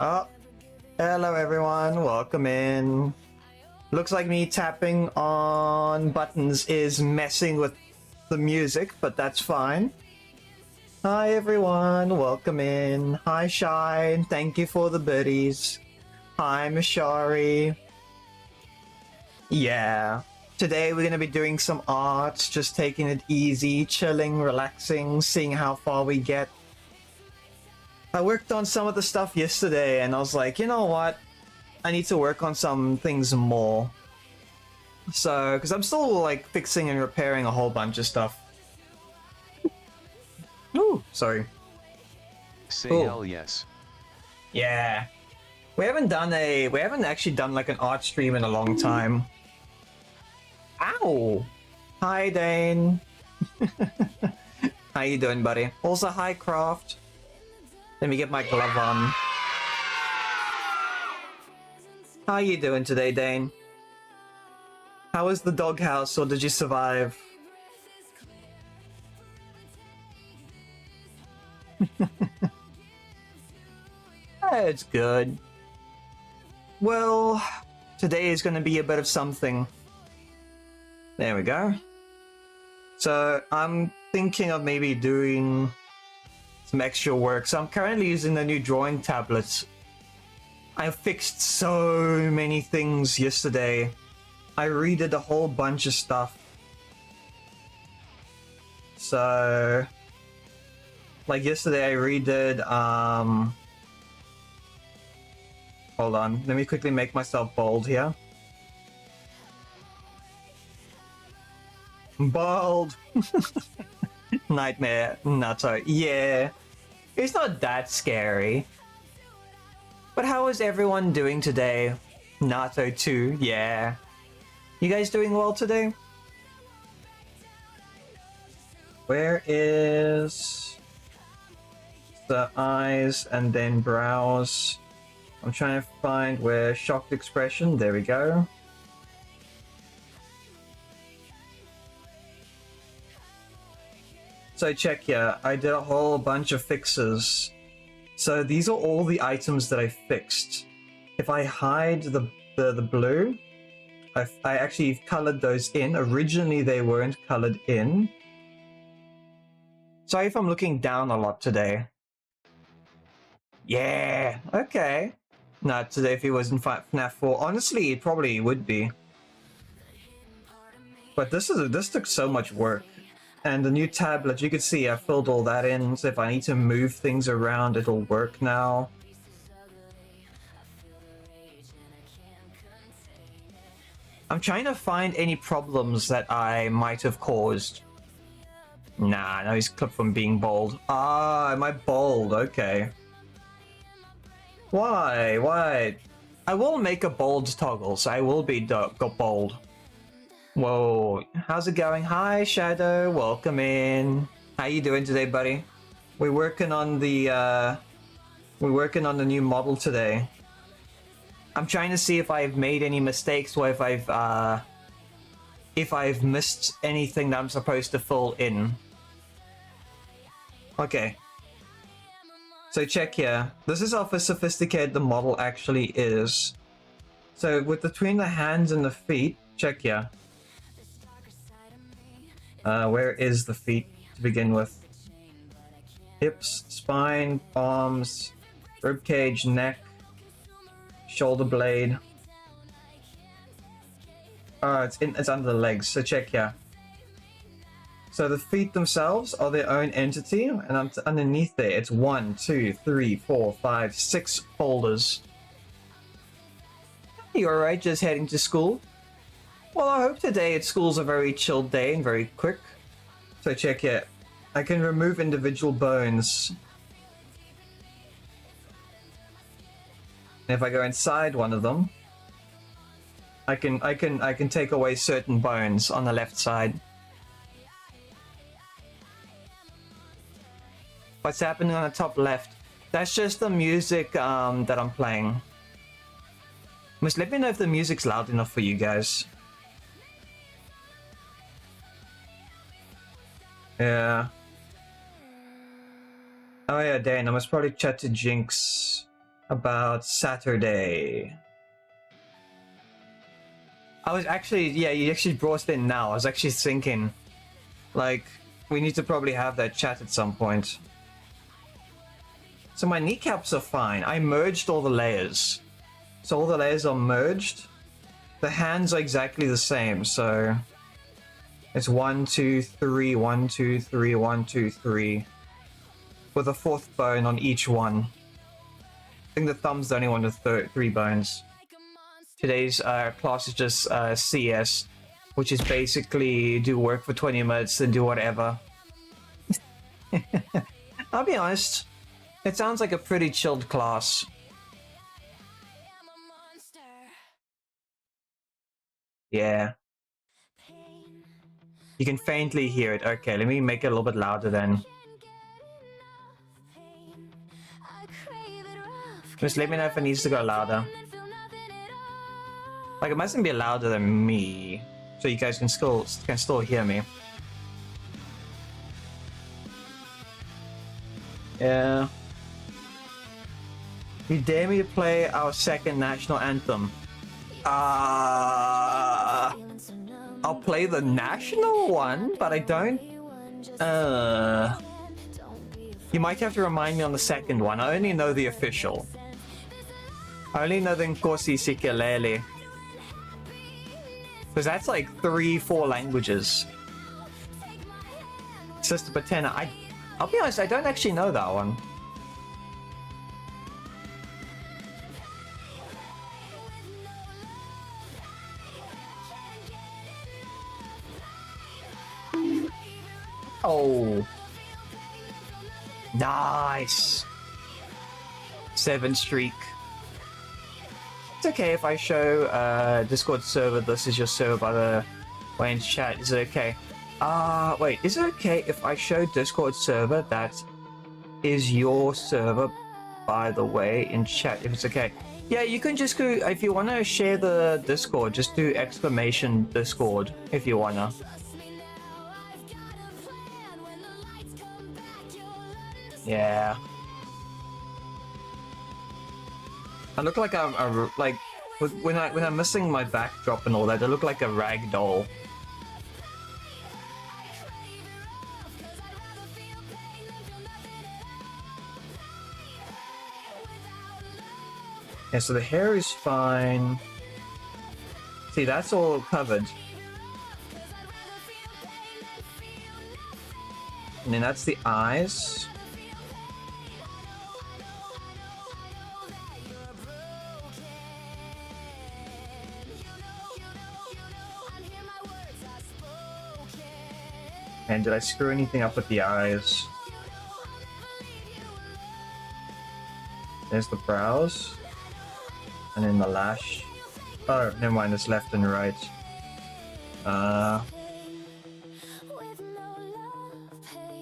Oh, hello everyone, welcome in. Looks like me tapping on buttons is messing with the music, but that's fine. Hi everyone, welcome in. Hi Shine, thank you for the biddies. Hi Mishari. Yeah, today we're gonna be doing some art, just taking it easy, chilling, relaxing, seeing how far we get. I worked on some of the stuff yesterday and I was like, you know what? I need to work on some things more. So, because I'm still like fixing and repairing a whole bunch of stuff. Ooh, sorry. Say Ooh. hell yes. Yeah. We haven't actually done like an art stream in a long time. Ow! Hi Dane. How you doing, buddy? Also, hi Craft. Let me get my glove on. How you doing today, Dane? How was the doghouse, or did you survive? It's good. Well, today is going to be a bit of something. There we go. So I'm thinking of maybe doing some extra work. So I'm currently using the new drawing tablets. I fixed so many things yesterday. I redid a whole bunch of stuff. So, like yesterday I redid, hold on, let me quickly make myself bold here. Bold! Nightmare, Nato, yeah. It's not that scary. But how is everyone doing today? Nato too, yeah. You guys doing well today? Where is the eyes and then brows? I'm trying to find where shocked expression, there we go. So check here, I did a whole bunch of fixes. So these are all the items that I fixed. If I hide the blue, I actually colored those in. Originally they weren't colored in. Sorry if I'm looking down a lot today. Yeah, okay. No, today if he was in FNAF 4, honestly it probably would be. But this took so much work. And the new tablet, you can see I filled all that in, so if I need to move things around, it'll work now. I'm trying to find any problems that I might have caused. Nah, no, he's clipped from being bold. Ah, am I bold? Okay. Why? Why? I will make a bold toggle, so I will be bold. Whoa, how's it going? Hi, Shadow, welcome in. How you doing today, buddy? We're working on the new model today. I'm trying to see if I've made any mistakes or if I've missed anything that I'm supposed to fill in. Okay. So check here. This is how sophisticated the model actually is. So with between the hands and the feet, check here. Where is the feet to begin with? Hips, spine, arms, ribcage, neck, shoulder blade. It's under the legs. So check here. So the feet themselves are their own entity, and underneath there, it's 1, 2, 3, 4, 5, 6 folders. You alright? Just heading to school? Well, I hope today at school's a very chilled day and very quick. So check here. I can remove individual bones. And if I go inside one of them, I can take away certain bones on the left side. What's happening on the top left? That's just the music that I'm playing. Must let me know if the music's loud enough for you guys. Yeah. Oh yeah, Dane, I must probably chat to Jinx. about Saturday? I was actually, yeah, you actually brought it in now. I was actually thinking, like, we need to probably have that chat at some point. So my kneecaps are fine. I merged all the layers. So all the layers are merged. The hands are exactly the same, so it's 1, 2, 3, 1, 2, 3, 1, 2, 3. With a fourth bone on each one. I think the thumb's the only one with 3 bones. Today's class is just CS, which is basically do work for 20 minutes and do whatever. I'll be honest, it sounds like a pretty chilled class. Yeah. You can faintly hear it. Okay, let me make it a little bit louder then. Just let me know if it needs to go louder. Like, it mustn't be louder than me, so you guys can still hear me. Yeah. You dare me to play our second national anthem? I'll play the national one, but I don't. You might have to remind me on the second one. I only know the official. I only know the Nkosi Sikelele. Because that's like 3-4 languages. Sister Patena, I'll be honest, I don't actually know that one. Oh. Nice. 7 streak. It's okay if I show Discord server, this is your server by the way in chat. Is it okay? Wait, is it okay if I show Discord server that is your server by the way in chat, if it's okay? Yeah, you can just go, if you want to share the Discord, just do exclamation Discord if you wanna. Yeah. I look like I'm like when I'm missing my backdrop and all that, I look like a rag doll. Yeah, so the hair is fine. See, that's all covered. And then that's the eyes. And did I screw anything up with the eyes? There's the brows. And then the lash. Oh, never mind, it's left and right.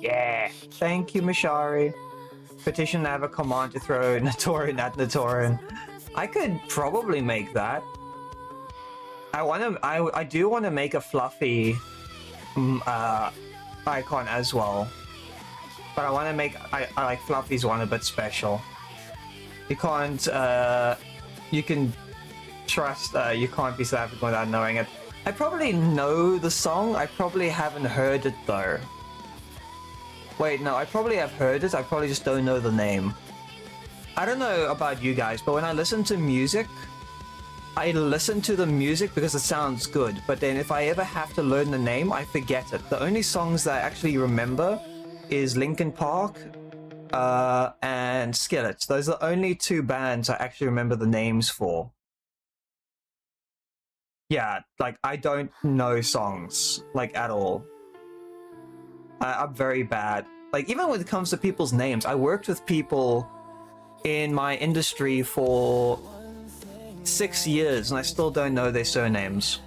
Yeah. Thank you, Mishari. Petition to have a command to throw Notorian at Notorian. I could probably make that. I do want to make a fluffy icon as well. But I want to make I like Fluffy's one a bit special. You can't you can trust you can't be South African without knowing it. I probably know the song, I probably haven't heard it though. Wait, no, I probably have heard it, I probably just don't know the name. I don't know about you guys, but when I listen to music, I listen to the music because it sounds good, but then if I ever have to learn the name, I forget it. The only songs that I actually remember is Linkin Park and Skillets. Those are the only 2 bands I actually remember the names for. Yeah, like, I don't know songs, like, at all. I'm very bad. Like, even when it comes to people's names, I worked with people in my industry for 6 years and I still don't know their surnames.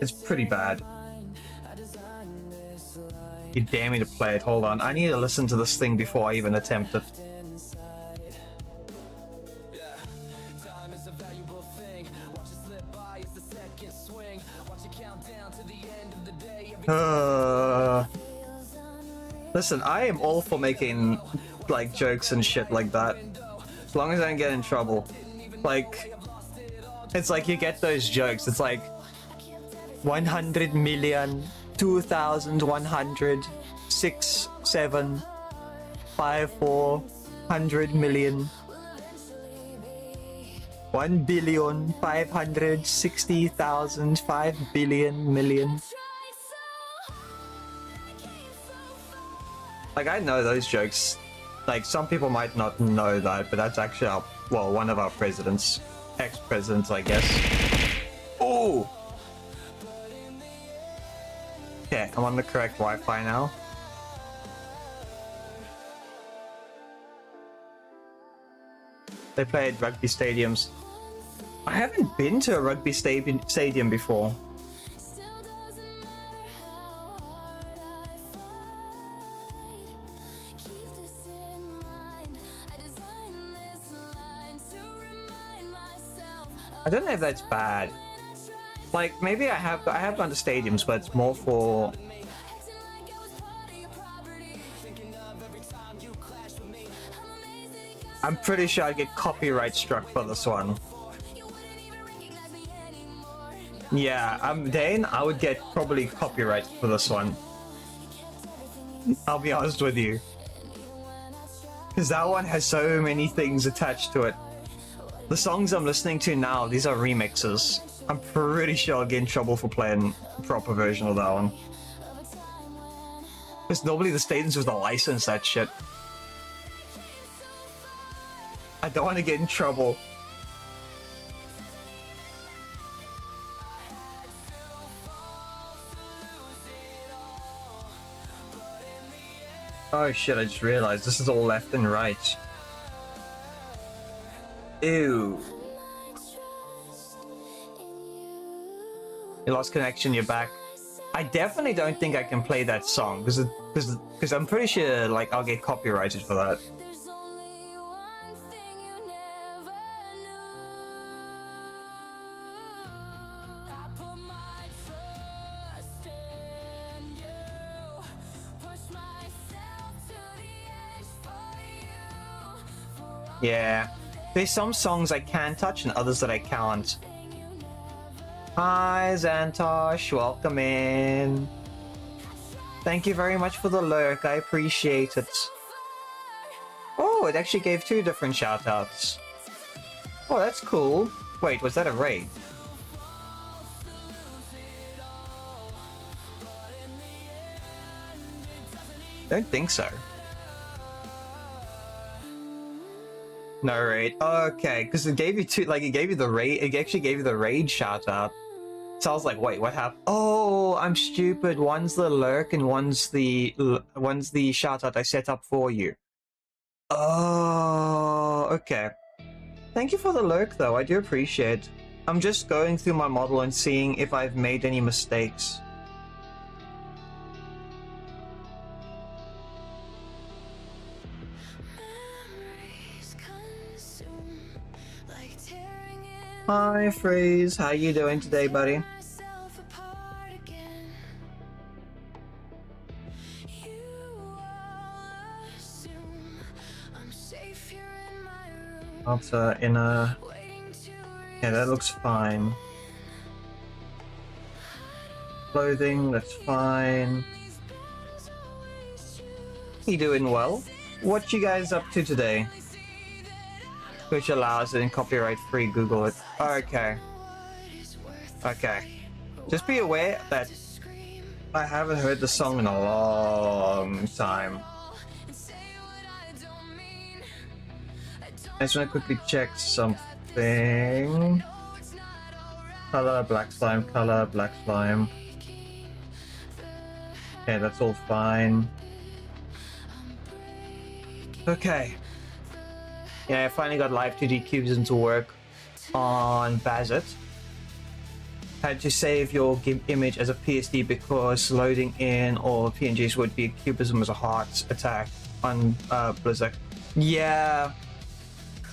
It's pretty bad. You dare me to play it. Hold on, I need to listen to this thing before I even attempt it. Listen, I am all for making like jokes and shit like that, as long as I don't get in trouble. Like, it's like you get those jokes. It's like 100 million, 2,100, 6, 7, 5, 4, 100 million, 1 billion, 560,000, 5 billion million. Like, I know those jokes. Like, some people might not know that, but that's actually our, well, one of our presidents. Ex-presidents, I guess. Oh! Okay, I'm on the correct Wi-Fi now. They play at rugby stadiums. I haven't been to a rugby stadium before. I don't know if that's bad. Like, maybe I have gone to stadiums, but it's more for... I'm pretty sure I'd get copyright struck for this one. Yeah, Dane, I would get probably copyright for this one. I'll be honest with you. Because that one has so many things attached to it. The songs I'm listening to now, these are remixes. I'm pretty sure I'll get in trouble for playing a proper version of that one. Because normally the stadiums with a license that shit. I don't want to get in trouble. Oh shit, I just realized this is all left and right. Ew. You lost connection, you're back. I definitely don't think I can play that song because I'm pretty sure like I'll get copyrighted for that. Yeah. There's some songs I can touch and others that I can't. Hi Xantosh, welcome in. Thank you very much for the lurk, I appreciate it. Oh, it actually gave 2 different shoutouts. Oh, that's cool. Wait, was that a raid? Don't think so. No raid. Okay, because it gave you 2, like it gave you the raid. It actually gave you the raid shout out. So I was like, wait, what happened? Oh, I'm stupid. One's the lurk and one's the shout out I set up for you. Oh, okay. Thank you for the lurk, though. I do appreciate. I'm just going through my model and seeing if I've made any mistakes. Hi, Freeze. How you doing today, buddy? Outer, inner. Yeah, that looks fine. Clothing, that's fine. You doing well? What you guys up to today? Which allows it in copyright-free Google it. Okay. Okay. Just be aware that I haven't heard the song in a long time. I just want to quickly check something. Color, black slime, color, black slime. Okay, that's all fine. Okay. Yeah, I finally got live 2D cubes into work on Bazit. Had to save your image as a PSD because loading in all PNGs would be cubism as a heart attack on Blizzard. Yeah,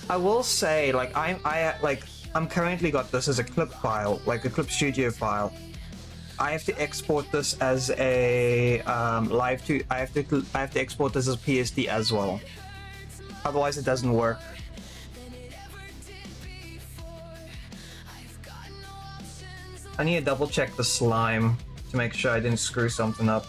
I will say, like I'm currently got this as a clip file, like a clip studio file. I have to export this as a live to. I have to export this as PSD as well. Otherwise, it doesn't work. I need to double check the slime to make sure I didn't screw something up.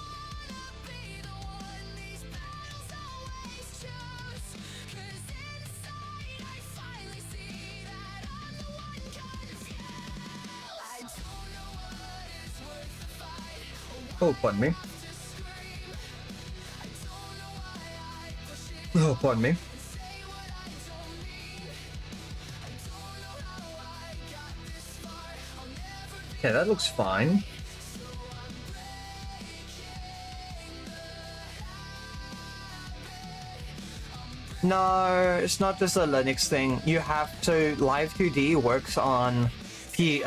Oh, pardon me. Oh, pardon me. Okay, that looks fine. No, it's not just a Linux thing. You have to. Live 2D works on it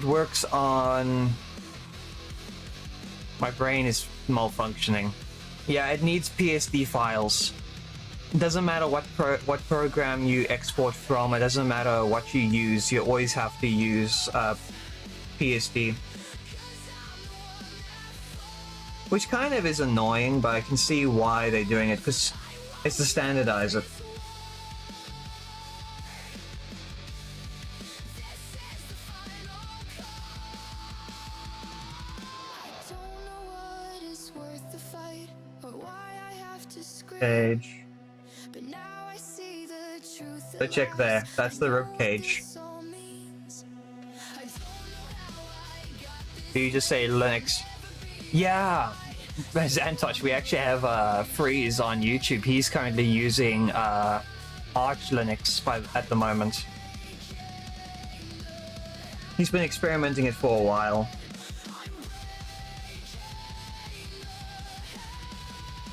works on. My brain is malfunctioning. Yeah, it needs PSD files. It doesn't matter what program you export from. It doesn't matter what you use. You always have to use PSD. Which kind of is annoying, but I can see why they're doing it, because it's to standardize it. Cage. So check there. That's the rib cage. Do you just say Linux? Yeah, Zantosh, we actually have Freeze on YouTube. He's currently using Arch Linux at the moment. He's been experimenting it for a while.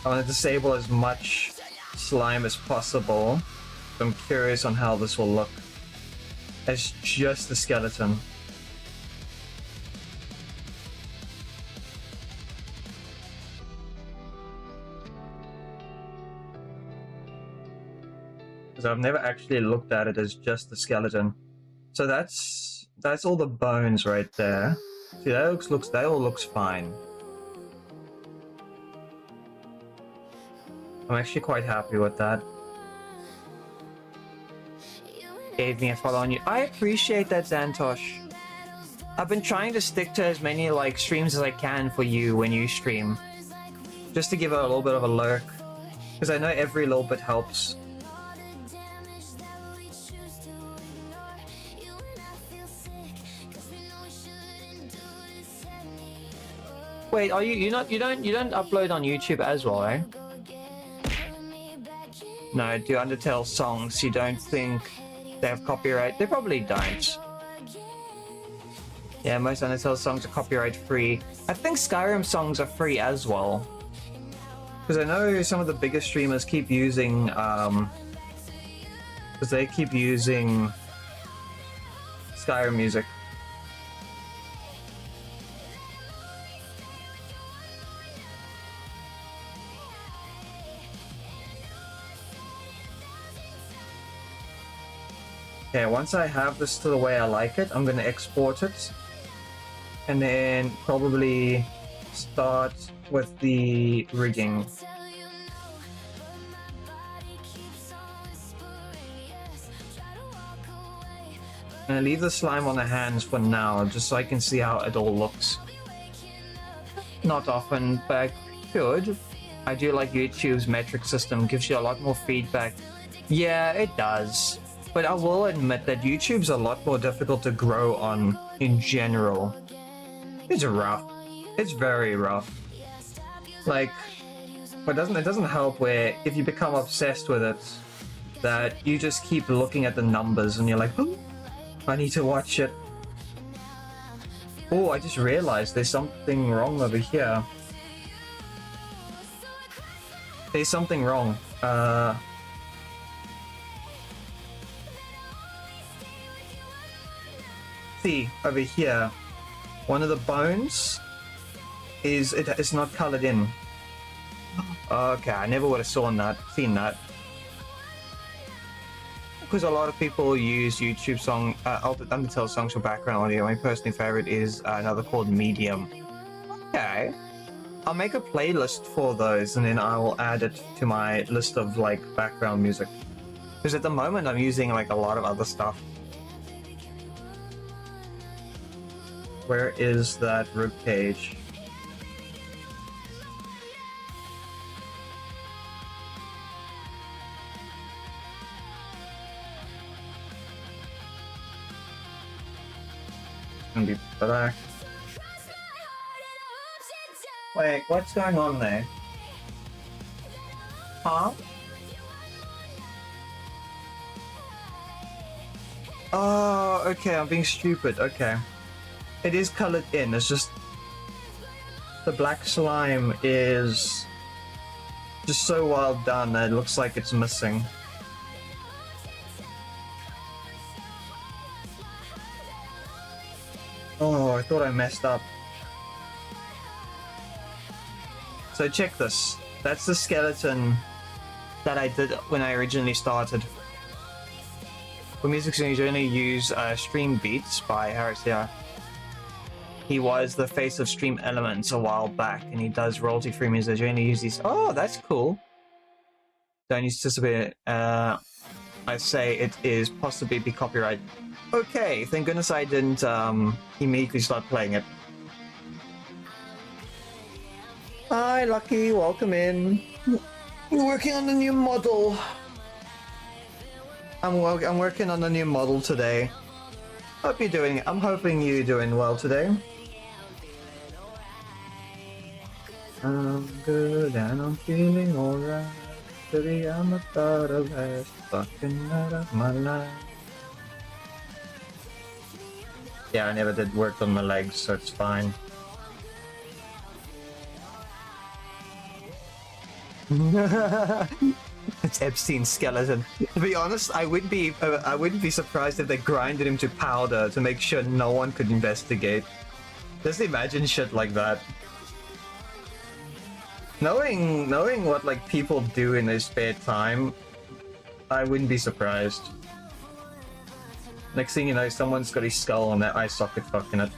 I want to disable as much slime as possible. I'm curious on how this will look as just the skeleton. Because I've never actually looked at it as just the skeleton. So that's all the bones right there. See, that all looks fine. I'm actually quite happy with that. Gave me a follow on you. I appreciate that, Zantosh. I've been trying to stick to as many like streams as I can for you when you stream, just to give it a little bit of a lurk, because I know every little bit helps. Wait, are you don't upload on YouTube as well, eh? No, do Undertale songs, you don't think they have copyright? They probably don't. Yeah, most Undertale songs are copyright free. I think Skyrim songs are free as well. Because I know some of the biggest streamers keep using, because they keep using Skyrim music. Okay, once I have this to the way I like it, I'm going to export it. And then probably start with the rigging. I'm going to leave the slime on the hands for now, just so I can see how it all looks. Not often, but good. I do like YouTube's metric system, gives you a lot more feedback. Yeah, it does. But I will admit that YouTube's a lot more difficult to grow on in general. It's rough. It's very rough. Like, it doesn't help where if you become obsessed with it, that you just keep looking at the numbers and you're like, oh, I need to watch it. Oh, I just realized there's something wrong over here. There's something wrong. See over here, one of the bones it's not colored in. Okay, I never would have seen that. because a lot of people use YouTube Undertale songs for background audio. My personal favorite is another called Medium. Okay, I'll make a playlist for those, and then I will add it to my list of like background music. Because at the moment I'm using like a lot of other stuff. Where is that ribcage? Gonna be black. Wait, what's going on there? Huh? Oh, okay, I'm being stupid. Okay. It is colored in, it's just the black slime is just so well done that it looks like it's missing. Oh, I thought I messed up. So check this. That's the skeleton that I did when I originally started. For music, you only use Stream Beats by Harris here. He was the face of Stream Elements a while back, and he does royalty-free music. You only use these. Oh, that's cool. Don't use anticipate. I say it is possibly be copyright. Okay, thank goodness I didn't immediately start playing it. Hi, Lucky. Welcome in. We're working on a new model. I'm working on a new model today. Hope you're doing. I'm hoping you're doing well today. I'm good and I'm feeling alright. Today I'm about the best fucking night of my life. Yeah, I never did work on my legs, so it's fine. It's Epstein's skeleton. To be honest, I wouldn't be surprised if they grinded him to powder to make sure no one could investigate. Just imagine shit like that. Knowing what like people do in their spare time, I wouldn't be surprised. Next thing you know, someone's got his skull on their eye socket fucking it.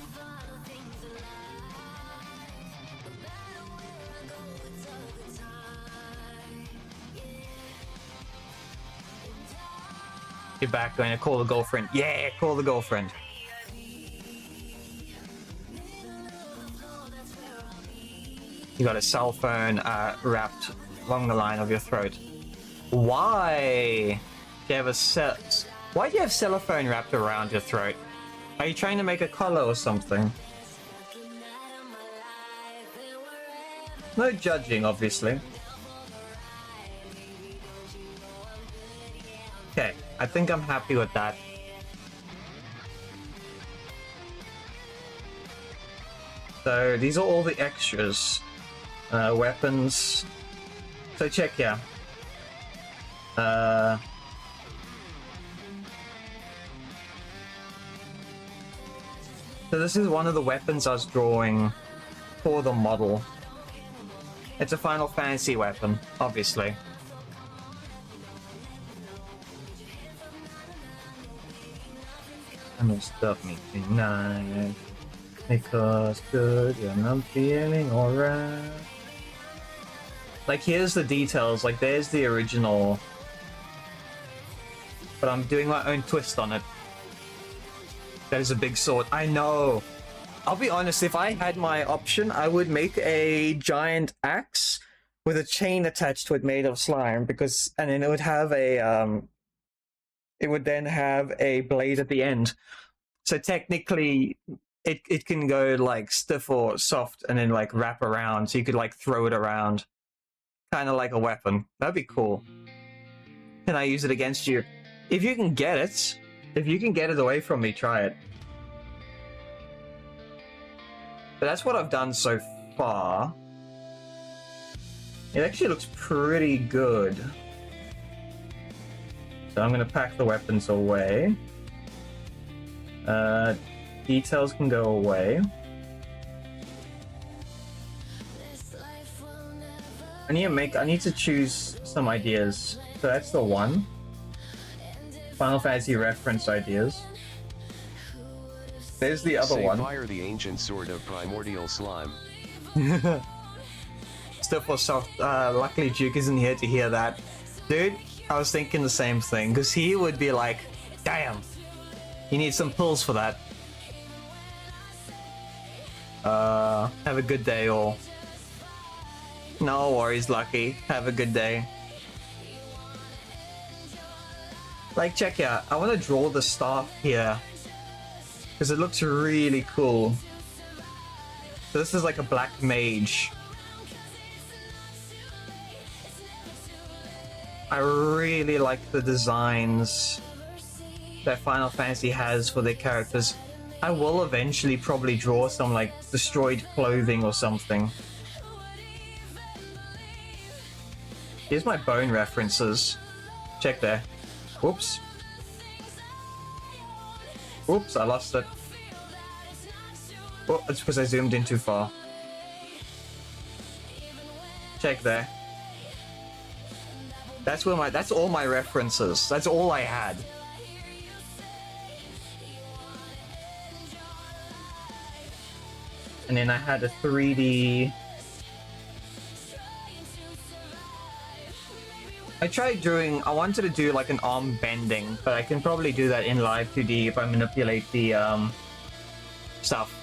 You're back, going to call the girlfriend. Yeah, call the girlfriend. You got a cell phone wrapped along the line of your throat. Why? Do you have Why do you have cellophane wrapped around your throat? Are you trying to make a collar or something? No judging, obviously. Okay, I think I'm happy with that. So these are all the extras. Weapons. So check here. So this is one of the weapons I was drawing for the model. It's a Final Fantasy weapon, obviously. I'm gonna stop me tonight because good and I'm feeling alright. Like, here's the details. Like, there's the original, but I'm doing my own twist on it. That is a big sword. I know. I'll be honest, if I had my option, I would make a giant axe with a chain attached to it made of slime, because, and then it would have a it would then have a blade at the end. So technically it can go like stiff or soft and then like wrap around, so you could like throw it around, kind of like a weapon. That'd be cool. Can I use it against you? If you can get it, if you can get it away from me, try it. But that's what I've done so far. It actually looks pretty good. So I'm going to pack the weapons away. Details can go away. I need to choose some ideas. So that's the one. Final Fantasy reference ideas. There's the other Say one. fire the ancient sword of primordial slime. Still for soft. Luckily, Duke isn't here to hear that. Dude, I was thinking the same thing, because he would be like, damn, you need some pills for that. Have a good day, all. No worries, Lucky. Have a good day. Like, check out. I want to draw the staff here, because it looks really cool. So this is like a black mage. I really like the designs that Final Fantasy has for their characters. I will eventually probably draw some like destroyed clothing or something. Here's my bone references. Check there. Whoops. Oops, I lost it. Oh, it's because I zoomed in too far. Check there. That's where that's all my references. That's all I had. And then I had a 3D. I wanted to do like an arm bending, but I can probably do that in Live 2D if I manipulate the stuff.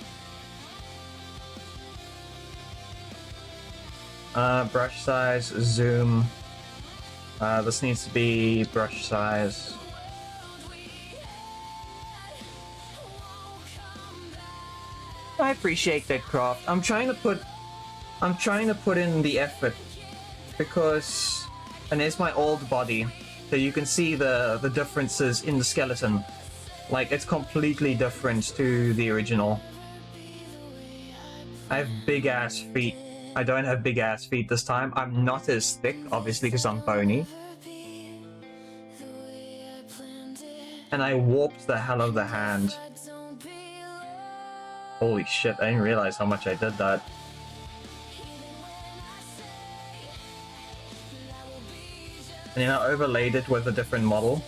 Brush size, zoom. This needs to be brush size. I appreciate that, Craft. I'm trying to put in the effort, because, and there's my old body, so you can see the differences in the skeleton. Like, it's completely different to the original. I have big ass feet. I don't have big ass feet this time. I'm not as thick, obviously, because I'm bony. And I warped the hell of the hand. Holy shit, I didn't realize how much I did that. And then I overlaid it with a different model.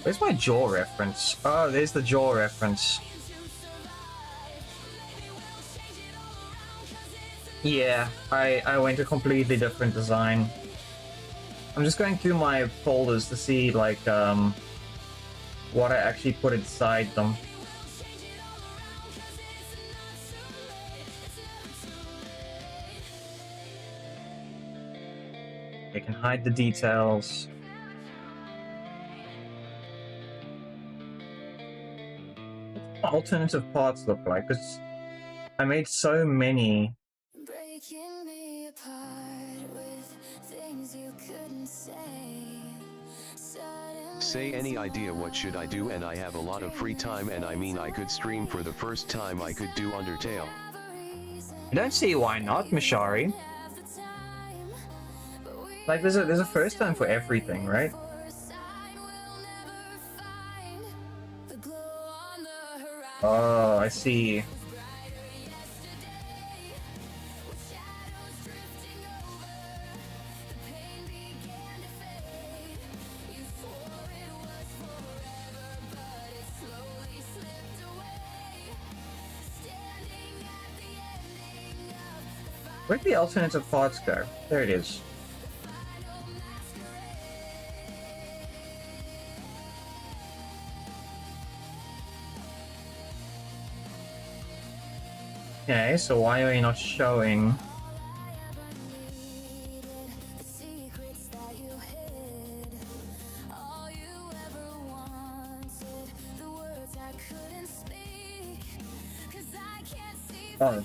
Where's my jaw reference? Oh, there's the jaw reference. Yeah, I went a completely different design. I'm just going through my folders to see, like, what I actually put inside them. I can hide the details. What do alternative parts look like? Because I made so many. Breaking me apart with things you couldn't say. Say any idea what should I do, and I have a lot of free time, and I mean I could stream for the first time, I could do Undertale. I don't see why not, Mishari. Like, there's a first time for everything, right? Oh, I see. Where'd the alternative parts go? There it is. Okay, so why are you not showing? Oh.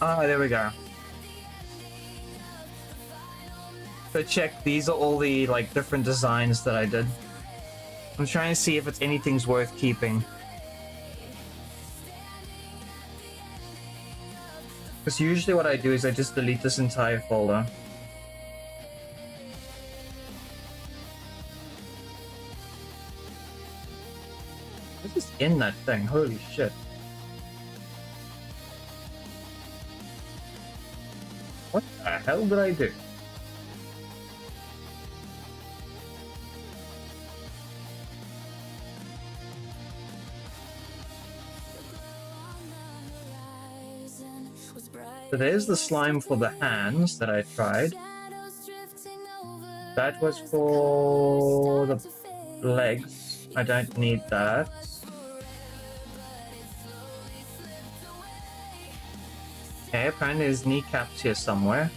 Ah, there we go. So check, these are all the like different designs that I did. I'm trying to see if it's anything's worth keeping. Because usually what I do is I just delete this entire folder. What is in that thing? Holy shit. What the hell did I do? So there's the slime for the hands that I tried. That was for the legs. I don't need that. Okay, apparently there's kneecaps here somewhere.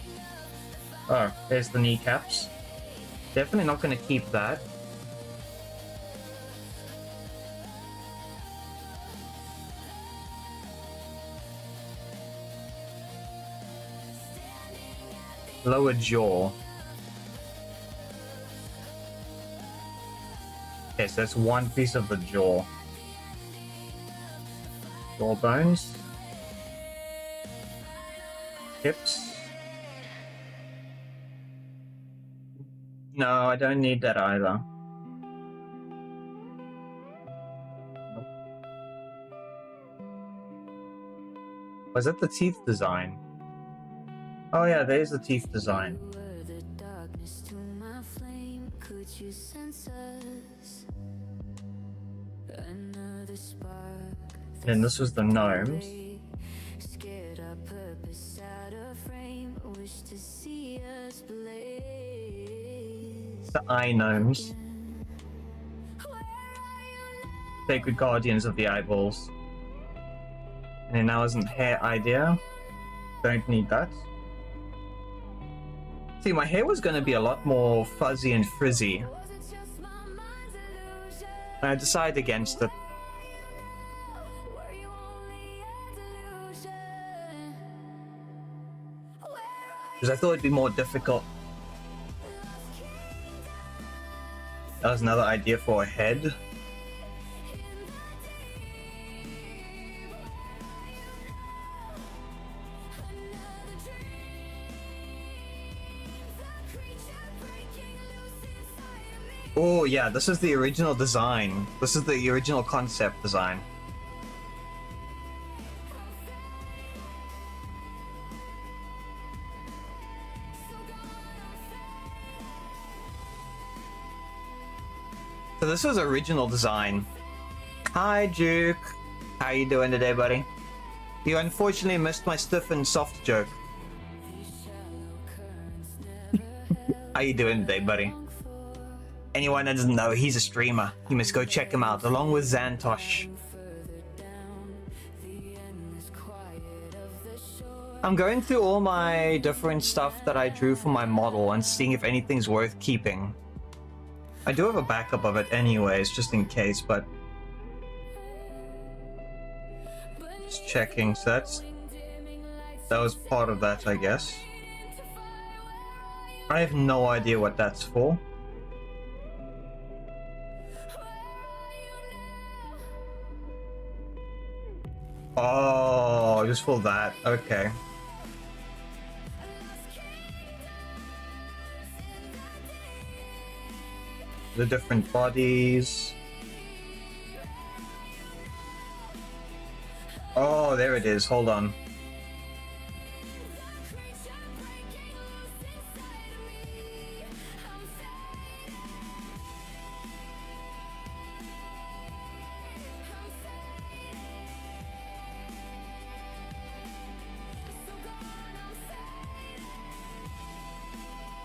Oh, there's the kneecaps. Definitely not going to keep that. Lower jaw. Okay, so that's one piece of the jaw. Jawbones. Hips. No, I don't need that either. Nope. Was that the teeth design? Oh yeah, there's the teeth design. And this was the gnomes. The eye gnomes. Sacred guardians of the eyeballs. And then that was an hair idea. Don't need that. See, my hair was going to be a lot more fuzzy and frizzy. I decided against it. Because I thought it'd be more difficult. That was another idea for a head. Oh yeah, this is the original design. This is the original concept design. So this was original design. Hi Duke. How you doing today, buddy? You unfortunately missed my stiff and soft joke. How you doing today, buddy? Anyone that doesn't know, he's a streamer. You must go check him out, along with Xantosh. I'm going through all my different stuff that I drew for my model and seeing if anything's worth keeping. I do have a backup of it anyways, just in case, but... just checking, so that was part of that, I guess. I have no idea what that's for. Oh, just for that. Okay. The different bodies. Oh, there it is. Hold on.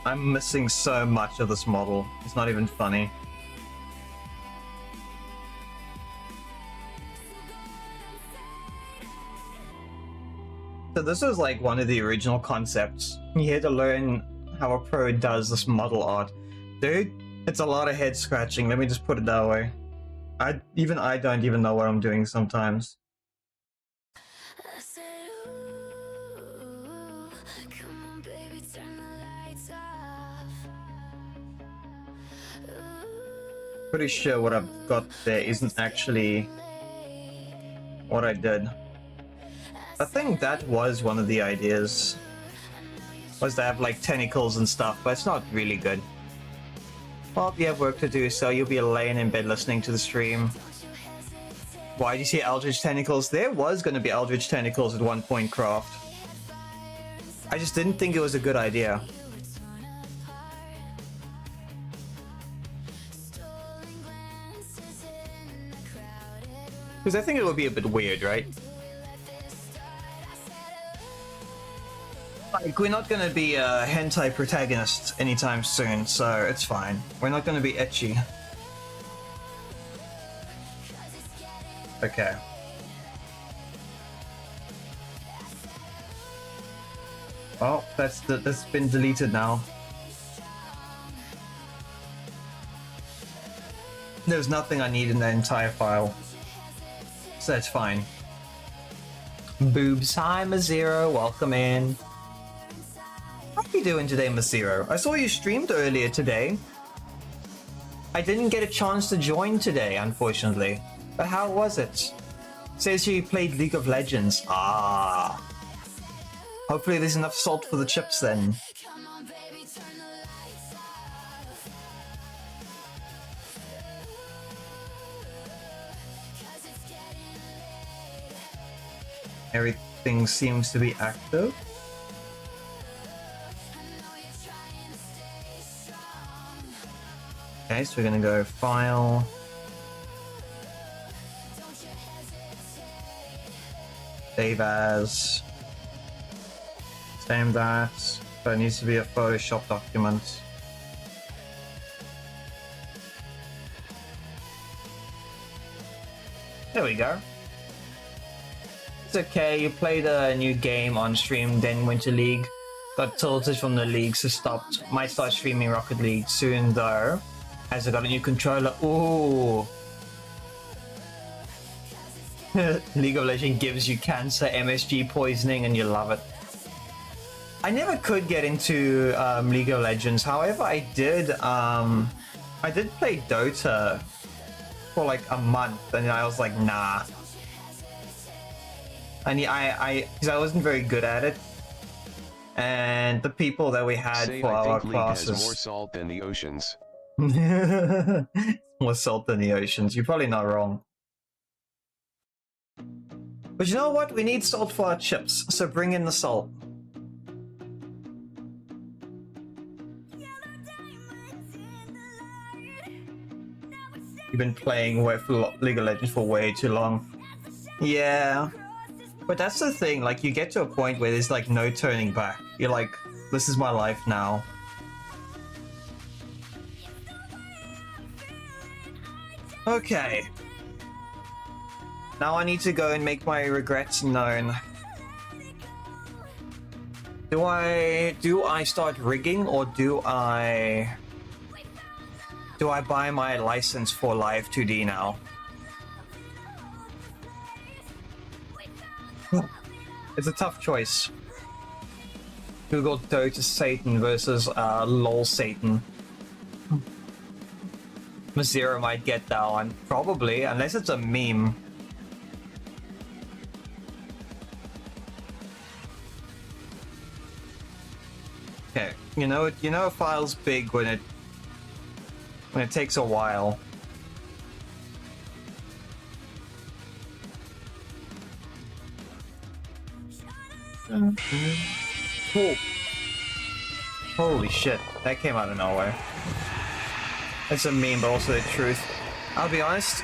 I'm missing so much of this model. It's not even funny. So this is like one of the original concepts. You had to learn how a pro does this model art. Dude, it's a lot of head scratching. Let me just put it that way. I don't even know what I'm doing sometimes. Pretty sure what I've got there isn't actually what I did. I think that was one of the ideas, was to have like tentacles and stuff, but it's not really good. Well, you have work to do, so you'll be laying in bed listening to the stream. Why do you see Eldritch Tentacles? There was going to be Eldritch Tentacles at one point, Craft. I just didn't think it was a good idea. Because I think it would be a bit weird, right? Like, we're not gonna be a hentai protagonist anytime soon, so it's fine. We're not gonna be ecchi. Okay. Oh, that's been deleted now. There's nothing I need in the entire file. So that's fine. Boobs, hi Mazero, welcome in. How are you doing today, Mazero? I saw you streamed earlier today. I didn't get a chance to join today, unfortunately. But how was it? Says you played League of Legends. Ah. Hopefully there's enough salt for the chips then. Everything seems to be active. Okay, so we're gonna go File. Save as. Same that. But it needs to be a Photoshop document. There we go. It's okay, you played a new game on stream, then went to League. Got tilted from the League, so stopped. Might start streaming Rocket League soon though. As I got a new controller. Ooh. League of Legends gives you cancer, MSG poisoning, and you love it. I never could get into League of Legends. However, I did play Dota for like a month, and I was like, nah. And because I wasn't very good at it, and the people that we had Say, for I our think League has classes. more salt than the oceans. More salt than the oceans. You're probably not wrong. But you know what? We need salt for our chips, so bring in the salt. You've been playing League of Legends for way too long. Yeah. But that's the thing, like, you get to a point where there's like no turning back. You're like, this is my life now. Okay. Now I need to go and make my regrets known. Do I start rigging, or do I buy my license for Live 2D now? It's a tough choice. Google Dota Satan versus LOL Satan. Mazero might get that one. Probably, unless it's a meme. Okay, you know a file's big when it takes a while. Cool. Holy shit, that came out of nowhere. It's a meme, but also the truth. I'll be honest,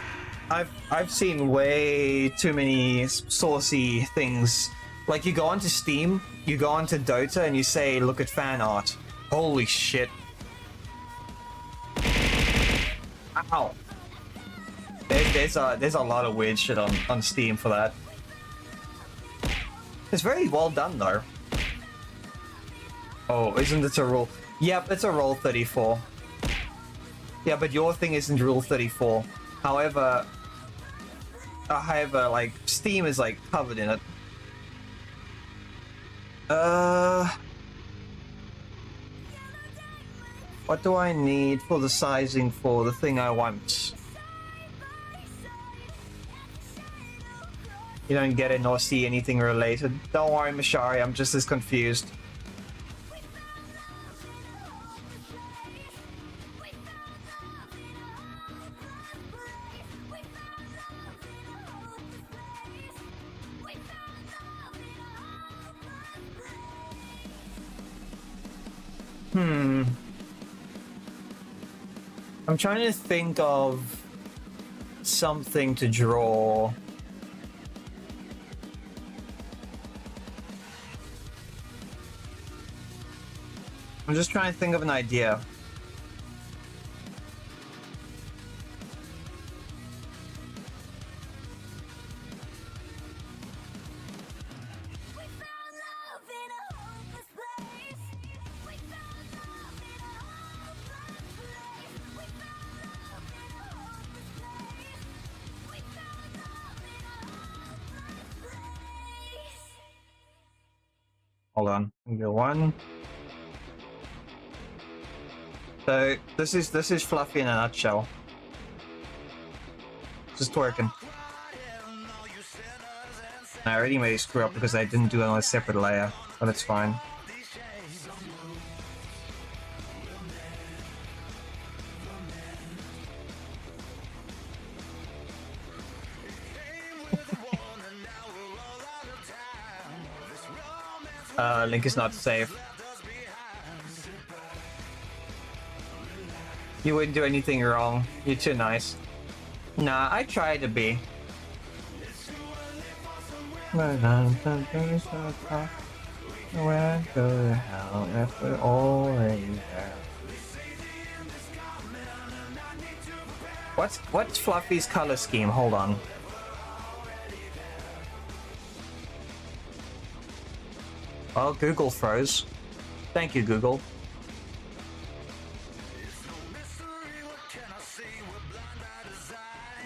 I've seen way too many saucy things. Like, you go onto Steam, you go onto Dota, and you say, look at fan art. Holy shit. Ow. There's a lot of weird shit on Steam for that. It's very well done though. Oh, isn't it a rule? Yep, it's a rule 34. Yeah, but your thing isn't rule 34. However, like, Steam is like covered in it. What do I need for the sizing for the thing I want? You don't get it nor see anything related. Don't worry, Mashari, I'm just as confused. I'm trying to think of something to draw. I'm just trying to think of an idea. Hold on, go one. So this is Fluffy in a nutshell. Just twerking. I already made a screw up because I didn't do it on a separate layer, but it's fine. Link is not safe. You wouldn't do anything wrong. You're too nice. Nah, I try to be. Where the hell if we're already there? What's Fluffy's color scheme? Hold on. Well, Google froze. Thank you, Google.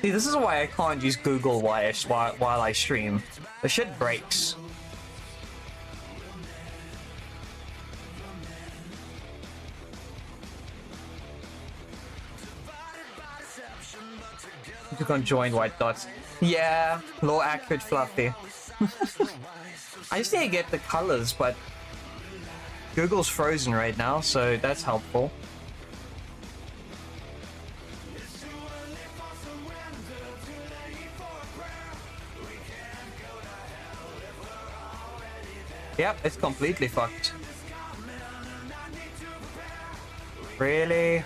See, this is why I can't use Google while I stream. The shit breaks. You can join white dots. Yeah, low accurate Fluffy. I just need to get the colors, but Google's frozen right now, so that's helpful. Yep, it's completely fucked. Really?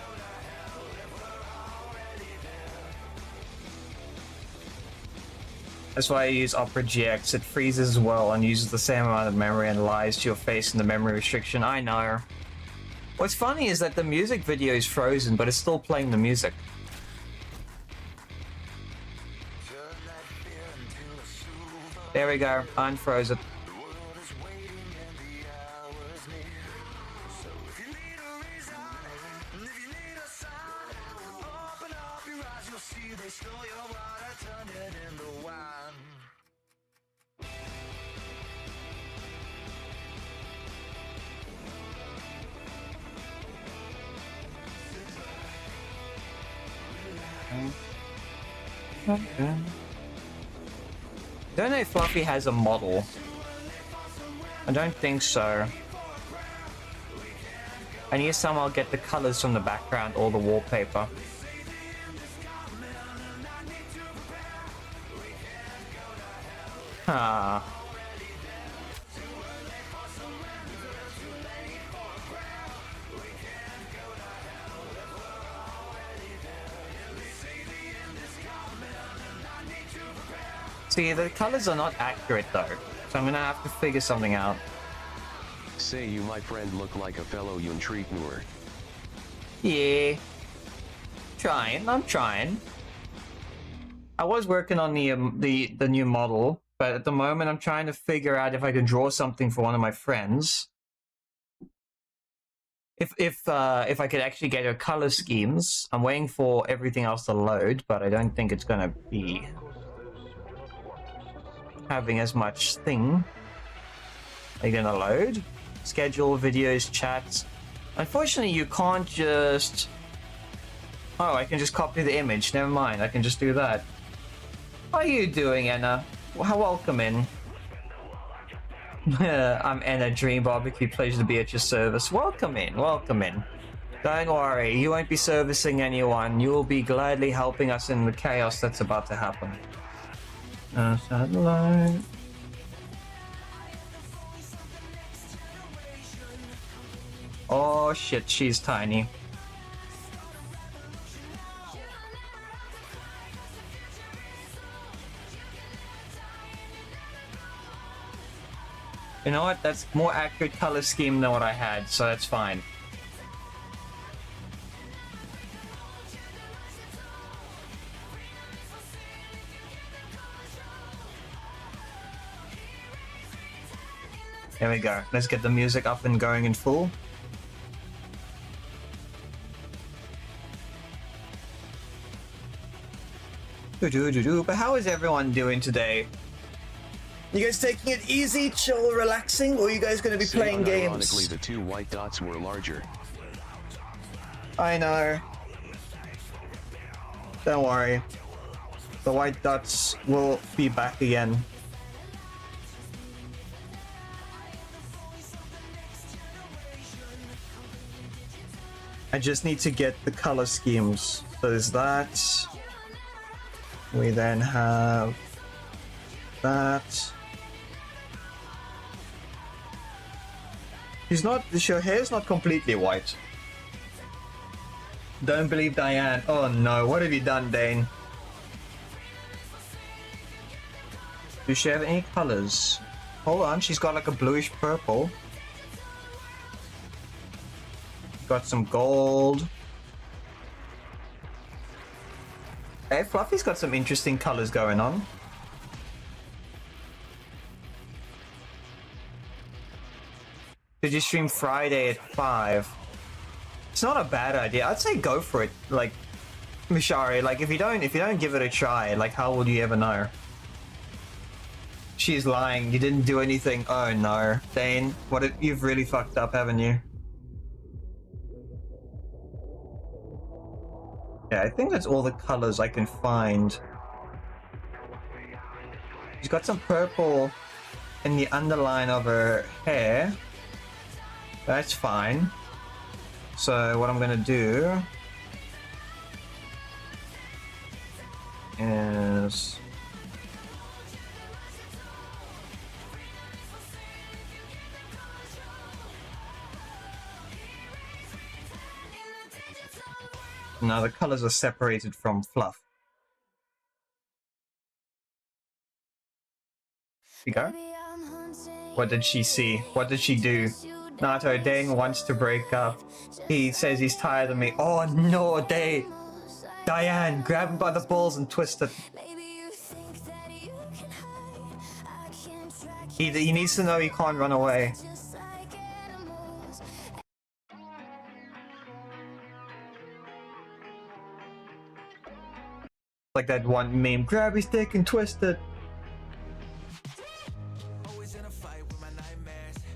That's why I use Opera GX. It freezes well and uses the same amount of memory and lies to your face in the memory restriction. I know. What's funny is that the music video is frozen, but it's still playing the music. There we go. Unfroze it. Don't know if Fluffy has a model. I don't think so. I need to somehow get the colors from the background or the wallpaper. Huh. See, the colors are not accurate though, so I'm gonna have to figure something out. Say you, my friend, look like a fellow entrepreneur. Yeah. I'm trying. I was working on the new model, but at the moment I'm trying to figure out if I can draw something for one of my friends. If I could actually get her color schemes. I'm waiting for everything else to load, but I don't think it's gonna be having as much thing. Are you gonna load? Schedule, videos, chats. Unfortunately, you can't just... Oh, I can just copy the image. Never mind, I can just do that. How are you doing, Anna? Welcome in. I'm Anna Dream Barbecue. Pleasure to be at your service. Welcome in, welcome in. Don't worry, you won't be servicing anyone. You will be gladly helping us in the chaos that's about to happen. Satellite. Oh shit, she's tiny. You know what? That's more accurate color scheme than what I had, so that's fine. There we go. Let's get the music up and going in full. But how is everyone doing today? You guys taking it easy, chill, relaxing, or are you guys going to be playing games? Ironically, the two white dots were larger. I know. Don't worry. The white dots will be back again. I just need to get the color schemes. So there's that. We then have that. Her hair's not completely white. Don't believe Diane. Oh no, what have you done, Dane? Does she have any colors? Hold on, she's got like a bluish purple. Got some gold. Hey, Fluffy's got some interesting colors going on. Did you stream Friday at 5? It's not a bad idea. I'd say go for it. Like, Mishari, like if you don't give it a try, like how would you ever know? She's lying. You didn't do anything. Oh no, Dane, you've really fucked up, haven't you? Yeah, I think that's all the colors I can find. She's got some purple in the underline of her hair. That's fine. So what I'm gonna do is now the colors are separated from fluff. Here you go. What did she see? What did she do? Nato, Dane wants to break up. He says he's tired of me. Oh no, Diane, grab him by the balls and twist it. He needs to know he can't run away. Like that one meme, grab his dick and twist it.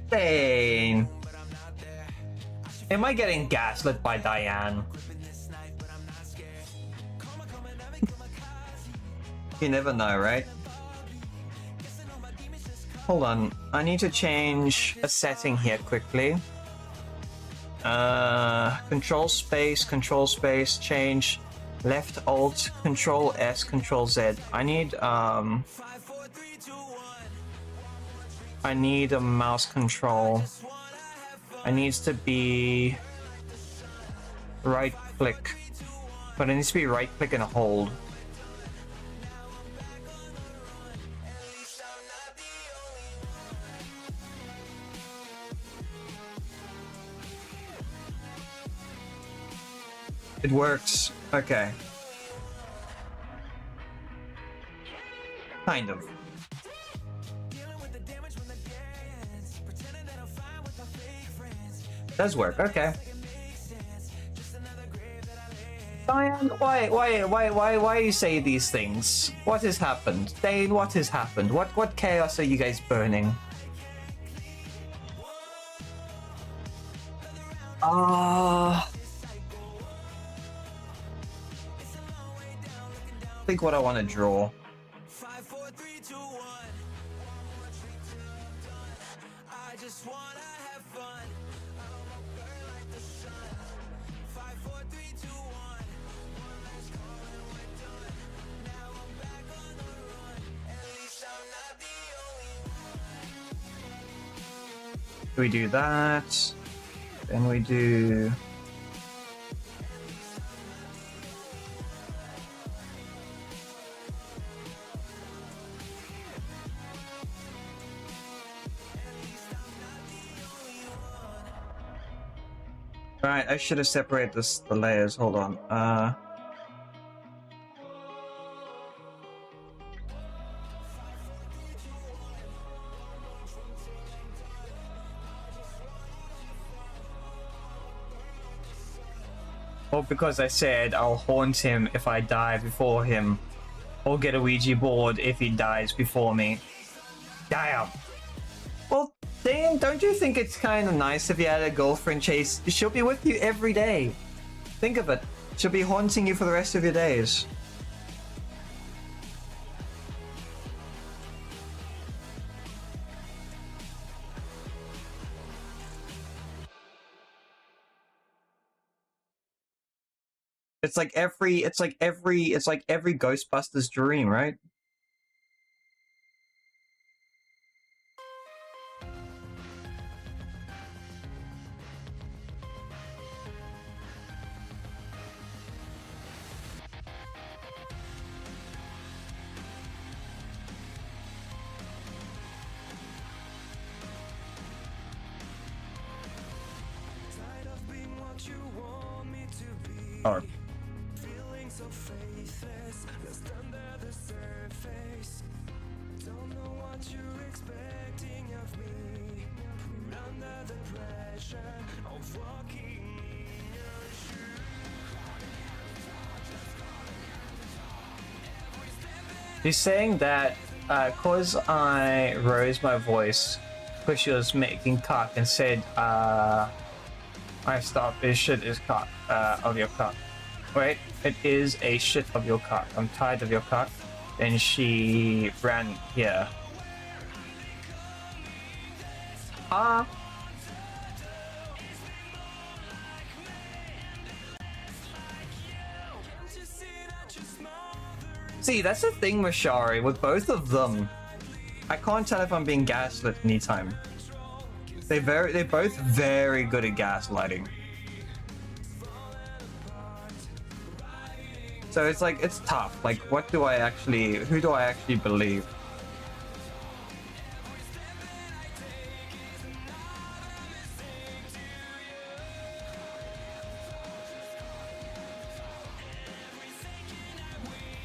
Dane. Am I getting gaslit by Diane? You never know, right? Hold on, I need to change a setting here quickly. Control space, change left alt, control S, control Z. I need a mouse control. It needs to be right click, but it needs to be right click and hold. It works. Okay. Kind of. Does work, okay. Diane, why you say these things? What has happened? Dane, what has happened? What chaos are you guys burning? I think what I want to draw. We do that, then we do right. I should have separated the layers. Hold on. Or because I said I'll haunt him if I die before him, or get a Ouija board if he dies before me. Damn. Well, damn, don't you think it's kind of nice if you had a girlfriend, Chase? She'll be with you every day. Think of it. She'll be haunting you for the rest of your days. It's like every Ghostbusters dream, right? Oh. He's saying that cause I raised my voice because she was making cock and said I stopped, this shit is cock of your cock. Wait, it is a shit of your cock. I'm tired of your cock. And she ran here. See, that's the thing with Shari, with both of them. I can't tell if I'm being gaslit anytime. They're both very good at gaslighting. So it's like, it's tough. Like, who do I actually believe?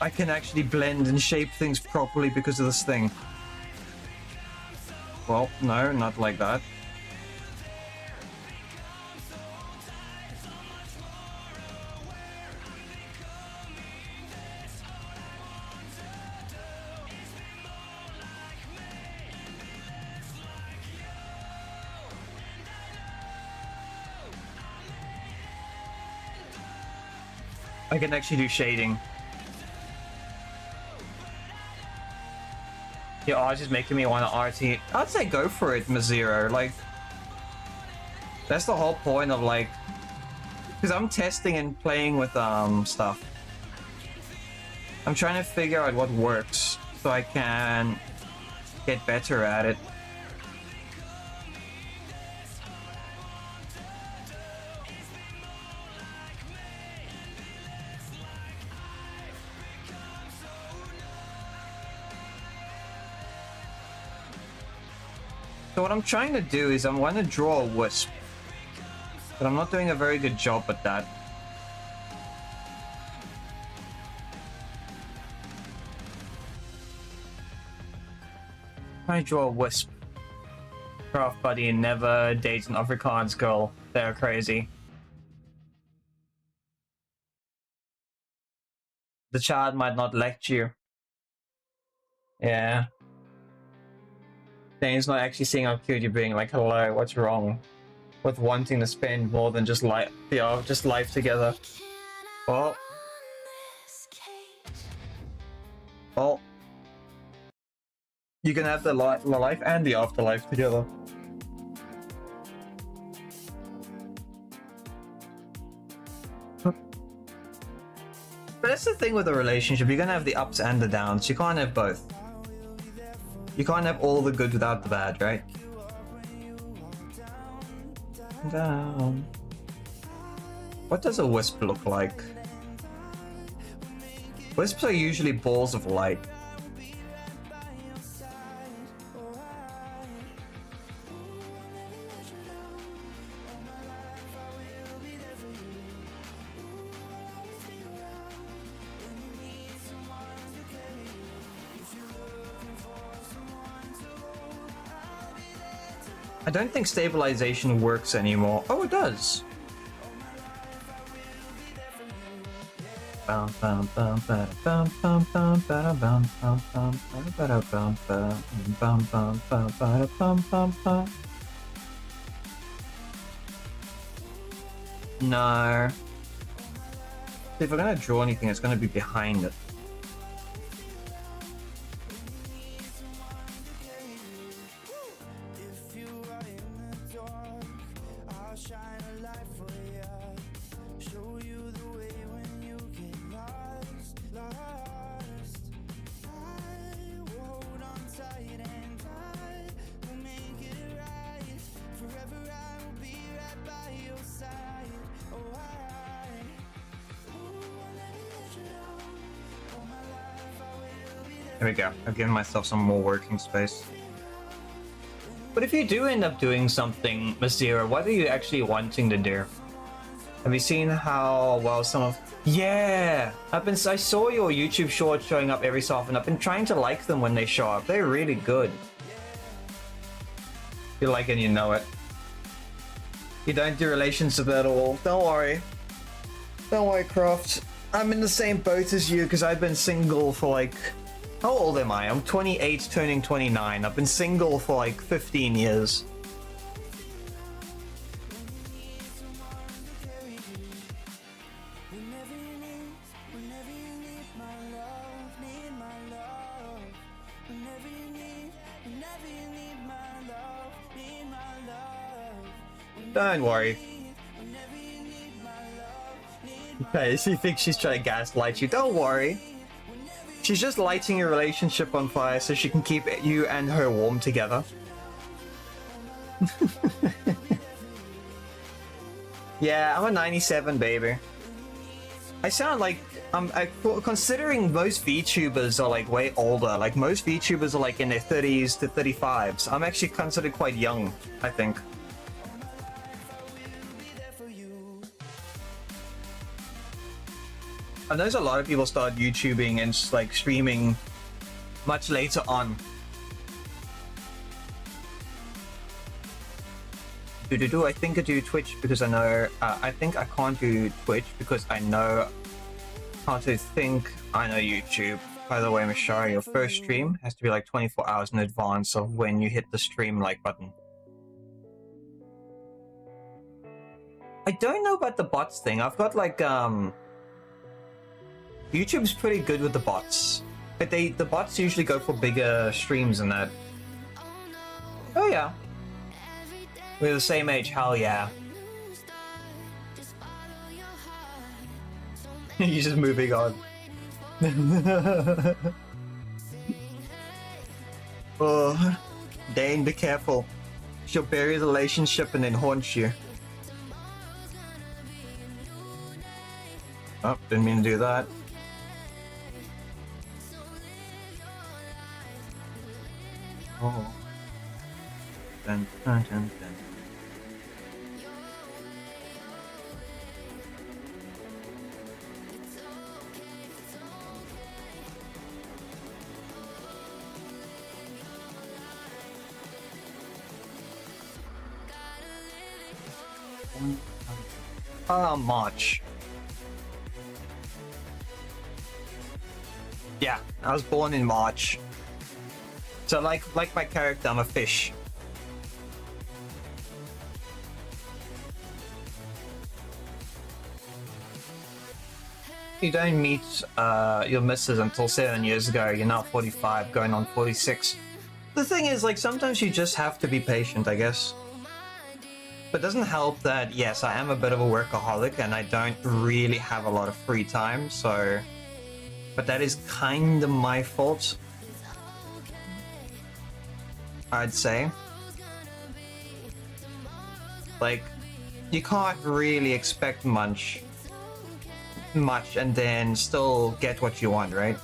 I can actually blend and shape things properly because of this thing. Well, no, not like that. I can actually do shading. Your art is making me want to RT. I'd say go for it, Mazero. Like, that's the whole point of like, because I'm testing and playing with stuff. I'm trying to figure out what works so I can get better at it. So what I'm trying to do is I want to draw a wisp, but I'm not doing a very good job at that. I draw a wisp. Craft buddy and never date an Afrikaans girl. They're crazy. The child might not like you. Yeah. Then he's not actually seeing how cute you're being, like, hello, what's wrong? with wanting to spend more than just life, just life together. Oh, oh, you can have the life and the afterlife together. But that's the thing with a relationship, you're gonna have the ups and the downs. You can't have both. You can't have all the good without the bad, right? Down. What does a wisp look like? Wisps are usually balls of light. I don't think stabilization works anymore. Oh, it does. No. If we're gonna draw anything, it's gonna be behind it. There we go. I've given myself some more working space. But if you do end up doing something, Mazira, what are you actually wanting to do? Have you seen how well some of... Yeah! I saw your YouTube shorts showing up every so often. I've been trying to like them when they show up. They're really good. You like it and you know it. You don't do relationships at all. Don't worry. Don't worry, Croft. I'm in the same boat as you because I've been single for like... How old am I? I'm 28 turning 29. I've been single for like 15 years. Don't worry. Okay, she thinks she's trying to gaslight you. Don't worry. She's just lighting your relationship on fire so she can keep you and her warm together. Yeah, I'm a 97, baby. I sound like... considering most VTubers are like way older, like most VTubers are like in their 30s to 35s. I'm actually considered quite young, I think. I know a lot of people start YouTubing and like streaming much later on. I think I do Twitch because I know, I think I can't do Twitch because I know how to think I know YouTube. By the way, Mishara, your first stream has to be like 24 hours in advance of when you hit the stream like button. I don't know about the bots thing. I've got like, YouTube's pretty good with the bots. But the bots usually go for bigger streams than that. Oh yeah. We're the same age, hell yeah. You're just moving on. Oh, Dane, be careful. She'll bury the relationship and then haunt you. Oh, didn't mean to do that. Oh. Dun, dun, dun, dun. March. Yeah, I was born in March. So like my character, I'm a fish. you don't meet your missus until 7 years ago, you're now 45, going on 46. The thing is, like, sometimes you just have to be patient, I guess. But it doesn't help that, yes, I am a bit of a workaholic and I don't really have a lot of free time, so... But that is kind of my fault, I'd say. Like, you can't really expect much and then still get what you want, right?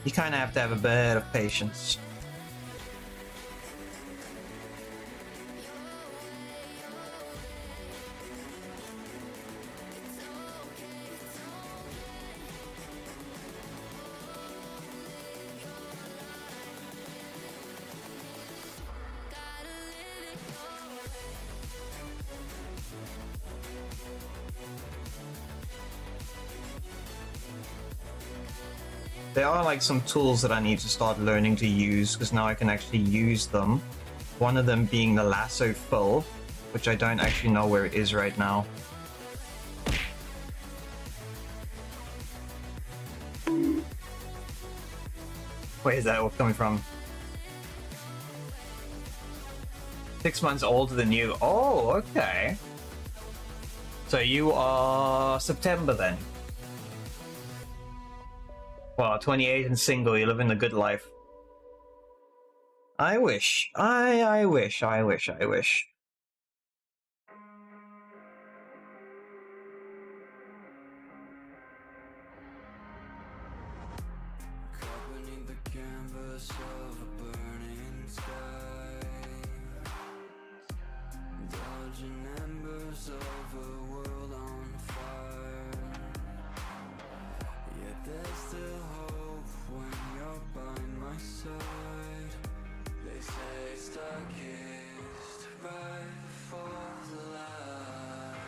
You kind of have to have a bit of patience. There are like some tools that I need to start learning to use because now I can actually use them. One of them being the lasso fill, which I don't actually know where it is right now. Where is that all coming from? 6 months older than you. Oh, okay. So you are September then. Well, 28 and single, you're living a good life. I wish. I wish. Beneath the canvas of a burning sky, dodging embers of a world on fire. Yet there's still hope when you're by my side. They say stuck is right for the light.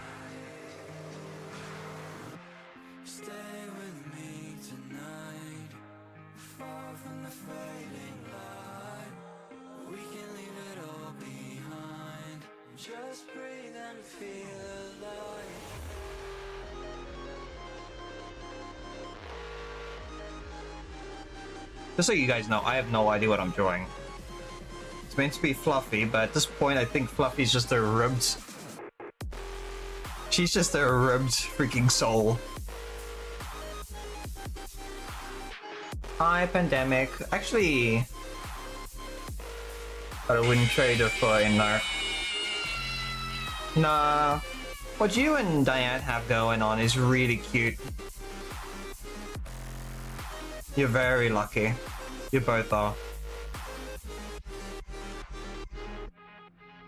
Stay with me tonight, far from the fading light. We can leave it all behind. Just breathe and feel alive. Just so you guys know, I have no idea what I'm drawing. It's meant to be Fluffy, but at this point I think Fluffy's just a ribbed... She's just a ribbed freaking soul. Hi, Pandemic. Actually... But I wouldn't trade her for a no. Nah. What you and Diane have going on is really cute. You're very lucky. You both are.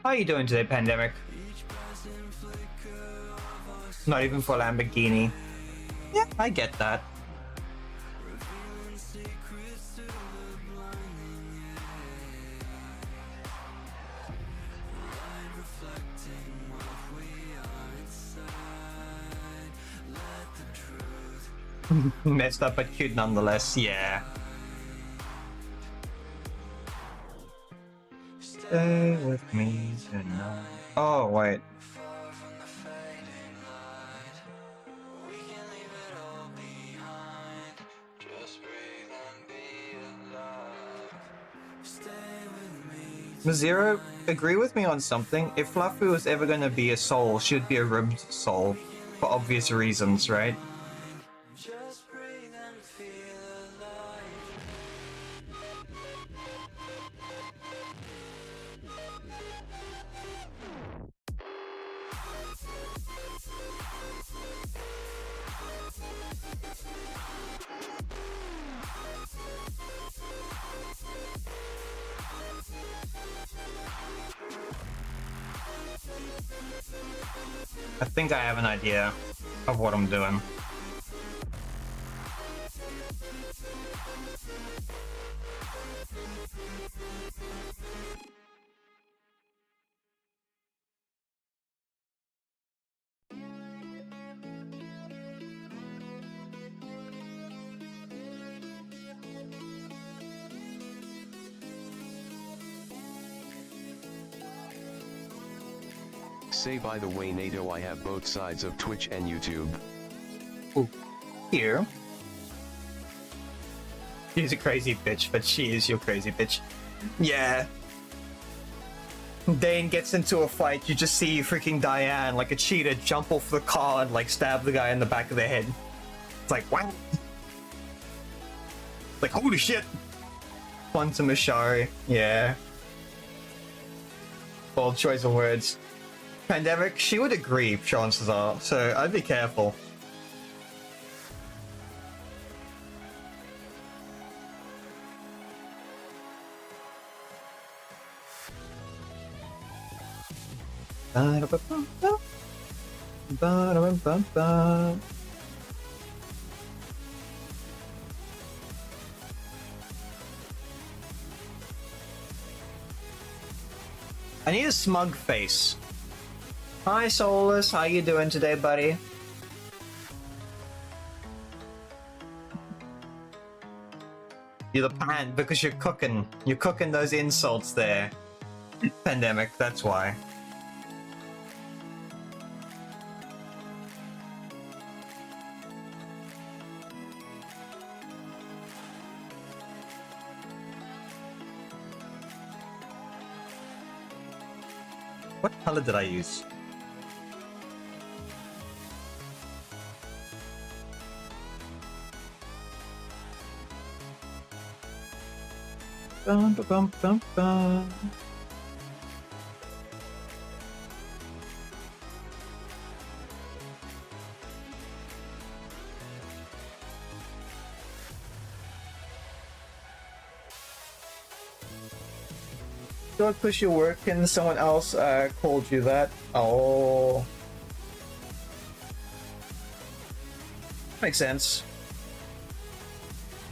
How are you doing today, Pandemic? Not even for Lamborghini. Yeah, I get that. Messed up but cute nonetheless, yeah. Stay with me tonight. Oh, wait. Zero, agree with me on something. If Fluffy was ever going to be a soul, she'd be a ribbed soul. For obvious reasons, right? I think I have an idea of what I'm doing. Say by the way, NATO, I have both sides of Twitch and YouTube. Ooh. you. She's a crazy bitch, but she is your crazy bitch. Yeah. Dane gets into a fight, you just see freaking Diane, like a cheetah, jump off the car and like stab the guy in the back of the head. It's like, what? Like, holy shit! Quantum Ashari, yeah. Bold choice of words. Pandemic, she would agree, chances are, so I'd be careful. Ba-da-ba-bum-bum. I need a smug face. Hi Solus, how you doing today, buddy? You're the pan because you're cooking. You're cooking those insults there. Pandemic, that's why. What color did I use? Bum, ba, bum, bum, bum. Don't push your work and someone else called you that. Oh. Makes sense.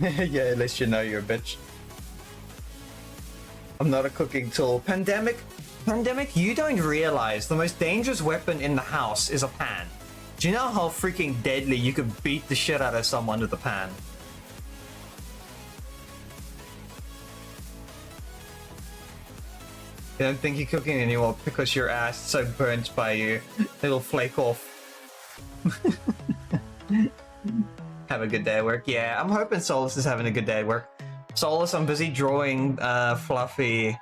Yeah, at least you know you're a bitch. I'm not a cooking tool. Pandemic, you don't realize the most dangerous weapon in the house is a pan. Do you know how freaking deadly you could beat the shit out of someone with a pan? You don't think you're cooking anymore because your ass is so burnt by you. It'll flake off. Have a good day at work. Yeah, I'm hoping Solus is having a good day at work. Solus, I'm busy drawing Fluffy.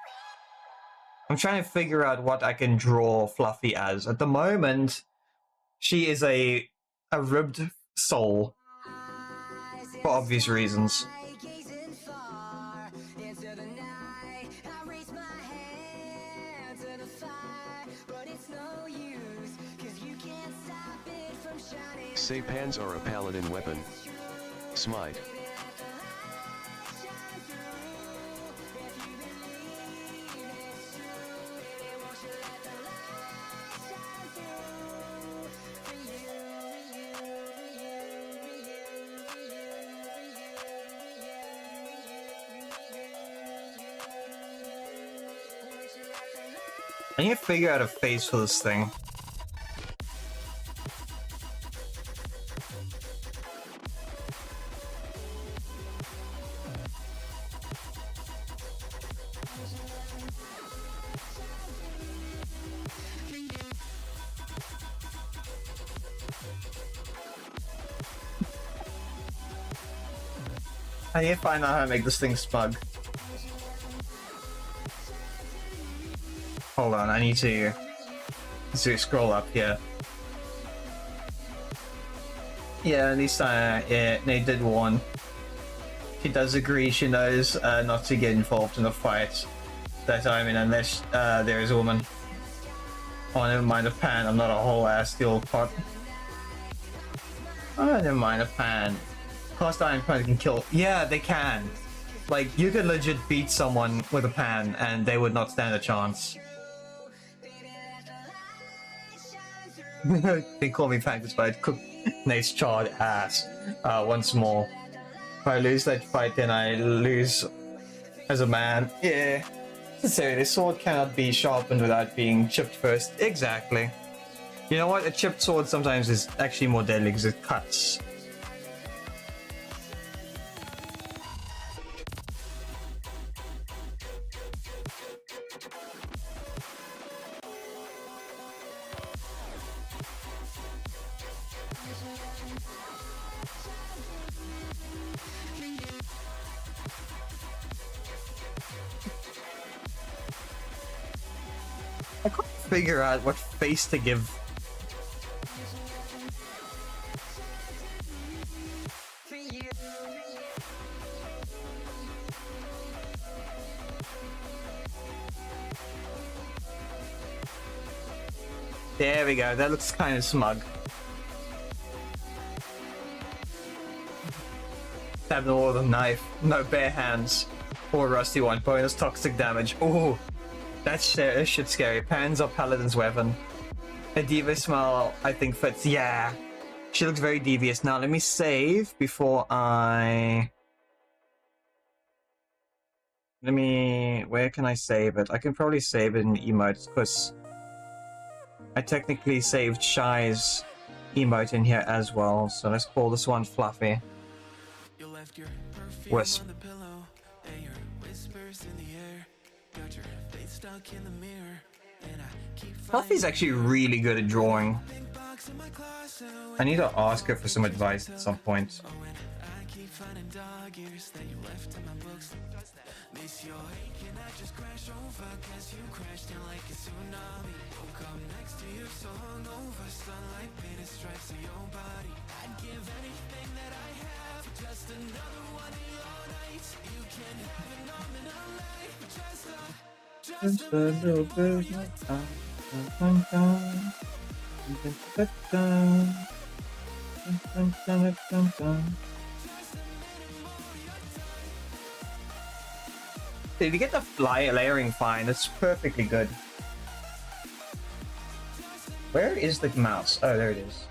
I'm trying to figure out what I can draw Fluffy as. At the moment, she is a ribbed soul. For obvious reasons. Say pans are a paladin weapon. Smite. I need to figure out a face for this thing. I need to find out how to make this thing smug. Hold on, I need to scroll up here. Yeah, at least yeah, they did warn. She does agree she knows not to get involved in a fight that time, and unless there is a woman. Oh, never mind a pan, I'm not a whole ass steel pot. Oh, never mind a pan. Cast iron pan can kill. Yeah, they can. Like, you could legit beat someone with a pan and they would not stand a chance. They call me Pancakes, but I'd cook Nate's charred ass once more. If I lose that fight, then I lose as a man. Yeah. So the sword cannot be sharpened without being chipped first. Exactly. You know what? A chipped sword sometimes is actually more deadly because it cuts. I couldn't figure out what face to give. There we go, that looks kind of smug. Stabbed him with a knife, no bare hands. Or rusty one, bonus toxic damage. Ooh, that shit's scary. Pans or paladin's weapon. A devious smile, I think fits. Yeah, she looks very devious. Now let me save before I... Where can I save it? I can probably save it in emotes, because I technically saved Shy's emote in here as well. So let's call this one Fluffy. Wisp. Fluffy's actually really good at drawing. I need to ask her for some advice at some point. Just a little bit of time. If you get the layering fine, it's perfectly good. Where is the mouse? Oh, there it is.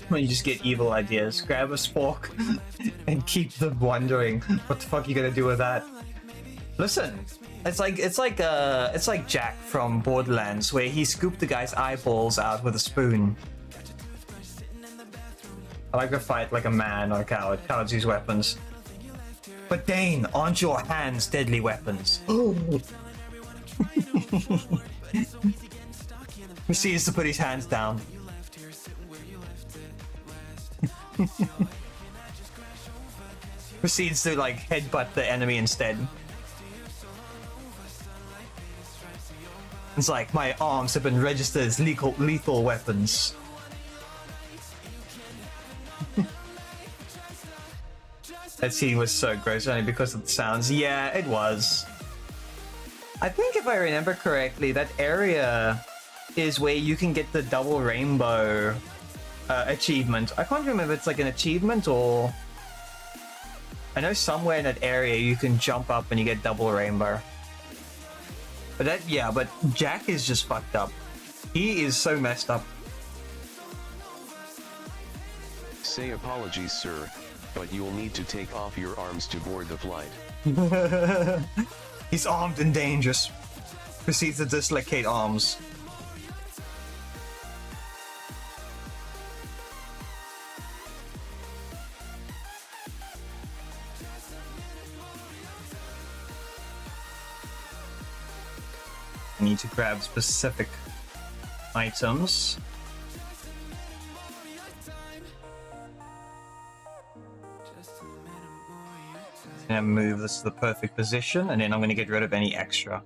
When you just get evil ideas, grab a spork and keep them wondering what the fuck you gonna do with that. Listen, it's like Jack from Borderlands, where he scooped the guy's eyeballs out with a spoon. I like to fight like a man or a coward. Cowards use weapons. But Dane, aren't your hands deadly weapons? Proceeds to put his hands down. Proceeds to like headbutt the enemy instead. It's like, my arms have been registered as lethal weapons. That scene was so gross, only because of the sounds. Yeah, it was. I think if I remember correctly, that area is where you can get the double rainbow achievement. I can't remember if it's like an achievement or... I know somewhere in that area you can jump up and you get double rainbow. But that, yeah, but Jack is just fucked up. He is so messed up. Say apologies, sir, but you'll need to take off your arms to board the flight. He's armed and dangerous. Proceeds to dislocate arms. I need to grab specific items. And move this to the perfect position, and then I'm going to get rid of any extra.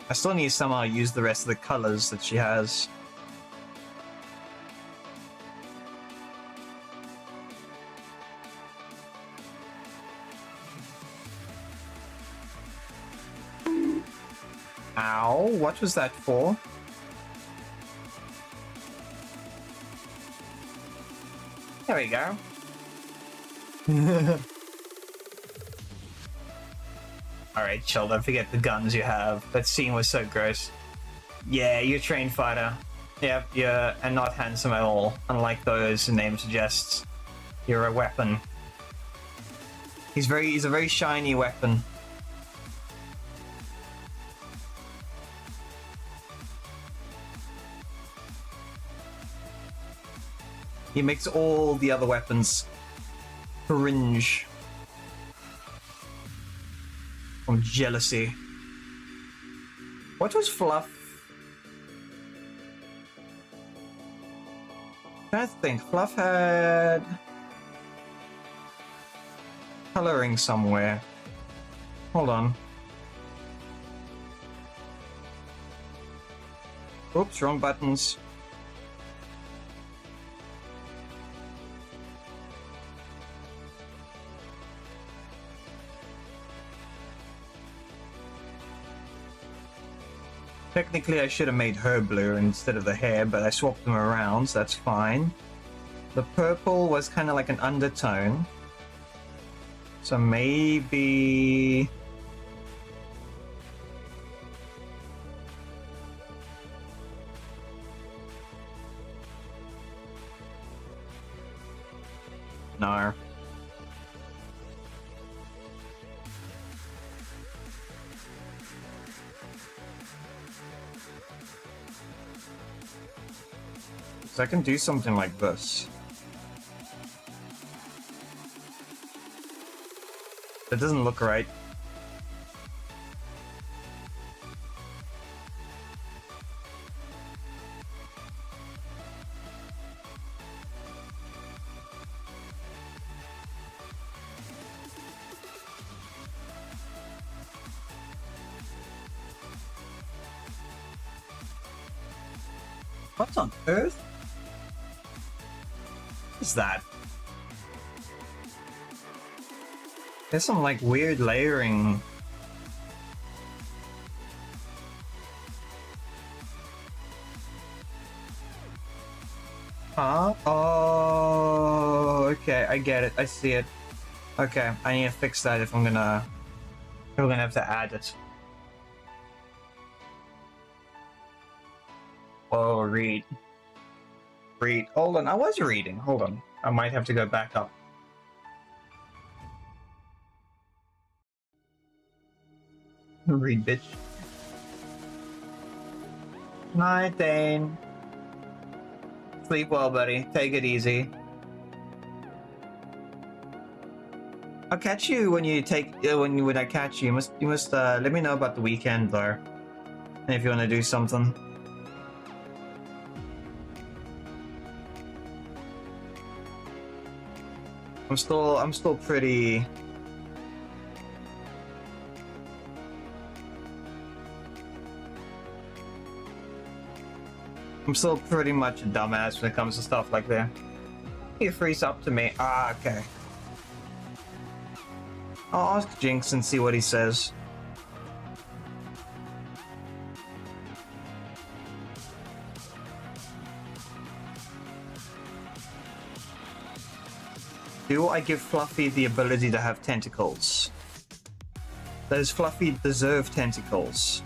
I still need to somehow use the rest of the colors that she has. Ow, what was that for? There we go. Alright, chill, don't forget the guns you have. That scene was so gross. Yeah, you're a trained fighter. Yep, yeah, and not handsome at all, unlike those the name suggests. You're a weapon. He's a very shiny weapon. He makes all the other weapons cringe from jealousy. What was Fluff? I think Fluff had coloring somewhere. Hold on. Oops, wrong buttons. Technically, I should have made her blue instead of the hair, but I swapped them around, so that's fine. The purple was kind of like an undertone. So maybe... No. So I can do something like this. That doesn't look right. What on earth? What is that? There's some like weird layering. Huh? Oh, okay, I get it. I see it. Okay, I need to fix that if we're gonna have to add it. Oh, read. Hold on, I was reading. Hold on. I might have to go back up. Read, bitch. Night, Dane. Sleep well, buddy. Take it easy. I'll catch you when you when I catch you. You must let me know about the weekend though, and if you want to do something. I'm still pretty. I'm still pretty much a dumbass when it comes to stuff like that. He frees up to me. Ah, okay. I'll ask Jinx and see what he says. Do I give Fluffy the ability to have tentacles? Does Fluffy deserve tentacles?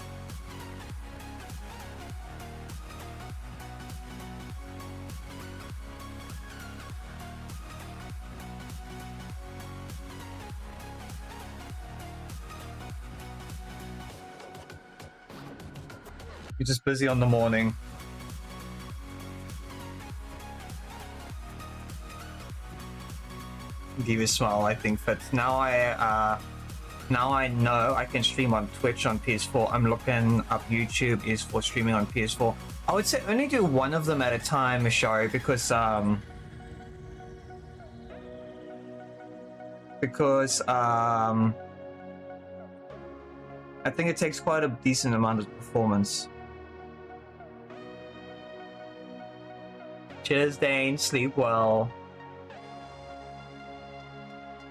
You're just busy on the morning. Give you a smile, I think fits. Now I know I can stream on Twitch on PS4. I'm looking up YouTube is for streaming on PS4. I would say only do one of them at a time, Mishari, because I think it takes quite a decent amount of performance. Cheers, Dane. Sleep well.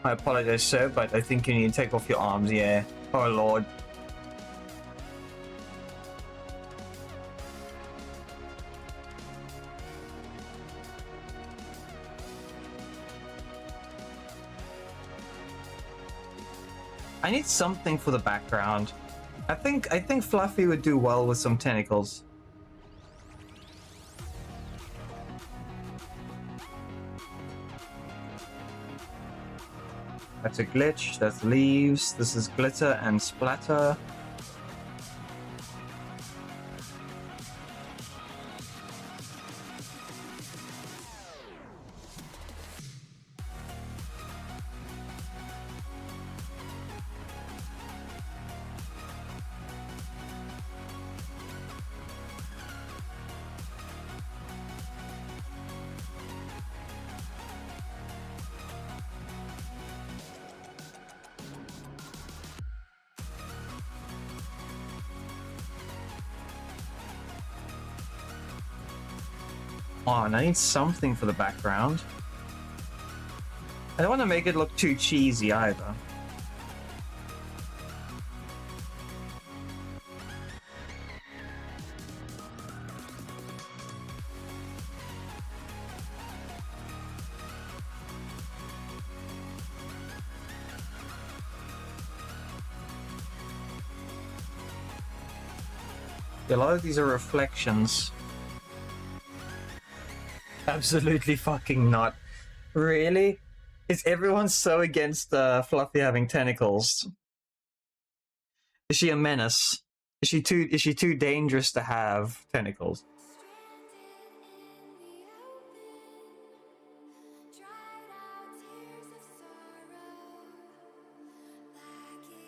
I apologize, sir, but I think you need to take off your arms, yeah. Oh, Lord. I need something for the background. I think Fluffy would do well with some tentacles. That's a glitch. That's leaves. This is glitter and splatter. On, I need something for the background. I don't want to make it look too cheesy either. A lot of these are reflections. Absolutely fucking not. Really? Is everyone so against Fluffy having tentacles? Is she a menace? Is she too dangerous to have tentacles?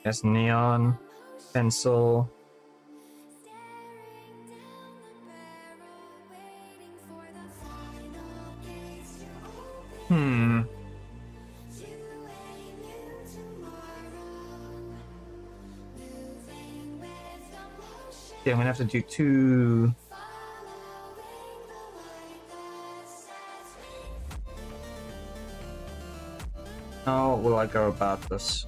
Yes, neon, pencil. Yeah, I'm gonna have to do two. How will I go about this?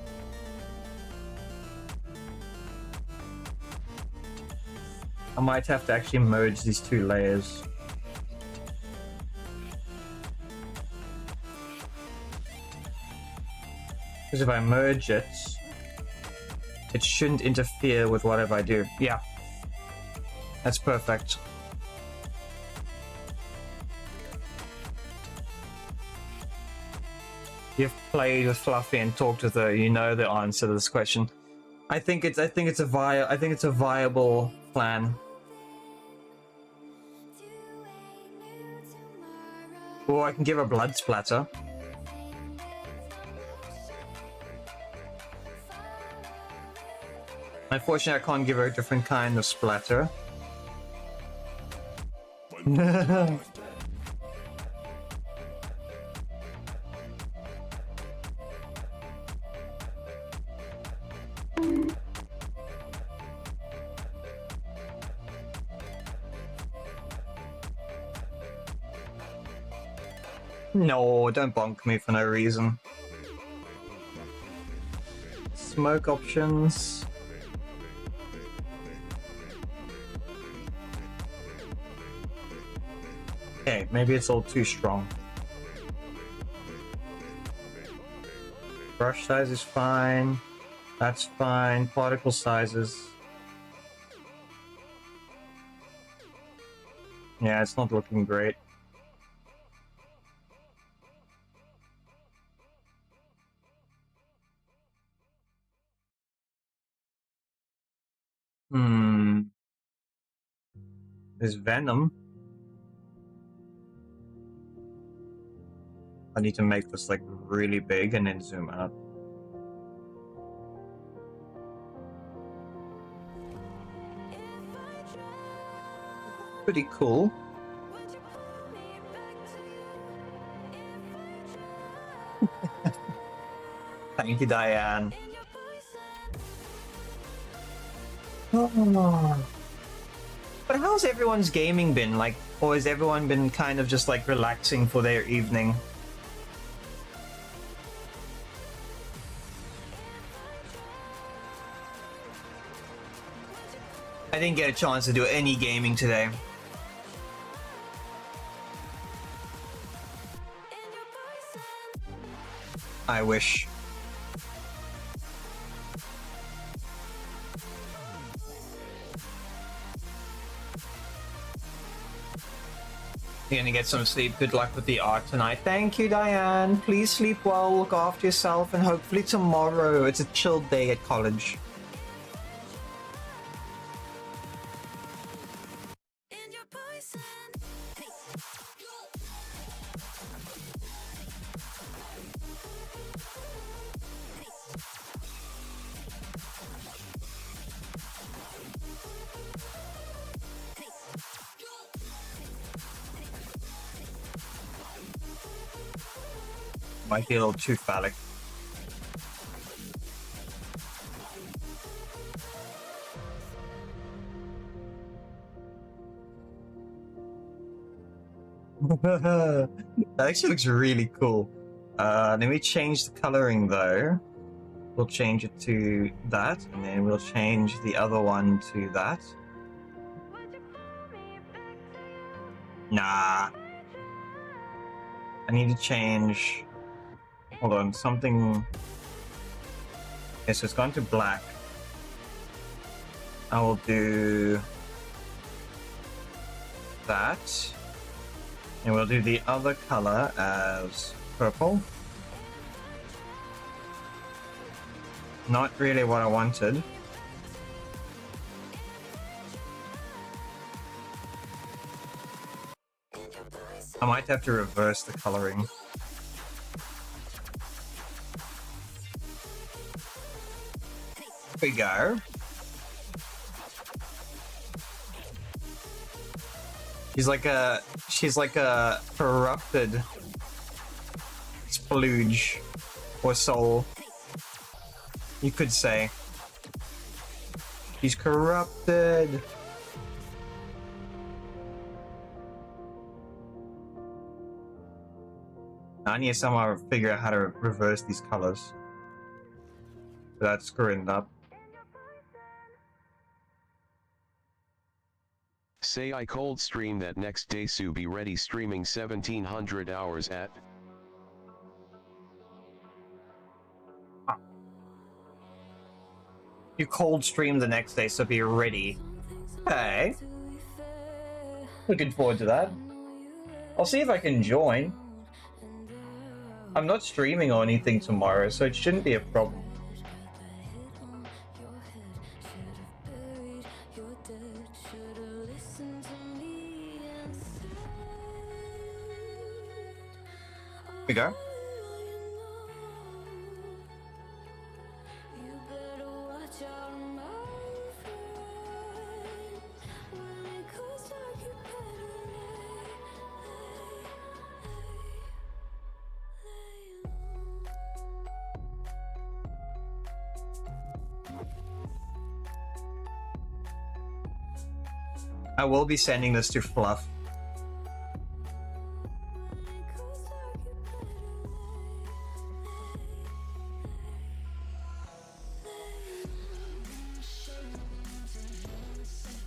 I might have to actually merge these two layers. Because if I merge it, it shouldn't interfere with whatever I do. Yeah. That's perfect. You've played with Fluffy and talked with her, you know the answer to this question. I think it's a viable plan. Or I can give her blood splatter. Unfortunately, I can't give her a different kind of splatter. No, don't bonk me for no reason. Smoke options. Okay, maybe it's all too strong. Brush size is fine. That's fine. Particle sizes. Yeah, it's not looking great. There's Venom. I need to make this like really big and then zoom out. Pretty cool. Thank you, Diane. Oh. But how's everyone's gaming been? Like, or has everyone been kind of just like relaxing for their evening? I didn't get a chance to do any gaming today. I wish. You're gonna get some sleep. Good luck with the art tonight. Thank you, Diane. Please sleep well, look after yourself, and hopefully tomorrow it's a chill day at college. In your poison. Might be a little too phallic. That actually looks really cool. Let me change the coloring though. We'll change it to that, and then we'll change the other one to that. Nah. I need to change... Hold on, something... Okay, so it's gone to black. I will do... that. And we'll do the other color as purple. Not really what I wanted. I might have to reverse the coloring. There we go. She's like a corrupted splooge or soul. You could say. She's corrupted. I need to somehow figure out how to reverse these colors without screwing it up. Say I cold stream that next day, so be ready streaming 1700 hours at. You cold stream the next day, so be ready. Hey. Looking forward to that. I'll see if I can join. I'm not streaming or anything tomorrow, so it shouldn't be a problem. Here we go. I will be sending this to Fluff.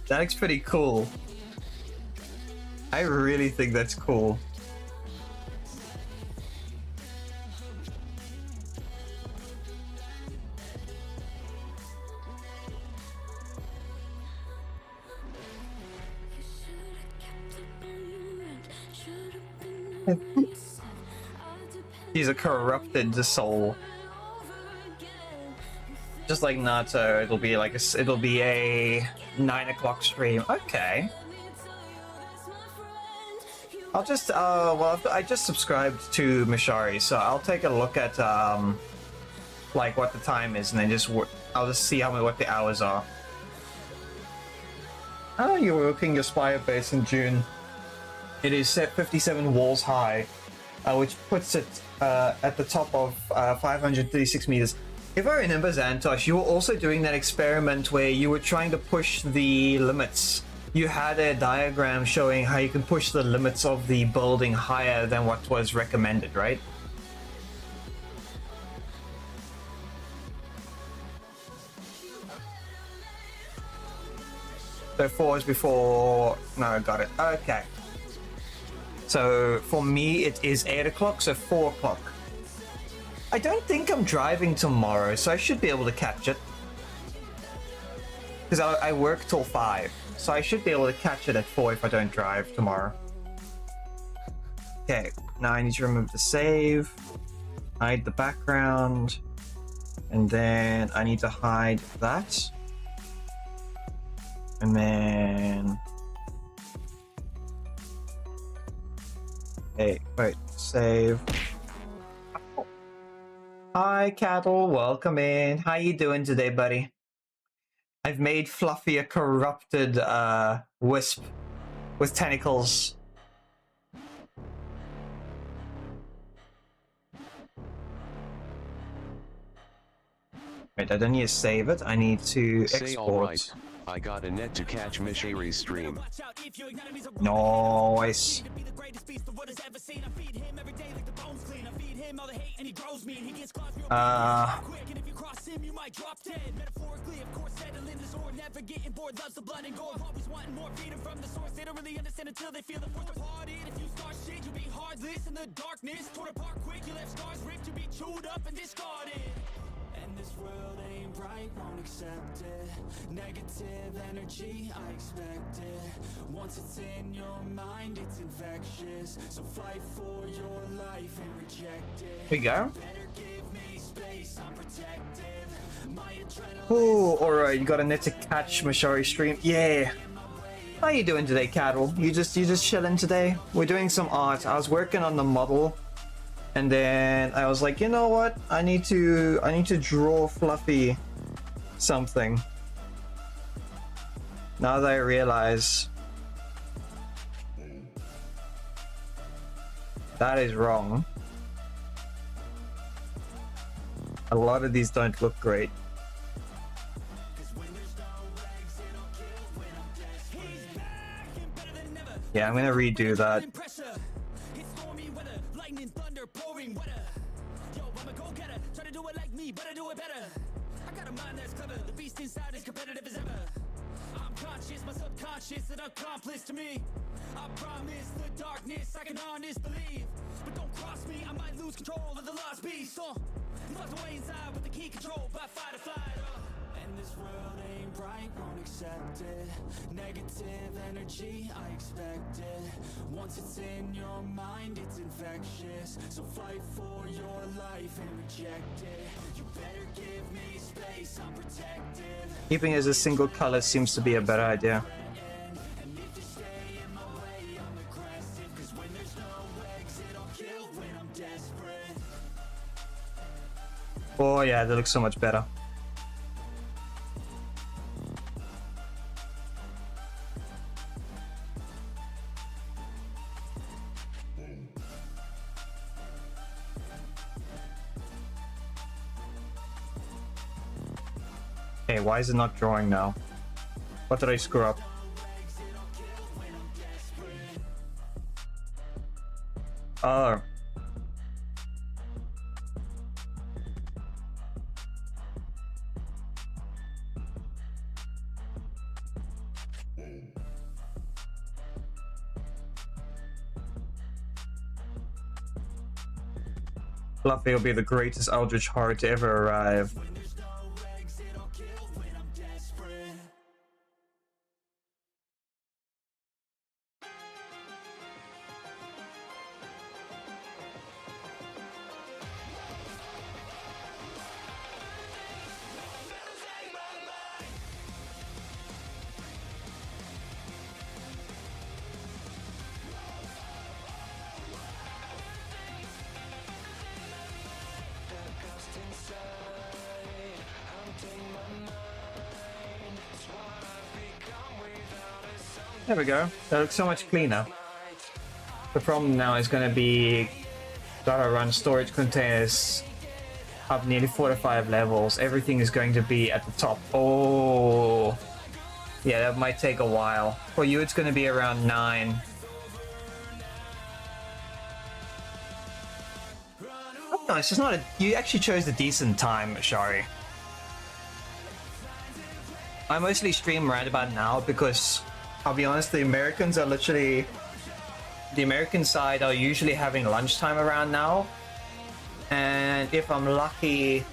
That looks pretty cool. I really think that's cool. He's a corrupted soul. Just like Nato, it'll be like it'll be a 9 o'clock stream. Okay. I'll just well, I just subscribed to Mishari, so I'll take a look at like what the time is, and then I'll just see what the hours are. Oh, you're working your Spire base in June. It is set 57 walls high, which puts it at the top of 536 meters. If I remember, Xantosh, you were also doing that experiment where you were trying to push the limits. You had a diagram showing how you can push the limits of the building higher than what was recommended, right? So 4 is before... No, I got it. Okay. So for me, it is 8 o'clock, so 4 o'clock. I don't think I'm driving tomorrow, so I should be able to catch it. Because I work till 5, so I should be able to catch it at 4 if I don't drive tomorrow. Okay, now I need to remove the save, hide the background, and then I need to hide that. And then... Hey, wait, save. Hi, Cattle, welcome in. How you doing today, buddy? I've made Fluffy a corrupted wisp with tentacles. Wait, I don't need to save it. I need to Say export. alright, I got a net to catch Mishiri's stream. Nice. And this world ain't right, won't accept it. Negative energy, I expect it. Once it's in your mind, it's infectious. So fight for your life and reject it. Here we go. Better give me space, I'm protective. My adrenaline. Oh, alright, you got a net to catch Mashari stream. Yeah. How you doing today, Cattle? You just chilling today? We're doing some art. I was working on the model. And then I was like, you know what? I need to draw Fluffy something. Now that I realize that is wrong. A lot of these don't look great. Yeah, I'm gonna redo that. My subconscious and accomplice to me. I promise the darkness I can honest believe. But don't cross me, I might lose control of the lost beast. He's locked away inside with the key control by fight or flight. And this world ain't right, won't accept it. Negative energy, I expect it. Once it's in your mind, it's infectious. So fight for your life and reject it. You better give me space, I'm protective. Keeping it as a single color seems to be a better idea. Oh yeah, that looks so much better. Hey, why is it not drawing now? What did I screw up? Oh. Fluffy will be the greatest Eldritch Horror to ever arrive. There we go. That looks so much cleaner. The problem now is going to be gotta run storage containers up nearly 4 to 5 levels. Everything is going to be at the top. Oh, yeah, that might take a while. For you, it's going to be around 9. Oh, no, it's just not a... You actually chose a decent time, Shari. I mostly stream right about now because, I'll be honest, the Americans are literally... The American side are usually having lunchtime around now. And if I'm lucky,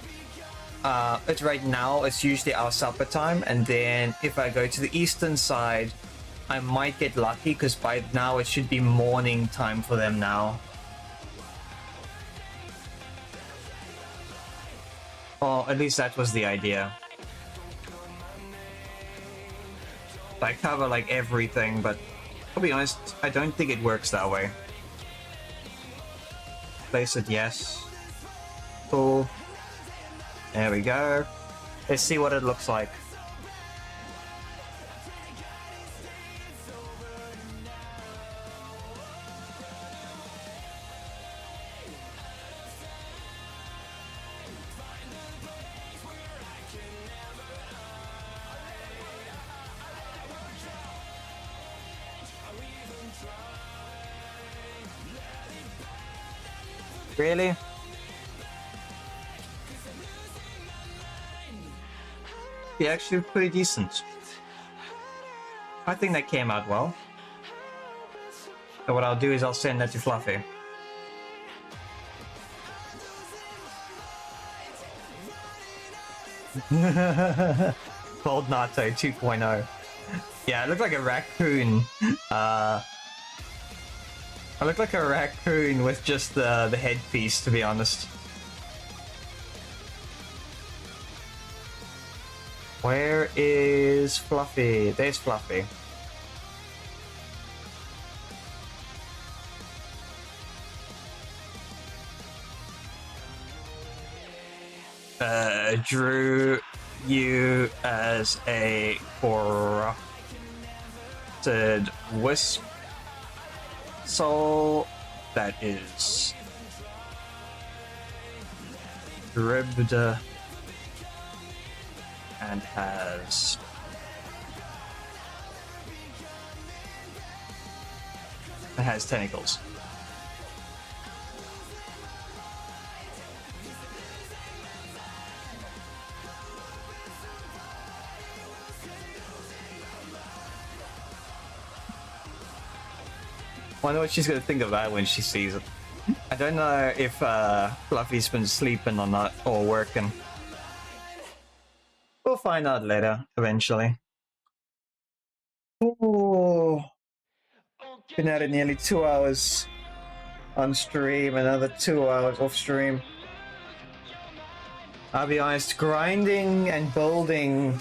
it's right now, it's usually our supper time. And then if I go to the eastern side, I might get lucky because by now it should be morning time for them now. Or at least that was the idea. I cover like everything, but I'll be honest, I don't think it works that way. Place it, yes. Cool. There we go. Let's see what it looks like. Really? Yeah, actually pretty decent. I think that came out well. So what I'll do is I'll send that to Fluffy. Cold Nato 2.0. Yeah, I look like a raccoon. I look like a raccoon with just the headpiece, to be honest. Where is Fluffy? There's Fluffy. Drew you as a corrupted wisp soul that is ribbed and has tentacles. Wonder what she's gonna think of that when she sees it. I don't know if Fluffy's been sleeping or not, or working. We'll find out later, eventually. Ooh. Been at it nearly 2 hours on stream, another 2 hours off stream. I'll be honest, grinding and building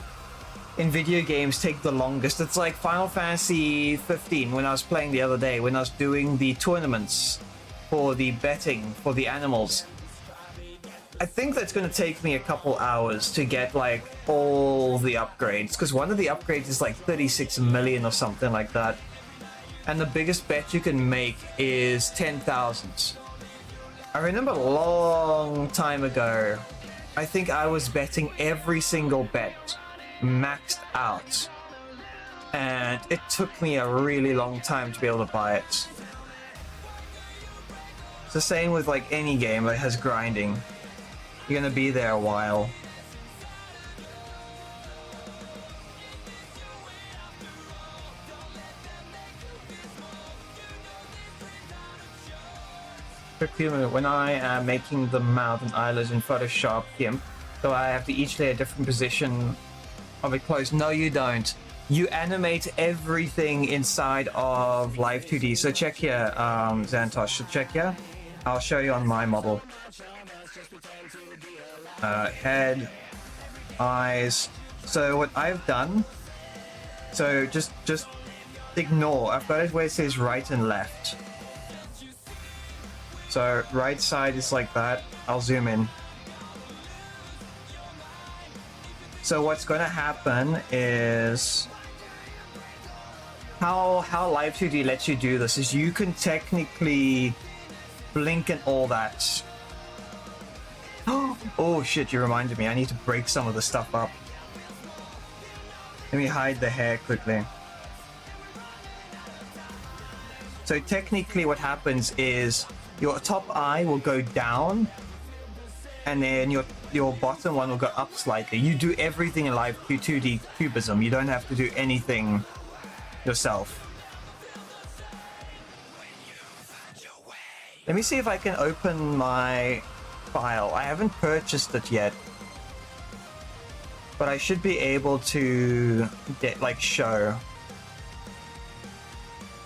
in video games take the longest. It's like Final Fantasy 15 when I was playing the other day, when I was doing the tournaments for the betting for the animals. I think that's going to take me a couple hours to get like all the upgrades, because one of the upgrades is like 36 million or something like that. And the biggest bet you can make is 10,000. I remember a long time ago, I think I was betting every single bet maxed out, and it took me a really long time to be able to buy it. It's the same with like any game that has grinding. You're gonna be there a while. When I am making the mouth and eyelids in Photoshop, so I have to each lay a different position of it close. No, you don't. You animate everything inside of Live 2D. So check here, Xantosh. So check here. I'll show you on my model. Head, eyes. So what I've done. So just ignore. I've got it where it says right and left. So right side is like that. I'll zoom in. So what's going to happen is how Live 2D lets you do this is you can technically blink and all that. Oh shit, you reminded me. I need to break some of the stuff up. Let me hide the hair quickly. So technically what happens is your top eye will go down, and then your bottom one will go up slightly. You do everything in Live 2D Cubism. You don't have to do anything yourself. Let me see if I can open my file. I haven't purchased it yet, but I should be able to get like show.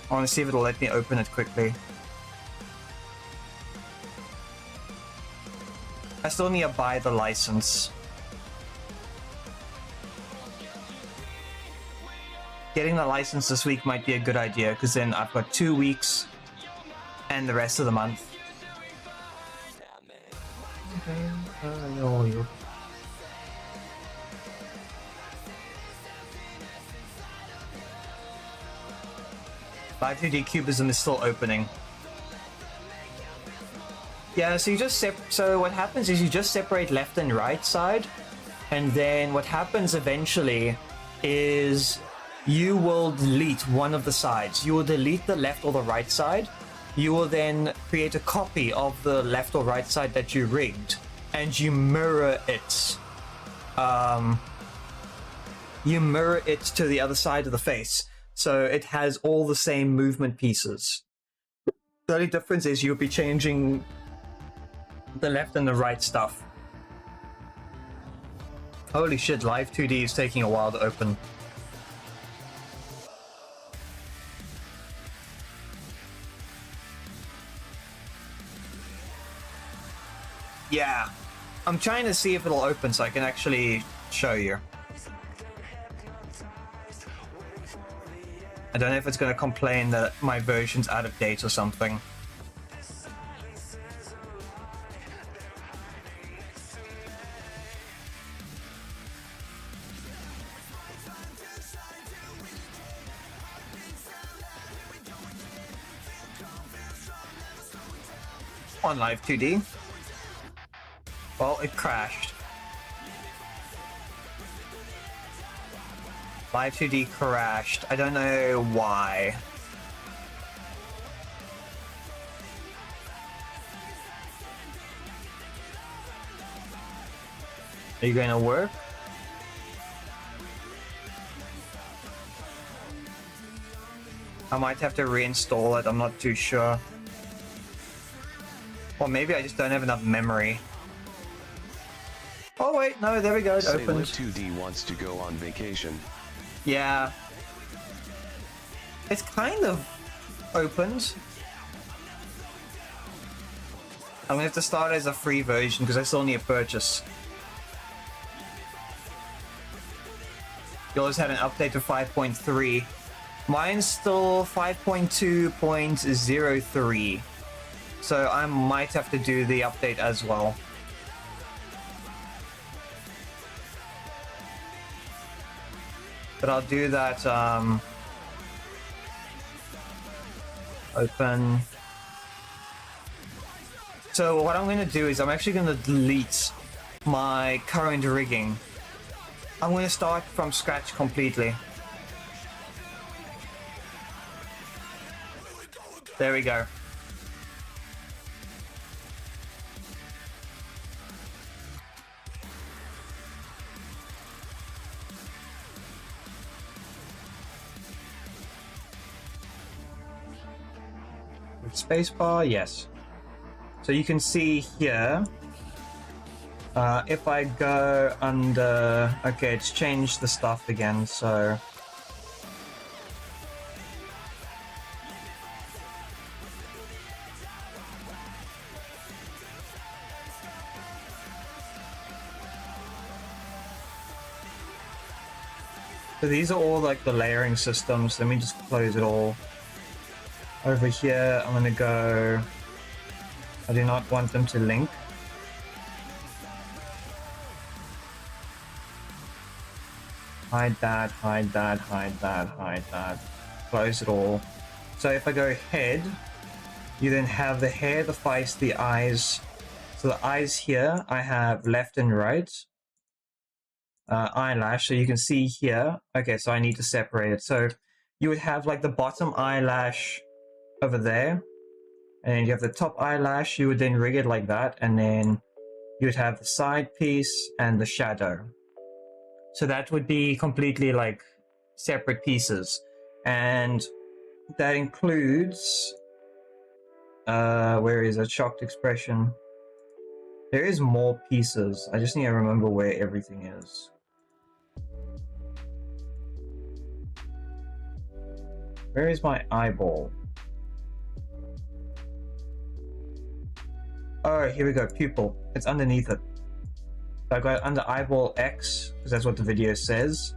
I want to see if it'll let me open it quickly. I still need to buy the license. Getting the license this week might be a good idea, because then I've got 2 weeks and the rest of the month. Vtube Cubism is still opening. Yeah, so you just so what happens is you just separate left and right side, and then what happens eventually is you will delete one of the sides. You will delete the left or the right side. You will then create a copy of the left or right side that you rigged, and you mirror it. You mirror it to the other side of the face, so it has all the same movement pieces. The only difference is you'll be changing the left and the right stuff. Holy shit, Live 2D is taking a while to open. Yeah, I'm trying to see if it'll open so I can actually show you. I don't know if it's going to complain that my version's out of date or something. On Live 2D. Well, it crashed. Live 2D crashed. I don't know why. Are you going to work? I might have to reinstall it. I'm not too sure. Or maybe I just don't have enough memory. Oh wait, no, there we go, it opened. Live 2D wants to go on vacation. Yeah. It's kind of opened. I'm gonna have to start as a free version because I still need a purchase. Yours had an update to 5.3. Mine's still 5.2.03. So I might have to do the update as well. But I'll do that, open. So what I'm going to do is I'm actually going to delete my current rigging. I'm going to start from scratch completely. There we go. Spacebar, yes. So you can see here, if I go under, okay, it's changed the stuff again, so. So these are all like the layering systems. Let me just close it all. Over here, I'm gonna go, I do not want them to link. Hide that, hide that, hide that, hide that. Close it all. So if I go head, you then have the hair, the face, the eyes. So the eyes here, I have left and right. Eyelash, so you can see here. Okay, so I need to separate it. So you would have like the bottom eyelash over there, and you have the top eyelash. You would then rig it like that, and then you would have the side piece and the shadow. So that would be completely like separate pieces, and that includes where is it? Shocked expression. There is more pieces. I just need to remember where everything is. Where is my eyeball? Oh, here we go, pupil. It's underneath it. So I got under eyeball X, because that's what the video says.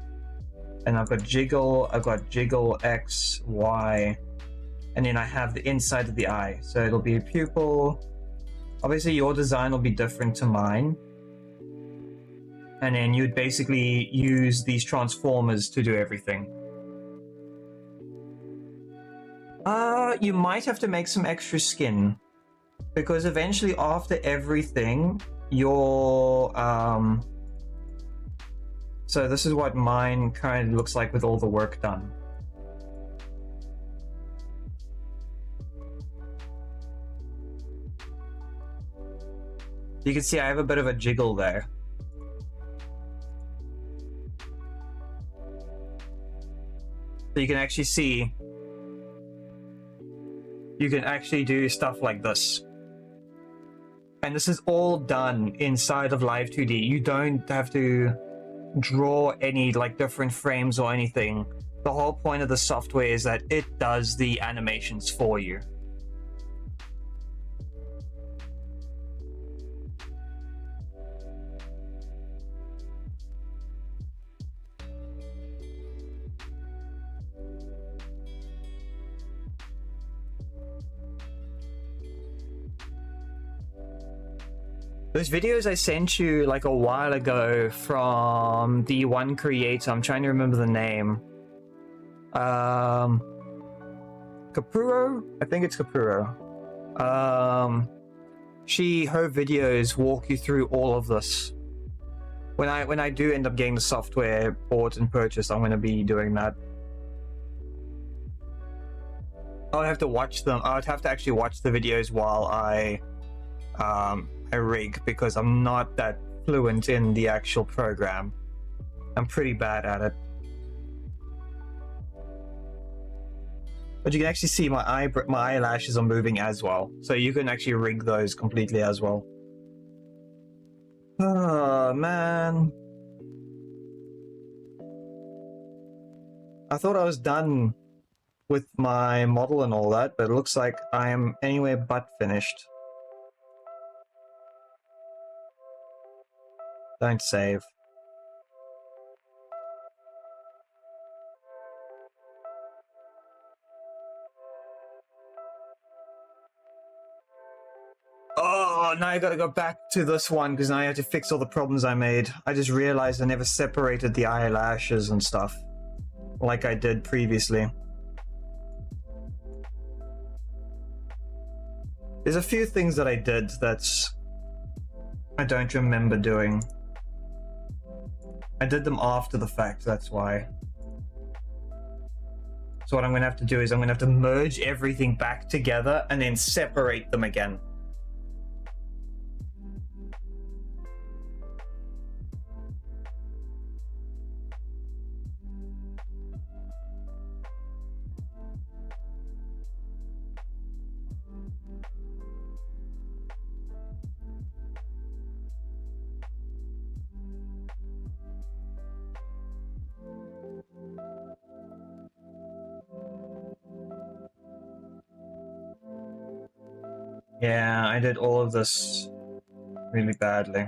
And I've got jiggle X, Y, and then I have the inside of the eye. So it'll be a pupil. Obviously your design will be different to mine. And then you'd basically use these transformers to do everything. You might have to make some extra skin. Because eventually after everything, your so this is what mine kind of looks like with all the work done. You can see I have a bit of a jiggle there. So you can actually see, you can actually do stuff like this. And this is all done inside of Live 2D. You don't have to draw any like different frames or anything. The whole point of the software is that it does the animations for you. Those videos I sent you like a while ago from the one creator, I'm trying to remember the name. Kapuro? I think it's Kapuro. Her videos walk you through all of this. When I do end up getting the software bought and purchased, I'm going to be doing that. I would have to watch them. I would have to actually watch the videos while I rig, because I'm not that fluent in the actual program. I'm pretty bad at it. But you can actually see my eyelashes are moving as well, so you can actually rig those completely as well. Oh man, I thought I was done with my model and all that, but it looks like I am anywhere but finished. Don't save. Oh, now I gotta go back to this one because now I have to fix all the problems I made. I just realized I never separated the eyelashes and stuff like I did previously. There's a few things that I did that's I don't remember doing. I did them after the fact, that's why. So what I'm going to have to do is I'm going to have to merge everything back together and then separate them again. Yeah, I did all of this really badly.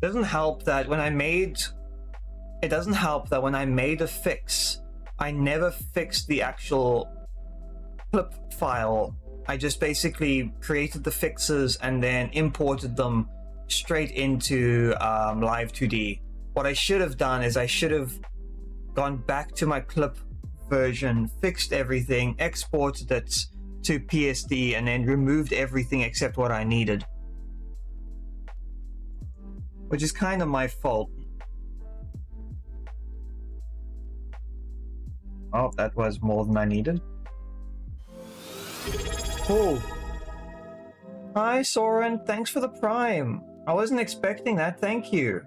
It doesn't help that when I made a fix, I never fixed the actual clip file. I just basically created the fixes and then imported them straight into Live 2D. What I should have done is I should have gone back to my clip version, fixed everything, exported it to PSD, and then removed everything except what I needed. Which is kind of my fault. Oh, that was more than I needed. Oh. Hi, Soren. Thanks for the Prime. I wasn't expecting that. Thank you.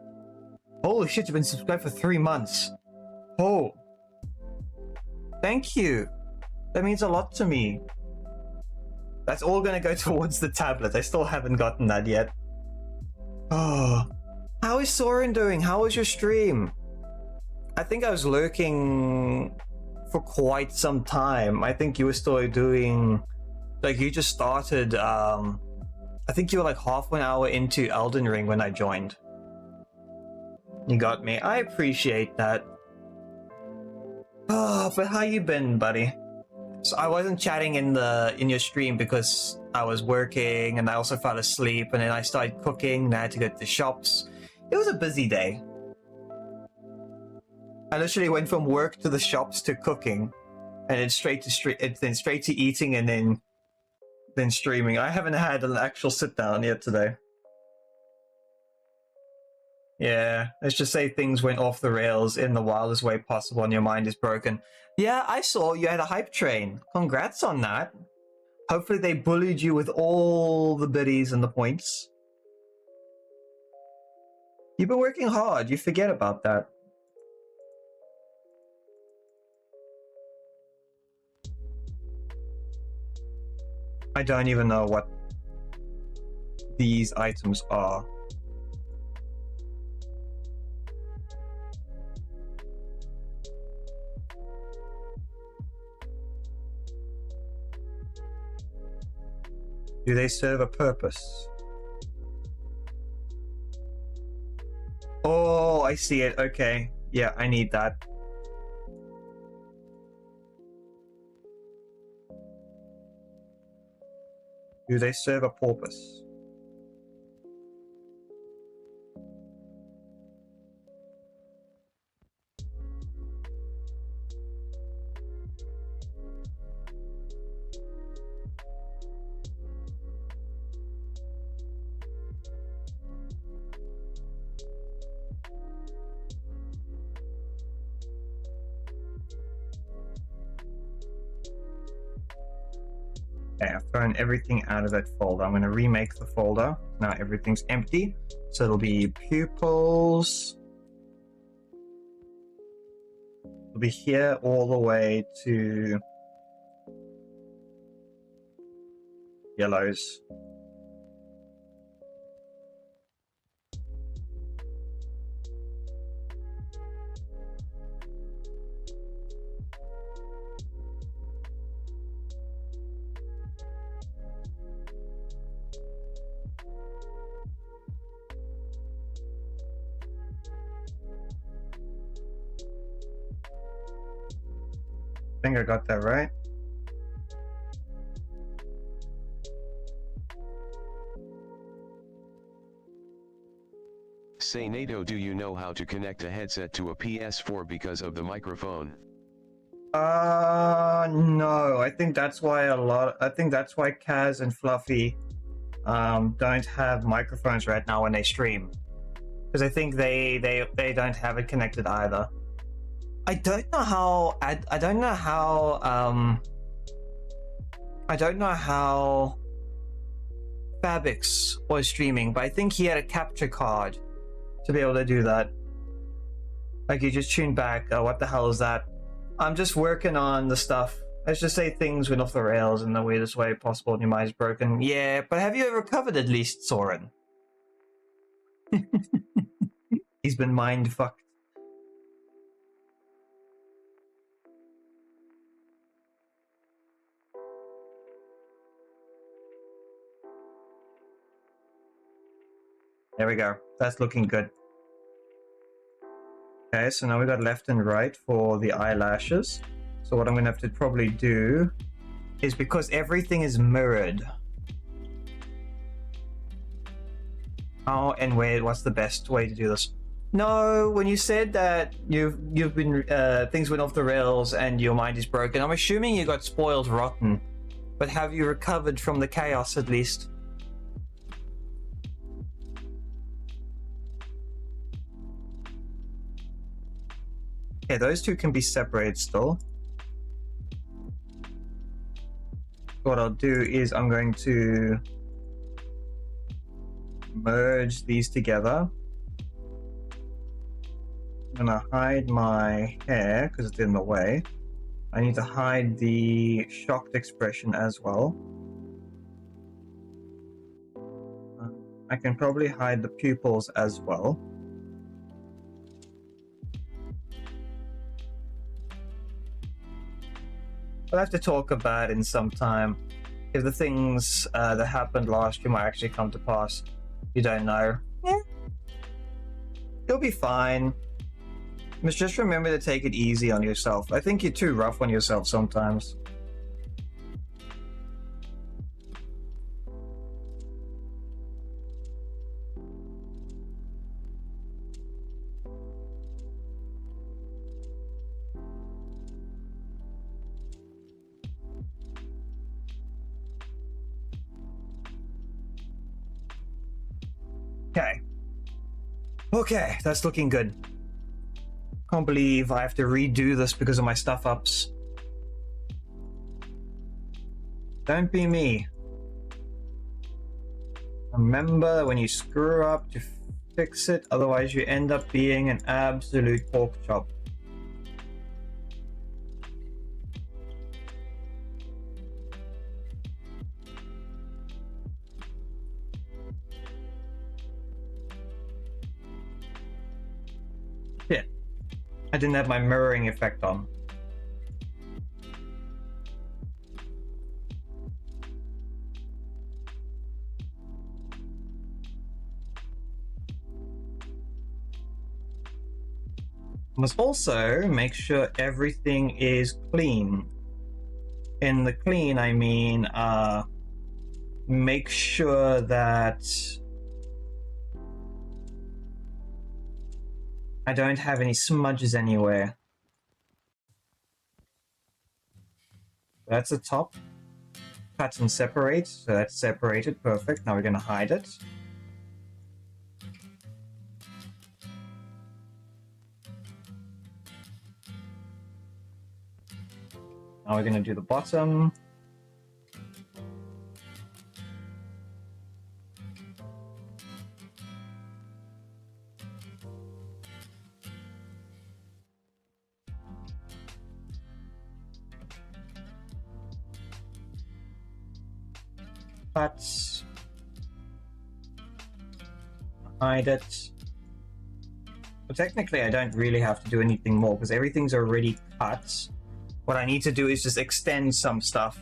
Holy shit, you've been subscribed for 3 months. Oh. Thank you. That means a lot to me. That's all going to go towards the tablet. I still haven't gotten that yet. Oh, how is Soren doing? How was your stream? I think I was lurking for quite some time. I think you were still doing, like, you just started, I think you were like half an hour into Elden Ring when I joined. You got me. I appreciate that. Oh, but how you been, buddy? So I wasn't chatting in your stream because I was working and I also fell asleep and then I started cooking and I had to go to the shops. It was a busy day. I literally went from work to the shops to cooking and then straight to eating and then streaming. I haven't had an actual sit down yet today. Yeah, let's just say things went off the rails in the wildest way possible and your mind is broken. Yeah, I saw you had a hype train. Congrats on that. Hopefully they bullied you with all the biddies and the points. You've been working hard, you forget about that. I don't even know what these items are. Do they serve a purpose? Oh, I see it. Okay. Yeah, I need that. Do they serve a purpose? Okay, I've thrown everything out of that folder. I'm going to remake the folder. Now everything's empty. So it'll be pupils. It'll be here all the way to yellows. I think I got that right. Say NATO, do you know how to connect a headset to a PS4 because of the microphone? No. I think that's why Kaz and Fluffy don't have microphones right now when they stream. Because I think they don't have it connected either. I don't know how Fabix was streaming, but I think he had a capture card to be able to do that. Like, you just tune back. What the hell is that? I'm just working on the stuff. Let's just say things went off the rails in the weirdest way possible and your mind's broken. Yeah, but have you ever recovered at least, Soren? He's been mind fucked. There we go. That's looking good. Okay, so now we got left and right for the eyelashes. So what I'm going to have to probably do is, because everything is mirrored, how and where, what's the best way to do this? No, when you said that you've been things went off the rails and your mind is broken, I'm assuming you got spoiled rotten. But have you recovered from the chaos at least? Okay, those two can be separated still. What I'll do is I'm going to merge these together. I'm gonna hide my hair because it's in the way. I need to hide the shocked expression as well. I can probably hide the pupils as well. We'll have to talk about it in some time. If the things that happened last year might actually come to pass, you don't know. Yeah. You'll be fine. Just remember to take it easy on yourself. I think you're too rough on yourself sometimes. Okay. Okay, that's looking good. Can't believe I have to redo this because of my stuff ups. Don't be me. Remember, when you screw up to fix it, otherwise you end up being an absolute pork chop. Yeah, I didn't have my mirroring effect on. Must also make sure everything is clean. In the clean, I mean, make sure that I don't have any smudges anywhere. That's the top. Cut and separate. So that's separated. Perfect. Now we're going to hide it. Now we're going to do the bottom. Cut. Hide it. But technically I don't really have to do anything more because everything's already cut. What I need to do is just extend some stuff.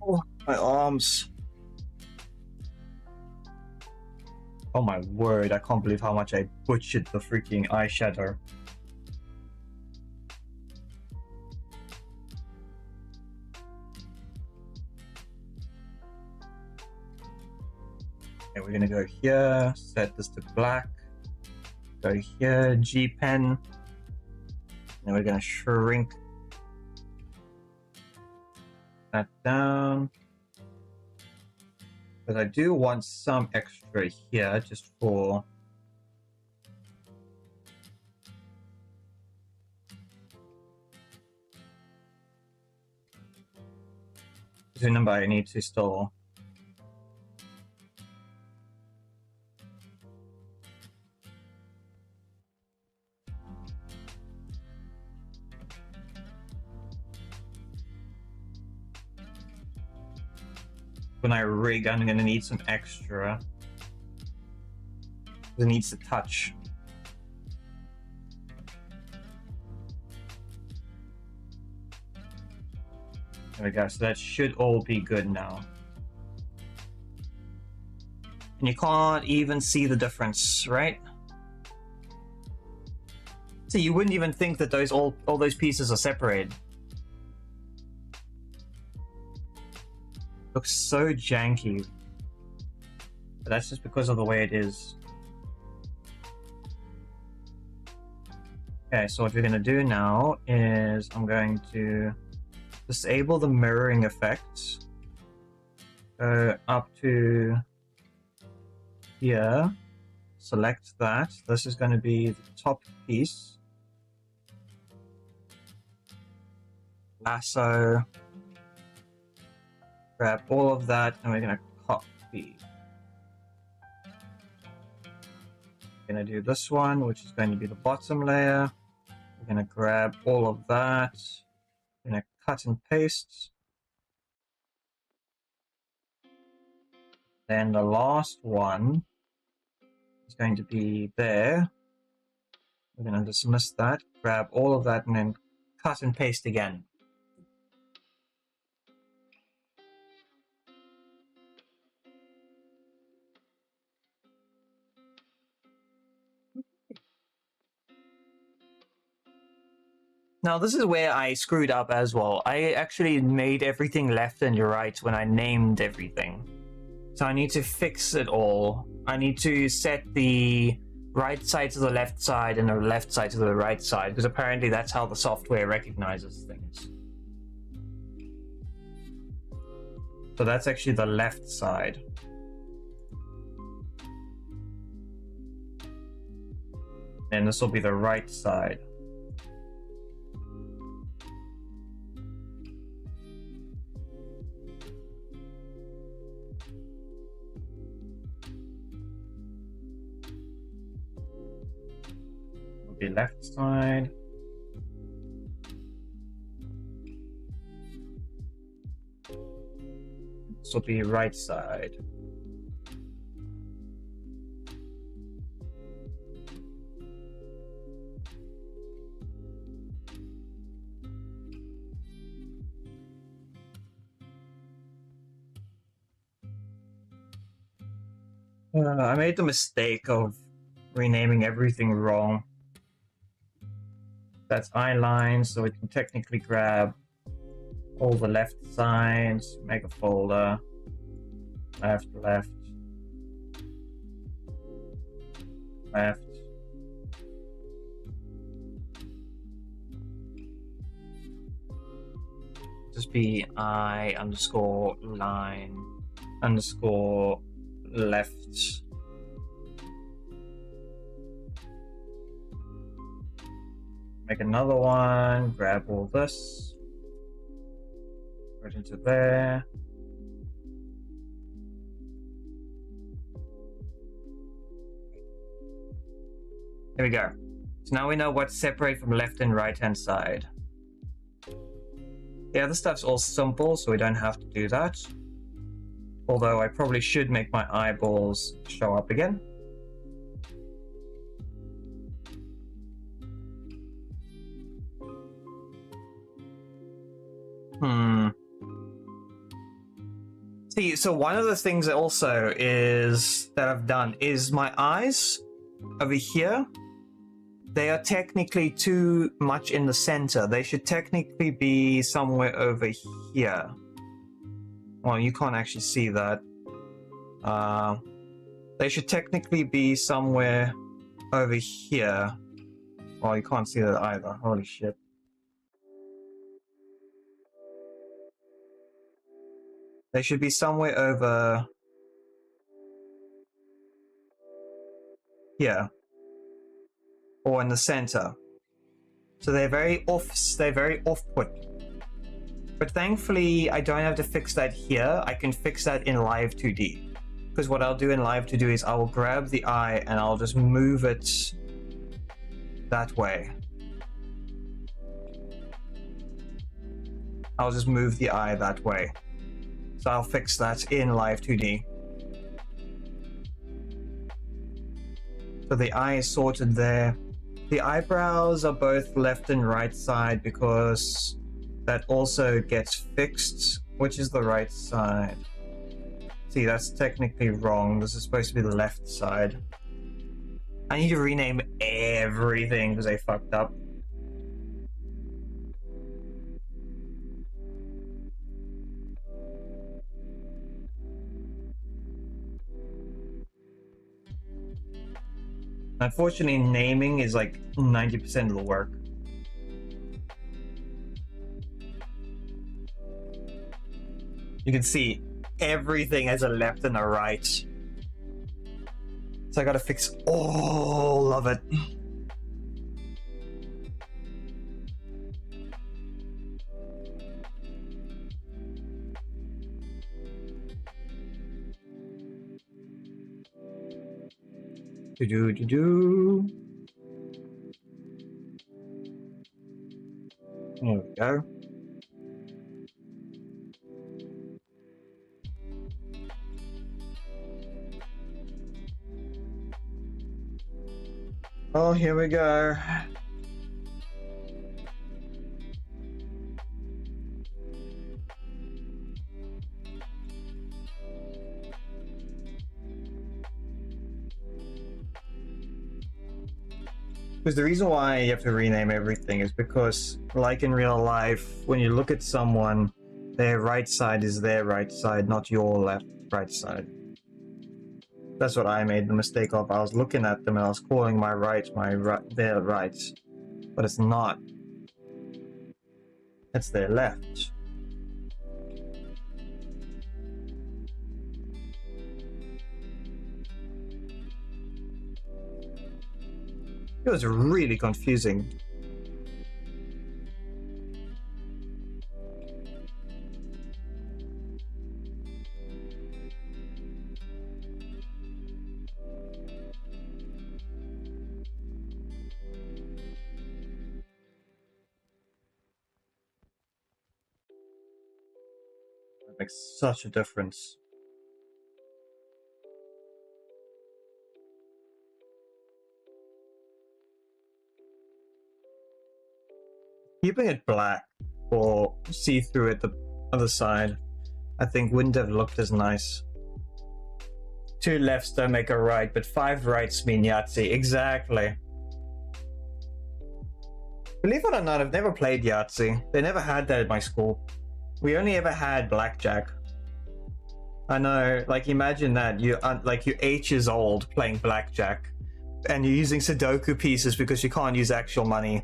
Oh, my arms. Oh my word, I can't believe how much I butchered the freaking eyeshadow. Okay, we're gonna go here, set this to black. Go here, G pen. Then we're going to shrink that down. But I do want some extra here just for... Remember, I need to still... When I rig, I'm going to need some extra. It needs to touch. There we go, so that should all be good now. And you can't even see the difference, right? So you wouldn't even think that those all those pieces are separated. Looks so janky. But that's just because of the way it is. Okay, so what we're going to do now is I'm going to disable the mirroring effect. Go up to here. Select that. This is going to be the top piece. Lasso. Grab all of that and we're going to copy. We're going to do this one, which is going to be the bottom layer. We're going to grab all of that. We're going to cut and paste. Then the last one is going to be there. We're going to dismiss that, grab all of that, and then cut and paste again. Now, this is where I screwed up as well. I actually made everything left and right when I named everything. So I need to fix it all. I need to set the right side to the left side and the left side to the right side, because apparently that's how the software recognizes things. So that's actually the left side. And this will be the right side. Be left side. This will be right side. I made the mistake of renaming everything wrong. That's eye lines, so we can technically grab all the left sides, make a folder, left, left, left. Just be eye underscore line underscore left. Make another one, grab all this, put it into there. There we go. So now we know what's separate from left and right hand side. The other stuff's all simple, so we don't have to do that. Although I probably should make my eyeballs show up again. See, so one of the things also is that I've done is my eyes over here, they are technically too much in the center. They should technically be somewhere over here. Well, you can't actually see that. They should technically be somewhere over here. Well, you can't see that either. Holy shit. They should be somewhere over here. Or in the center. So they're very off-put. But thankfully, I don't have to fix that here. I can fix that in Live 2D. Because what I'll do in Live 2D is I will grab the eye and I'll just move it that way. I'll just move the eye that way. So I'll fix that in Live 2D. So the eye is sorted there. The eyebrows are both left and right side because that also gets fixed. Which is the right side? See, that's technically wrong. This is supposed to be the left side. I need to rename everything because I fucked up. Unfortunately, naming is like 90% of the work. You can see everything has a left and a right. So I gotta fix all of it. Do-do-do-do. There we go. Oh, here we go. Because the reason why you have to rename everything is because, like in real life, when you look at someone, their right side is their right side, not your left right side. That's what I made the mistake of. I was looking at them and I was calling my right their right, but it's not. It's their left. It was really confusing. That makes such a difference. Keeping it black or see-through at the other side, I think wouldn't have looked as nice. 2 lefts don't make a right, but 5 rights mean Yahtzee. Exactly. Believe it or not, I've never played Yahtzee. They never had that at my school. We only ever had blackjack. I know, like imagine that, you're 8 years old playing blackjack and you're using Sudoku pieces because you can't use actual money.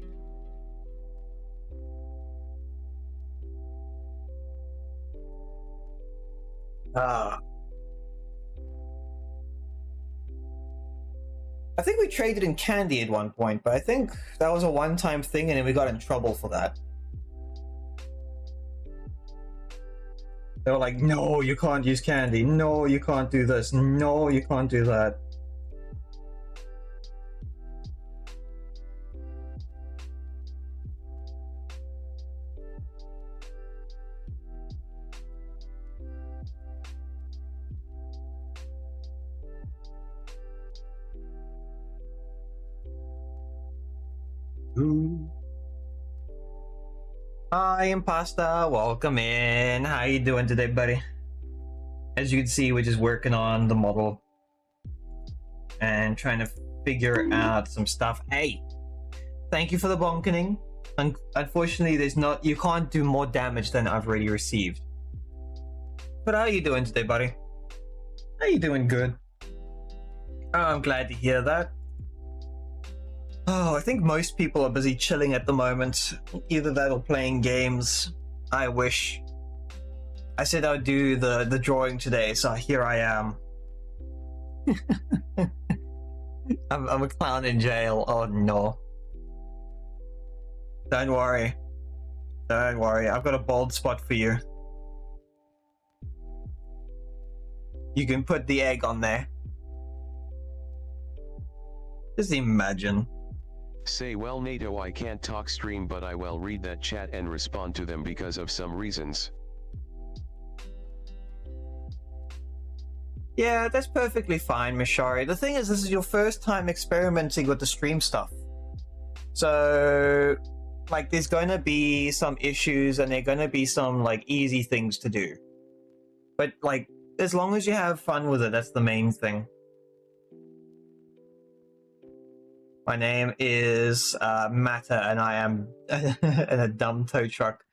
I think we traded in candy at one point, but I think that was a one-time thing and then we got in trouble for that. They were like, no, you can't use candy. No, you can't do this. No, you can't do that. Ooh. Hi, Impasta. Welcome in. How you doing today, buddy? As you can see, we're just working on the model and trying to figure out some stuff. Hey, thank you for the bonkening. Unfortunately, you can't do more damage than I've already received. But how are you doing today, buddy? How you doing? Good. Oh, I'm glad to hear that. Oh, I think most people are busy chilling at the moment. Either that or playing games. I wish. I said I would do the drawing today, so here I am. I'm a clown in jail. Oh no. Don't worry. Don't worry. I've got a bald spot for you. You can put the egg on there. Just imagine. Say well NATO, I can't talk stream but I will read that chat and respond to them because of some reasons. Yeah, that's perfectly fine, Mishari. The thing is, this is your first time experimenting with the stream stuff. So, like, there's going to be some issues and there are going to be some, like, easy things to do. But, like, as long as you have fun with it, that's the main thing. My name is Matta, and I am in a dumb tow truck.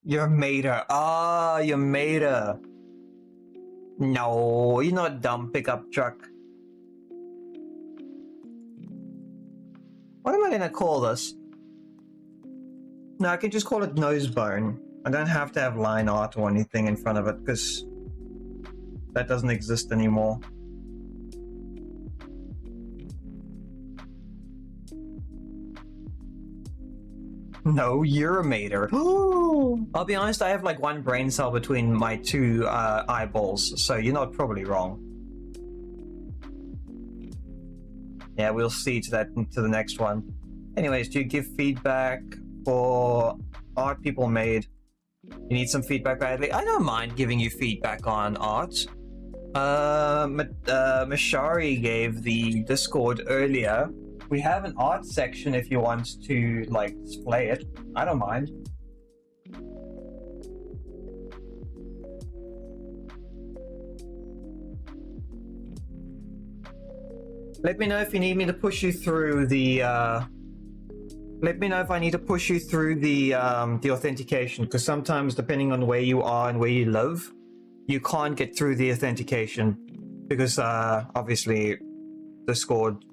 You're a mater. Ah, you're mater. No, you're not a dumb pickup truck. What am I gonna call this? No, I can just call it nose bone. I don't have to have line art or anything in front of it because that doesn't exist anymore. No, you're a mater. I'll be honest, I have like one brain cell between my 2 eyeballs, so you're not probably wrong. Yeah, we'll see to the next one. Anyways, do you give feedback for art people made? You need some feedback badly? I don't mind giving you feedback on art. Mashari gave the Discord earlier. We have an art section if you want to, like, display it. I don't mind. Let me know if you need me to push you through the, let me know if I need to push you through the authentication, because sometimes, depending on where you are and where you live, you can't get through the authentication, because, obviously, Discord,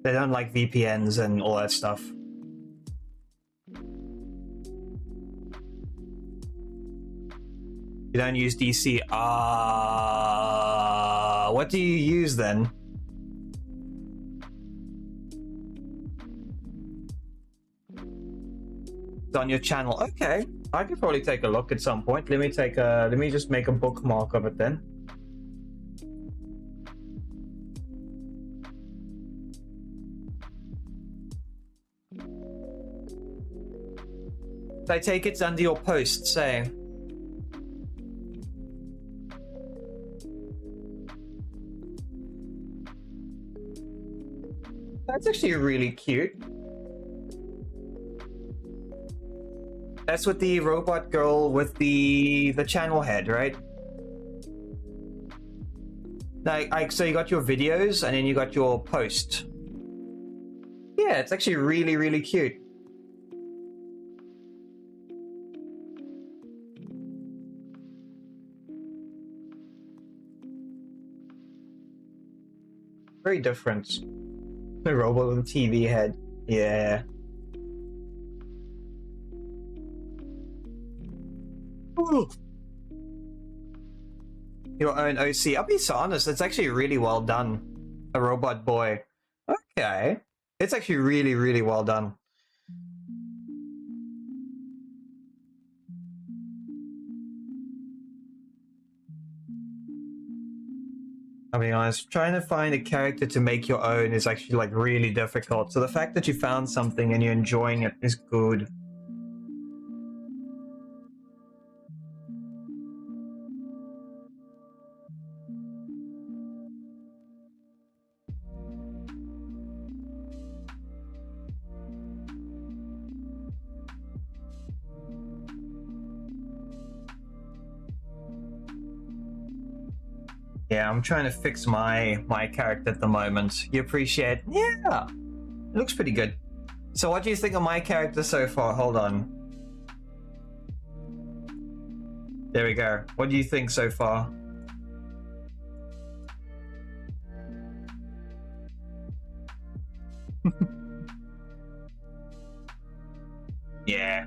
they don't like VPNs and all that stuff. You don't use DC. What do you use then? It's on your channel. Okay, I could probably take a look at some point. Let me just make a bookmark of it then. I take it's under your post, say. That's actually really cute. That's with the robot girl with the channel head, right? Like, so you got your videos and then you got your post. Yeah, it's actually really, really cute. Very different. The robot with a TV head. Yeah. Ooh. Your own OC. I'll be so honest, it's actually really well done. A robot boy. Okay. It's actually really, really well done. I'll be honest, trying to find a character to make your own is actually like really difficult. So the fact that you found something and you're enjoying it is good. Yeah, I'm trying to fix my character at the moment. You appreciate? Yeah, it looks pretty good. So what do you think of my character so far? Hold on. There we go. What do you think so far? Yeah.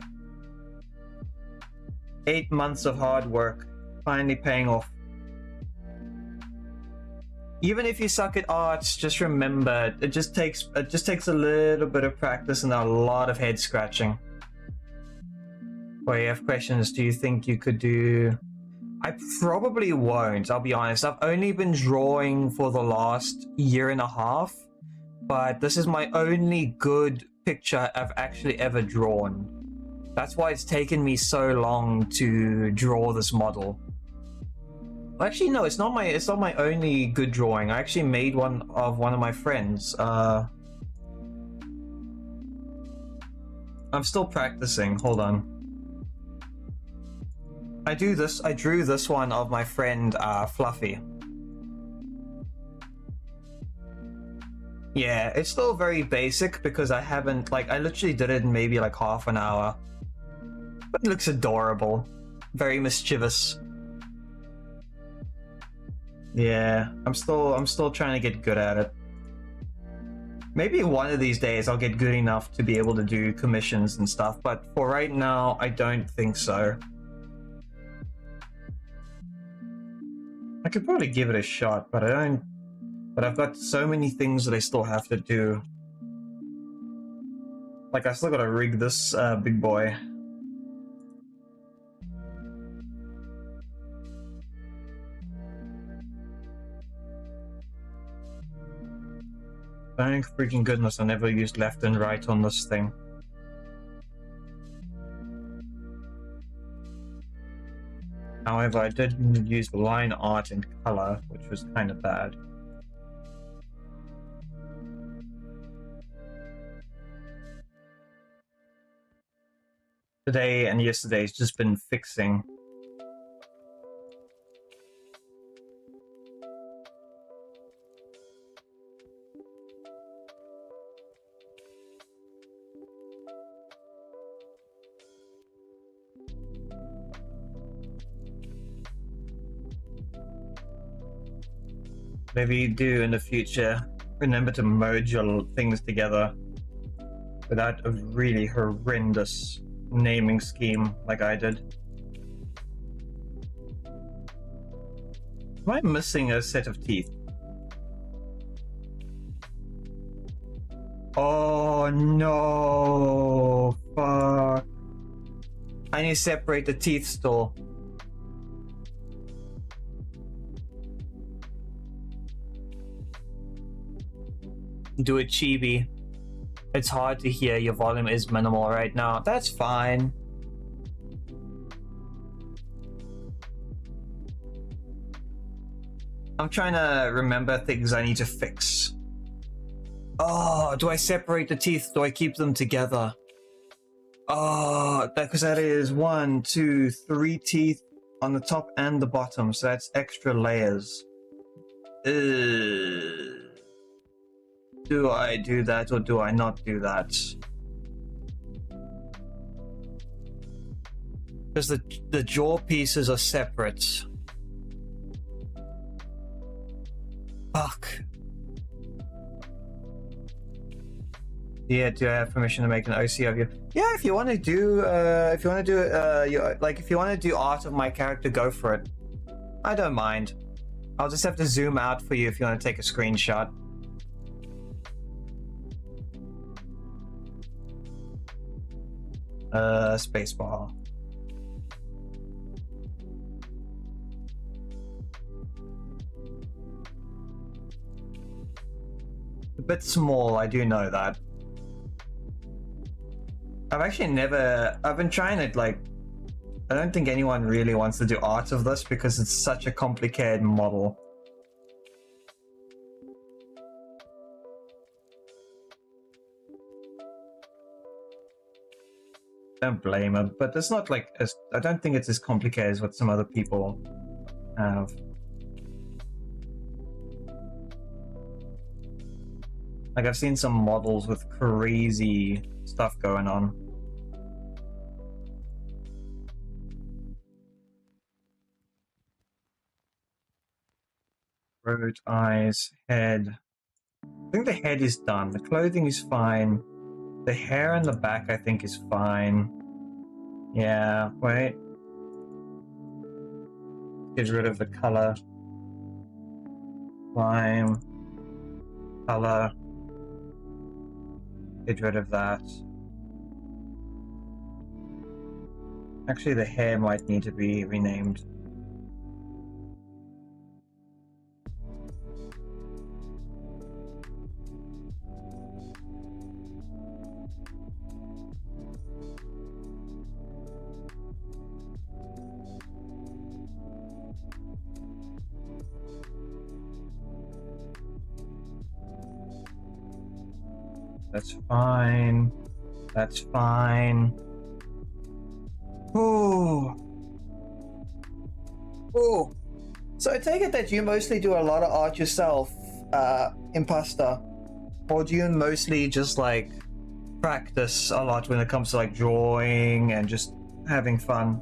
8 months of hard work finally paying off. Even if you suck at arts, just remember it just takes a little bit of practice and a lot of head scratching. Well, you have questions. Do you think you could do? I probably won't. I'll be honest. I've only been drawing for the last year and a half, but this is my only good picture I've actually ever drawn. That's why it's taken me so long to draw this model. Actually, no, it's not my only good drawing. I actually made one of my friends. I'm still practicing. Hold on. I drew this one of my friend Fluffy. Yeah, it's still very basic because I haven't, like, I literally did it in maybe like half an hour. But it looks adorable. Very mischievous. Yeah, I'm still trying to get good at it. Maybe one of these days I'll get good enough to be able to do commissions and stuff, but for right now, I don't think so. I could probably give it a shot, but I don't. But I've got so many things that I still have to do. Like, I still gotta rig this big boy. Thank freaking goodness I never used left and right on this thing. However, I did use line art in color, which was kind of bad. Today and yesterday's just been fixing. Maybe do in the future, remember to merge your things together without a really horrendous naming scheme like I did. Am I missing a set of teeth? Oh no, fuck. I need to separate the teeth still. Do it chibi. It's hard to hear, your volume is minimal right now. That's fine. I'm trying to remember things I need to fix. Oh, do I separate the teeth? Do I keep them together? Oh, because that is 1, 2, 3 teeth on the top and the bottom, so that's extra layers. Do I do that or do I not do that? Because the jaw pieces are separate. Fuck. Yeah, do I have permission to make an OC of you? Yeah, if you want to do, if you want to do art of my character, go for it. I don't mind. I'll just have to zoom out for you if you want to take a screenshot. Spacebar. A bit small, I do know that. I've been trying to, like, I don't think anyone really wants to do art of this because it's such a complicated model. Don't blame him, but it's not like I don't think it's as complicated as what some other people have. Like, I've seen some models with crazy stuff going on. Throat, eyes, head. I think the head is done. The clothing is fine. The hair on the back, I think, is fine. Yeah, wait. Get rid of the color. Lime. Color. Get rid of that. Actually, the hair might need to be renamed. That's fine. That's fine. Oh. Oh. So I take it that you mostly do a lot of art yourself, Imposter. Or do you mostly just, like, practice a lot when it comes to, like, drawing and just having fun?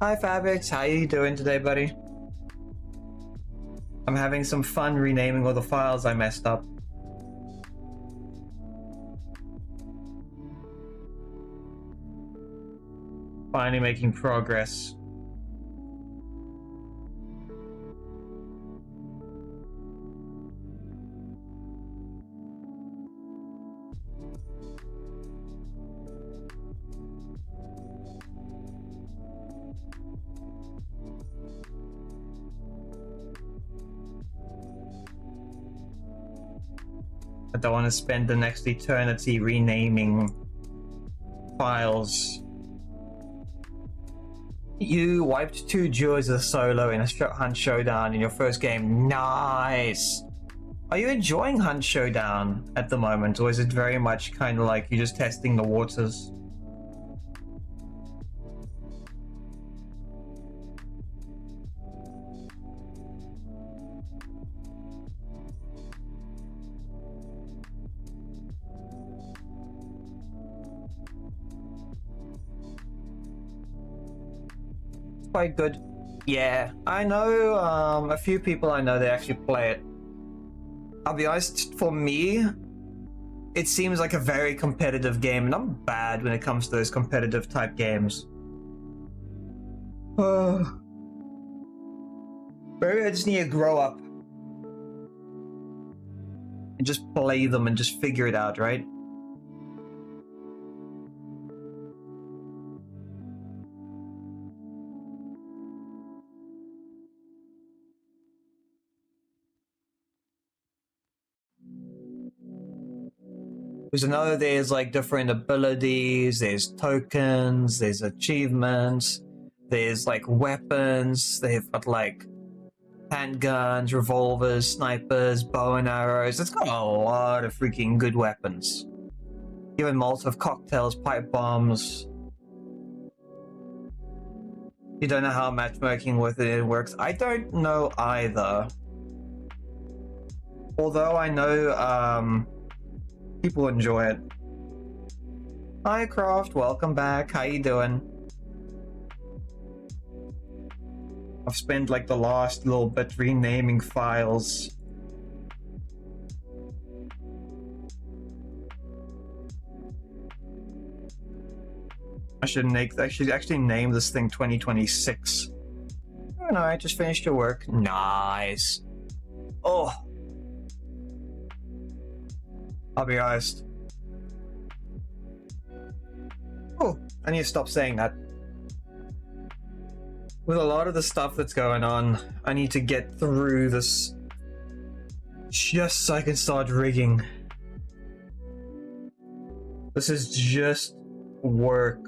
Hi Fabrics, how you doing today, buddy? I'm having some fun renaming all the files I messed up. Finally making progress. I don't want to spend the next eternity renaming files. You wiped 2 duos as a solo in a Hunt Showdown in your first game. Nice! Are you enjoying Hunt Showdown at the moment, or is it very much kind of like you're just testing the waters? Quite good. Yeah, I know a few people I know they actually play it. I'll be honest, for me, it seems like a very competitive game, and I'm bad when it comes to those competitive type games. Maybe I just need to grow up and just play them and just figure it out, right? Because I know there's like different abilities, there's tokens, there's achievements, there's like weapons, they've got like handguns, revolvers, snipers, bow and arrows. It's got a lot of freaking good weapons. Even Molotov cocktails, pipe bombs. You don't know how matchmaking with it works. I don't know either. Although I know people enjoy it. Hi Croft, welcome back. How you doing? I've spent like the last little bit renaming files. I should actually name this thing 2026. Oh no, I just finished your work. Nice. Oh. I'll be honest. Oh, I need to stop saying that. With a lot of the stuff that's going on, I need to get through this just so I can start rigging. This is just work.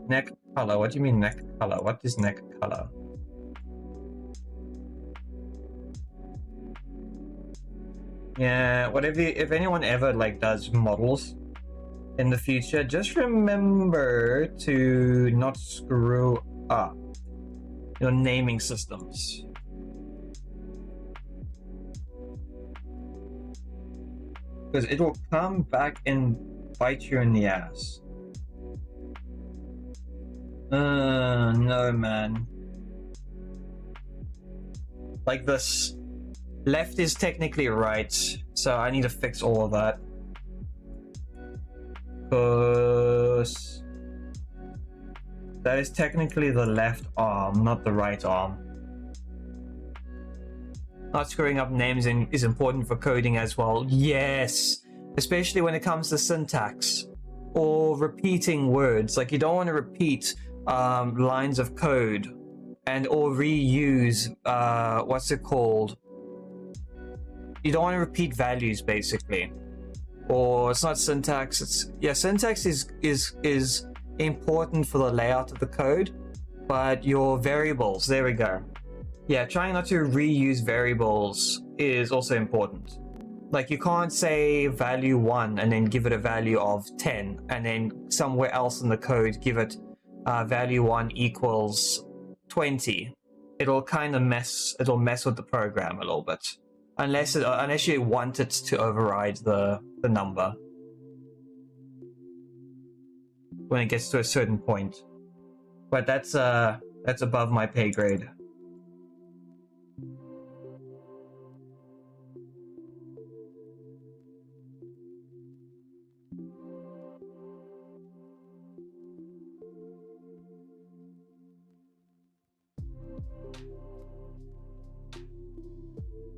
Neck color? What do you mean neck color? What is neck color? Yeah, whatever. If anyone ever like does models in the future, just remember to not screw up your naming systems. Because it will come back and bite you in the ass. No, man. Like this. Left is technically right, so I need to fix all of that. Because that is technically the left arm, not the right arm. Not screwing up names is important for coding as well. Yes, especially when it comes to syntax or repeating words. Like you don't want to repeat lines of code and or reuse what's it called? You don't want to repeat values basically. Or it's not syntax, it's syntax is important for the layout of the code, but your variables, there we go. Yeah, trying not to reuse variables is also important. Like you can't say value 1 and then give it a value of 10 and then somewhere else in the code give it value 1 equals 20. It'll kind of mess with the program a little bit. Unless you want it to override the number when it gets to a certain point. But that's above my pay grade.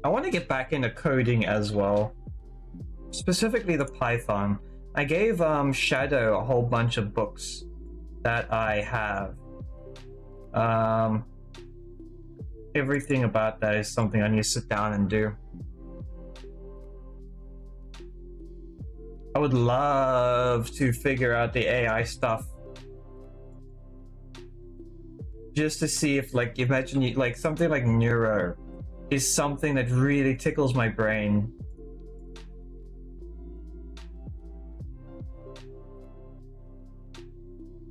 I want to get back into coding as well, specifically the Python. I gave Shadow a whole bunch of books that I have. Everything about that is something I need to sit down and do. I would love to figure out the AI stuff. Just to see if, like, imagine you, like, something like neuro is something that really tickles my brain.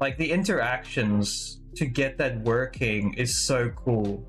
Like, the interactions to get that working is so cool.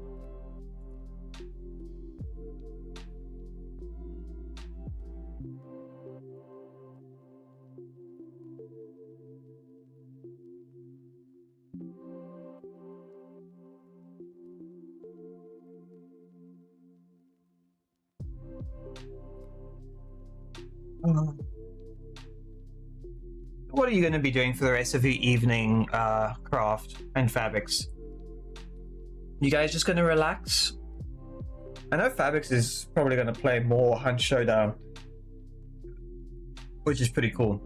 What are you going to be doing for the rest of your evening, Craft and Fabrics? You guys just going to relax? I know Fabrics is probably going to play more Hunt Showdown, which is pretty cool.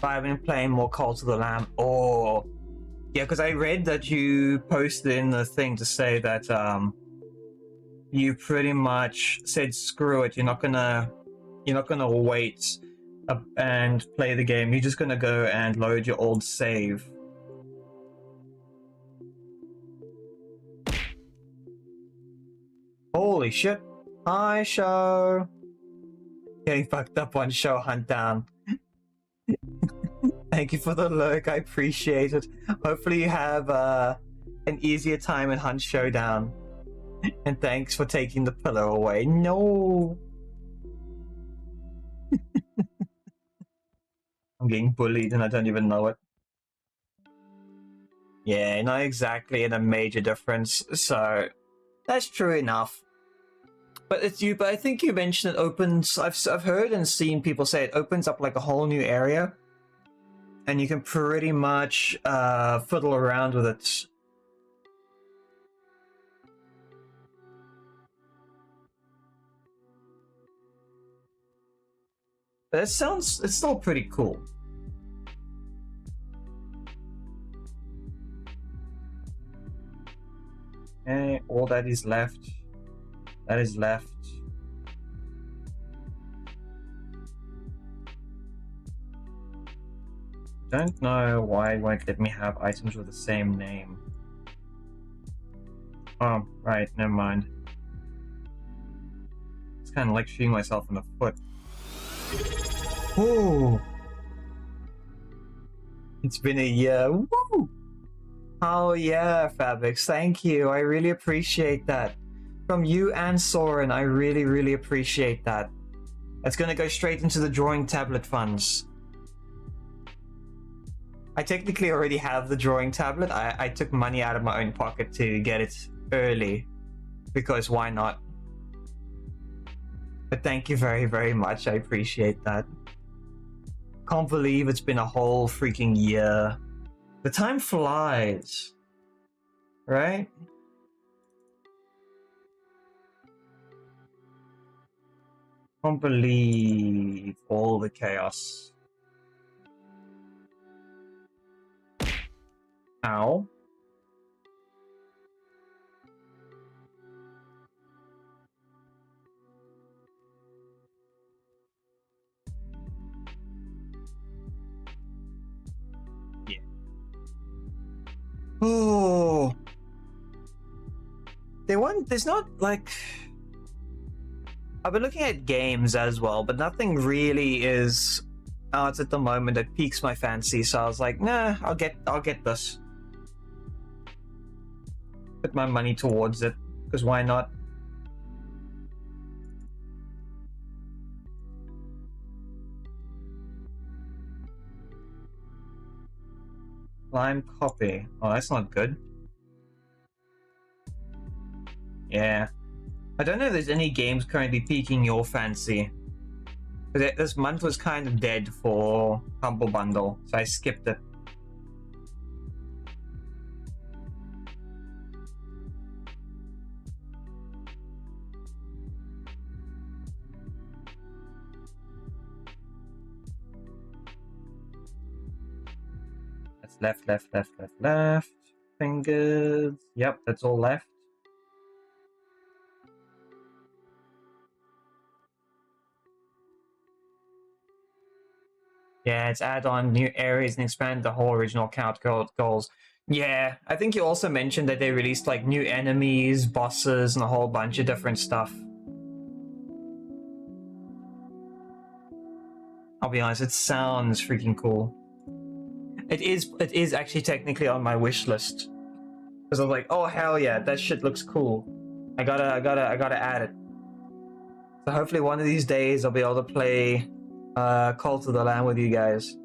I've been playing more Call to the Lamb. Oh, yeah, because I read that you posted in the thing to say that you pretty much said screw it. You're not gonna wait and play the game. You're just gonna go and load your old save. Holy shit! Hi, show. Getting fucked up on show hunt down. Thank you for the lurk, I appreciate it. Hopefully you have an easier time in Hunt Showdown. And thanks for taking the pillow away. No! I'm getting bullied and I don't even know it. Yeah, not exactly in a major difference, so that's true enough. But it's you. But I think you mentioned it opens. I've heard and seen people say it opens up like a whole new area. And you can pretty much fiddle around with it. But it's still pretty cool. Okay, all that is left. That is left. Don't know why it won't let me have items with the same name. Oh, right, never mind. It's kind of like shooting myself in the foot. Ooh! It's been a year. Woo! Oh yeah, Fabrics, thank you. I really appreciate that. From you and Soren, I really, really appreciate that. It's gonna go straight into the drawing tablet funds. I technically already have the drawing tablet. I took money out of my own pocket to get it early. Because why not? But thank you very, very much. I appreciate that. Can't believe it's been a whole freaking year. The time flies. Right? Can't believe all the chaos. Ow. Yeah. Oh. There's not like... I've been looking at games as well, but nothing really is out at the moment that piques my fancy, so I was like, nah, I'll get this. Put my money towards it, because why not? Slime copy. Oh, that's not good. Yeah. I don't know if there's any games currently piquing your fancy. This month was kind of dead for Humble Bundle, so I skipped it. Left, left, left, left, left. Fingers. Yep, that's all left. Yeah, it's add on new areas and expand the whole original count goals. Yeah, I think you also mentioned that they released like new enemies, bosses, and a whole bunch of different stuff. I'll be honest, it sounds freaking cool. It is actually technically on my wish list. Because I'm like, oh hell yeah, that shit looks cool. I gotta add it. So hopefully one of these days I'll be able to play Cult of the Lamb with you guys.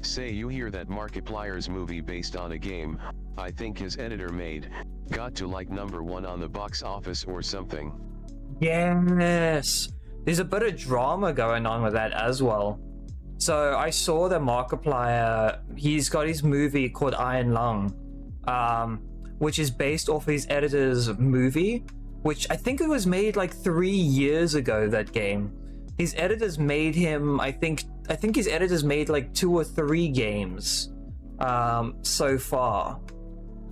Say you hear that Markiplier's movie based on a game, I think his editor made, got to like #1 on the box office or something. Yes! There's a bit of drama going on with that as well. So I saw that Markiplier, he's got his movie called Iron Lung, which is based off his editor's movie, which I think it was made like 3 years ago, that game. His editors made him, I think his editors made like 2 or 3 games so far,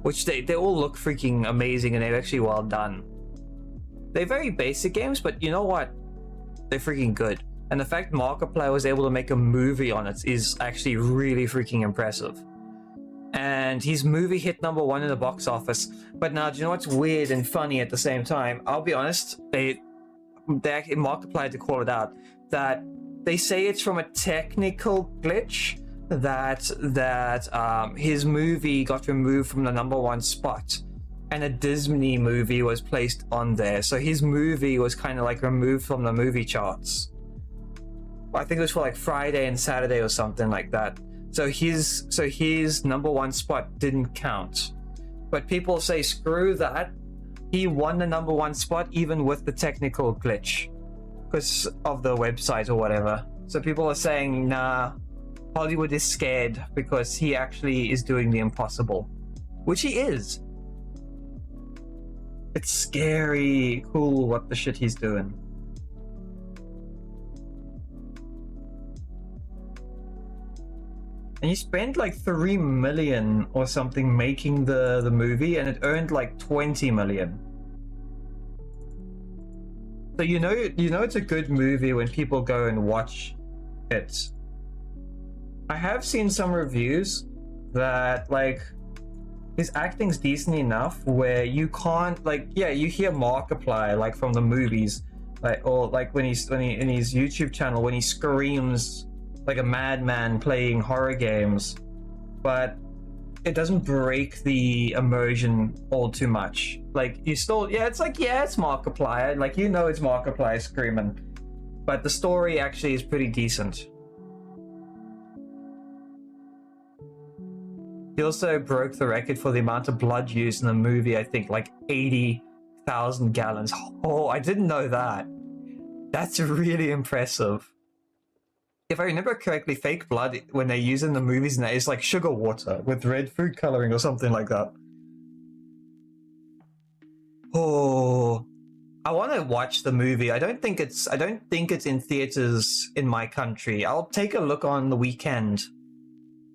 which they all look freaking amazing and they're actually well done. They're very basic games, but you know what? They're freaking good. And the fact Markiplier was able to make a movie on it is actually really freaking impressive. And his movie hit #1 in the box office. But now, do you know what's weird and funny at the same time? I'll be honest, they actually, Markiplier to call it out, that they say it's from a technical glitch that his movie got removed from the #1 spot and a Disney movie was placed on there. So his movie was kind of like removed from the movie charts. I think it was for like Friday and Saturday or something like that. So his #1 spot didn't count. But people say screw that. He won the #1 spot even with the technical glitch because of the website or whatever. So people are saying, nah, Hollywood is scared because he actually is doing the impossible, which he is. It's scary cool what the shit he's doing. And he spent like 3 million or something making the movie, and it earned like 20 million. So you know it's a good movie when people go and watch it. I have seen some reviews that like his acting's decent enough where you can't, like, yeah, you hear Markiplier like from the movies, like, or like when he's in his YouTube channel when he screams like a madman playing horror games, but it doesn't break the immersion all too much. Like, you still, yeah, it's like, yeah, it's Markiplier, like, you know it's Markiplier screaming, but the story actually is pretty decent. He also broke the record for the amount of blood used in the movie, I think like 80,000 gallons. Oh, I didn't know that. That's really impressive. If I remember correctly, fake blood, when they use it in the movies, and that is like sugar water with red food coloring or something like that. Oh, I want to watch the movie. I don't think it's in theaters in my country. I'll take a look on the weekend.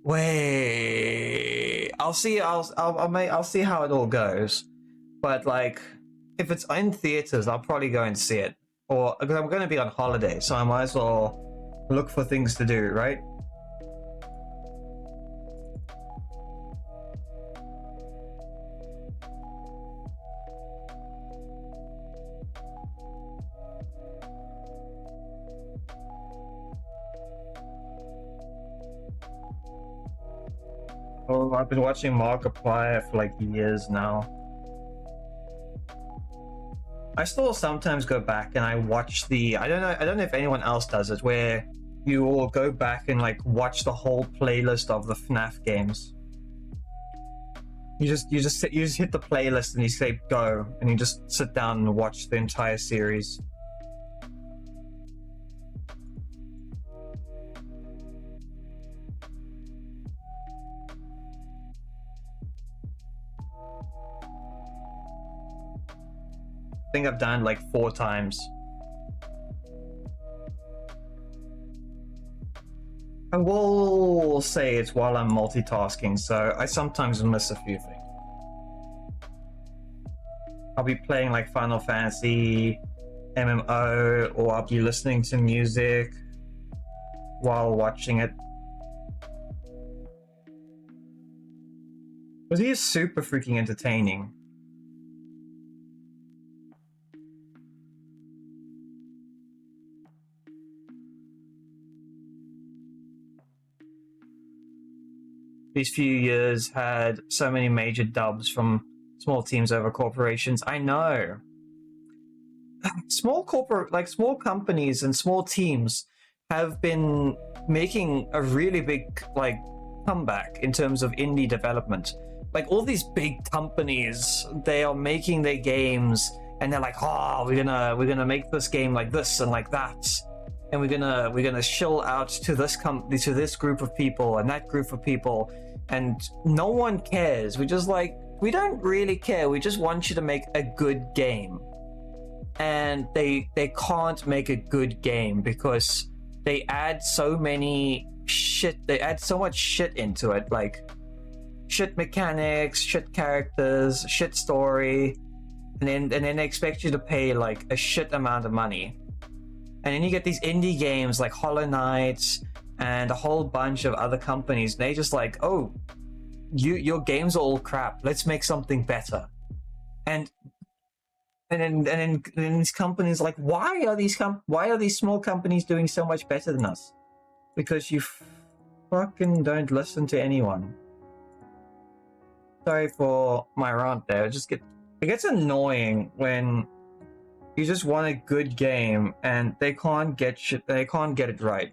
Wait, I'll see how it all goes. But like, if it's in theaters, I'll probably go and see it. Or because I'm going to be on holiday, so I might as well look for things to do, right? Oh, I've been watching Markiplier for like years now. I still sometimes go back and I watch the, I don't know if anyone else does it, where you all go back and like watch the whole playlist of the FNAF games. You just hit the playlist and you say go, and you just sit down and watch the entire series. I think I've done like 4 times. I will say it's while I'm multitasking, so I sometimes miss a few things. I'll be playing like Final Fantasy, MMO, or I'll be listening to music while watching it. But he is super freaking entertaining. These few years had so many major dubs from small teams over corporations. I know. Small companies and small teams have been making a really big comeback in terms of indie development. Like all these big companies, they are making their games and they're like, oh, we're gonna make this game like this and like that, and we're gonna shill out to this company, to this group of people and that group of people, and no one cares. We're just like, we don't really care. We just want you to make a good game. And they can't make a good game because they add so much shit into it, like shit mechanics, shit characters, shit story, and then they expect you to pay like a shit amount of money. And then you get these indie games like Hollow Knight and a whole bunch of other companies, and they just like, oh, your games are all crap, let's make something better. And then these companies like, why are these small companies doing so much better than us? Because you fucking don't listen to anyone. Sorry for my rant there. It gets annoying when you just want a good game and they can't get it right.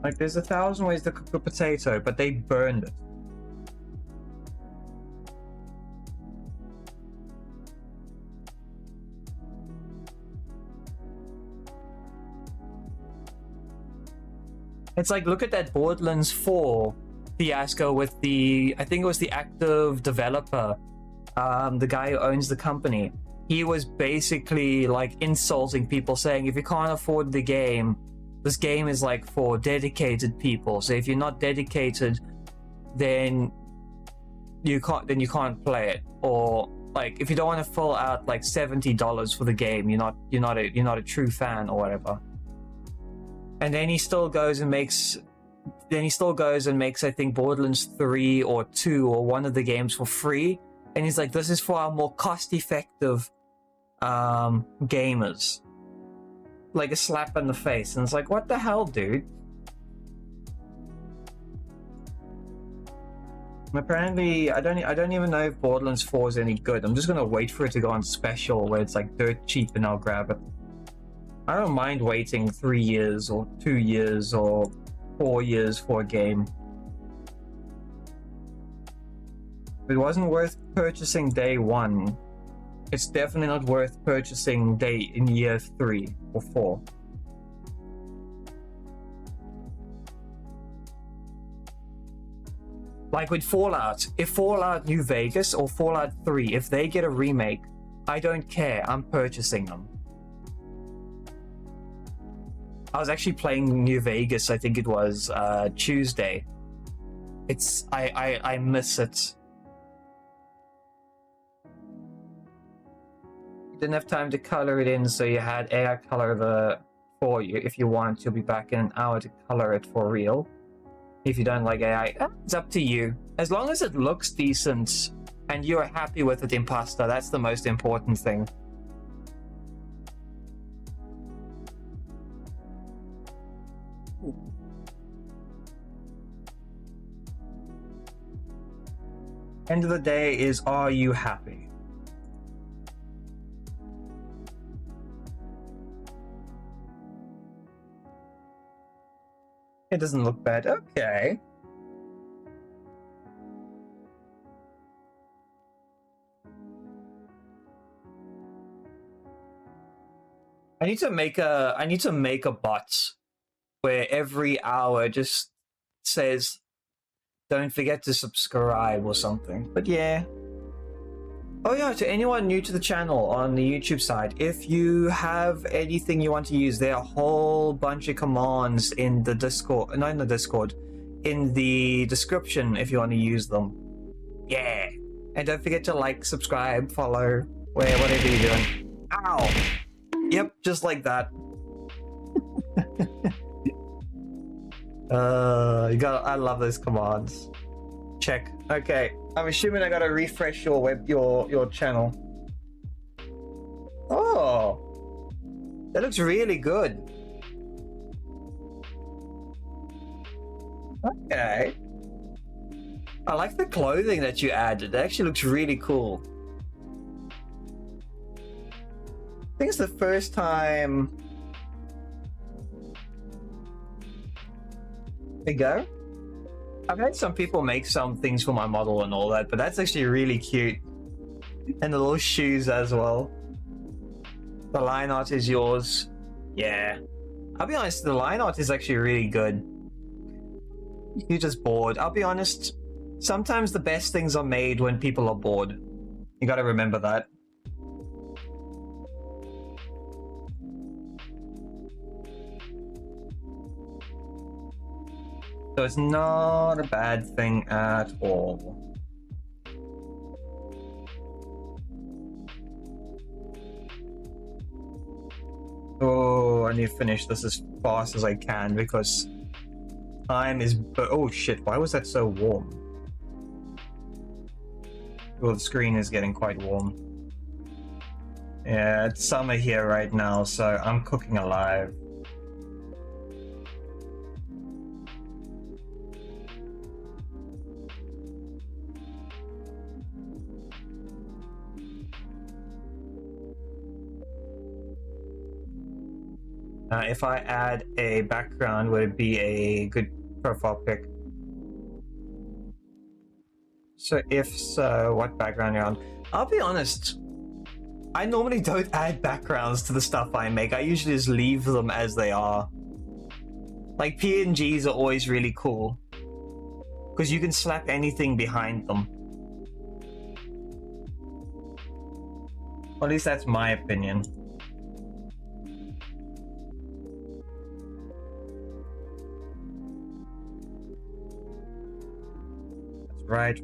Like, there's 1,000 ways to cook a potato, but they burned it. It's like, look at that Borderlands 4 fiasco with I think it was the active developer, the guy who owns the company. He was basically like insulting people, saying if you can't afford the game, this game is like for dedicated people. So if you're not dedicated, then you can't play it. Or like, if you don't want to fill out like $70 for the game, you're not a true fan or whatever. And then he still goes and makes I think Borderlands 3 or 2 or one of the games for free. And he's like, this is for our more cost-effective gamers. Like a slap in the face. And it's like, what the hell, dude? Apparently, I don't even know if Borderlands 4 is any good. I'm just gonna wait for it to go on special where it's like dirt cheap and I'll grab it. I don't mind waiting 3 years or 2 years or 4 years for a game. If it wasn't worth purchasing day 1, it's definitely not worth purchasing in year 3 or 4. Like with Fallout, if Fallout New Vegas or Fallout 3, if they get a remake, I don't care, I'm purchasing them. I was actually playing New Vegas, I think it was Tuesday. I miss it. Didn't have time to color it in, so you had AI color for you. If you want, you'll be back in an hour to color it for real. If you don't like AI, it's up to you. As long as it looks decent and you're happy with it, Imposter, that's the most important thing. End of the day is, are you happy? It doesn't look bad. Okay. I need to make a bot where every hour just says, don't forget to subscribe or something. But yeah. Oh yeah, to anyone new to the channel on the YouTube side, if you have anything you want to use, there are a whole bunch of commands in the Discord, not in the Discord, in the description if you want to use them. Yeah. And don't forget to like, subscribe, follow, whatever you're doing. Ow! Yep, just like that. I love those commands. Check. Okay. I'm assuming I gotta refresh your channel. Oh, that looks really good. Okay. I like the clothing that you added. It actually looks really cool. I think it's the first time. There you go. I've had some people make some things for my model and all that, but that's actually really cute. And the little shoes as well. The line art is yours. Yeah. I'll be honest, the line art is actually really good. You're just bored. I'll be honest, sometimes the best things are made when people are bored. You gotta remember that. So it's not a bad thing at all. Oh, I need to finish this as fast as I can because time is... Oh shit, why was that so warm? Well, the screen is getting quite warm. Yeah, it's summer here right now, so I'm cooking alive. If I add a background, would it be a good profile pic? So if so, what background you're on? I'll be honest, I normally don't add backgrounds to the stuff I make. I usually just leave them as they are. Like PNGs are always really cool because you can slap anything behind them. Or at least that's my opinion. Right.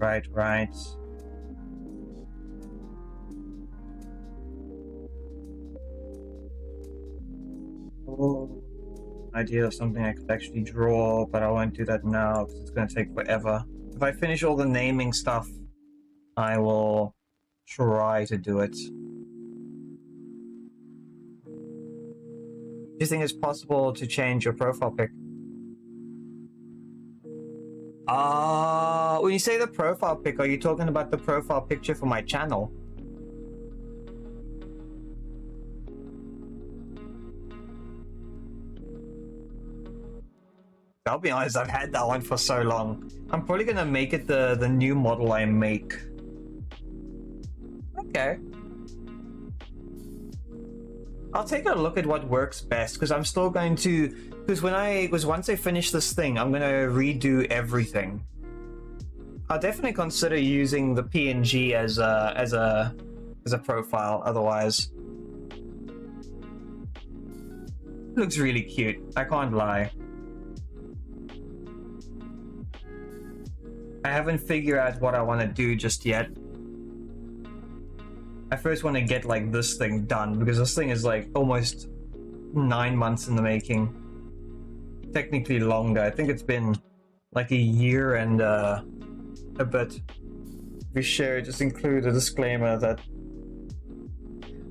Oh, idea of something I could actually draw, but I won't do that now because it's going to take forever. If I finish all the naming stuff, I will try to do it. Do you think it's possible to change your profile pic? When you say the profile pic, are you talking about the profile picture for my channel? I'll be honest, I've had that one for so long. I'm probably gonna make it the new model I make. Okay. I'll take a look at what works best because I'm still going to, because once I finish this thing, I'm gonna redo everything. I'll definitely consider using the PNG as a profile. Otherwise, it looks really cute. I can't lie. I haven't figured out what I want to do just yet. I first want to get like this thing done because this thing is like almost 9 months in the making. Technically longer. I think it's been like a year and a bit. Be sure just include a disclaimer that...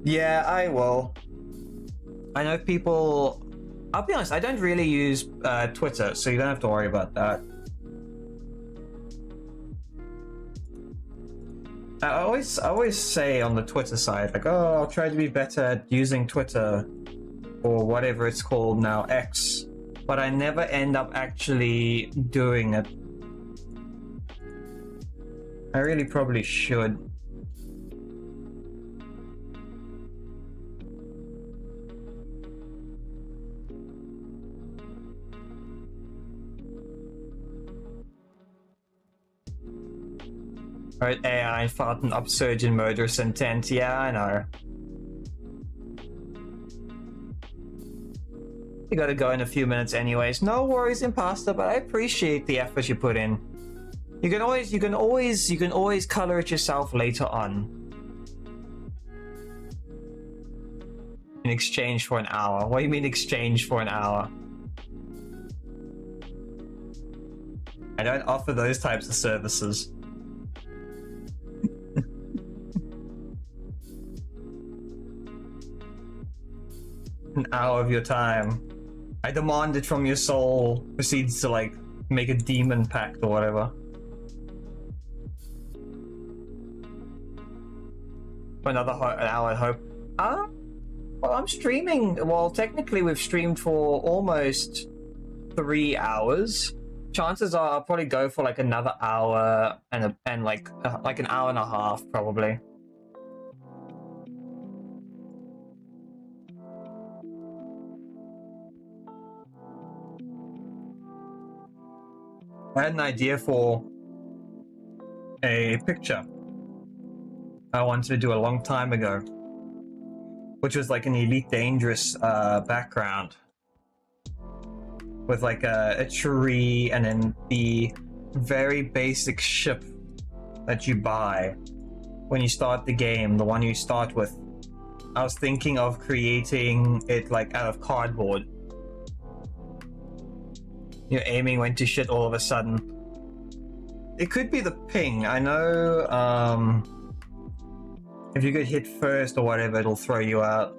Yeah, I will. I know people... I'll be honest, I don't really use Twitter, so you don't have to worry about that. I always say on the Twitter side, like, oh, I'll try to be better at using Twitter or whatever it's called now, X, but I never end up actually doing it. I really probably should. Right, AI fought an upsurge in murderous intent. Yeah, I know. You gotta go in a few minutes anyways. No worries, Imposter, but I appreciate the effort you put in. You can always color it yourself later on. In exchange for an hour. What do you mean exchange for an hour? I don't offer those types of services. An hour of your time. I demand it from your soul. Proceeds to like make a demon pact or whatever. For another an hour, I hope. Well, I'm streaming. Well, technically, we've streamed for almost 3 hours. Chances are I'll probably go for like another hour and like an hour and a half, probably. I had an idea for a picture I wanted to do a long time ago, which was like an Elite Dangerous background with like a tree and then the very basic ship that you buy when you start the game, the one you start with. I was thinking of creating it like out of cardboard. You're aiming went to shit all of a sudden. It could be the ping. I know if you get hit first or whatever, it'll throw you out.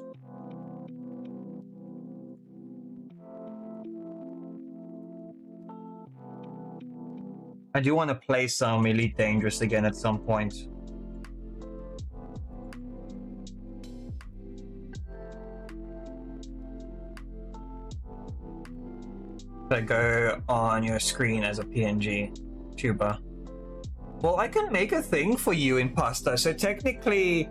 I do want to play some Elite Dangerous again at some point. That go on your screen as a PNG tuber. Well, I can make a thing for you, Imposter. So technically,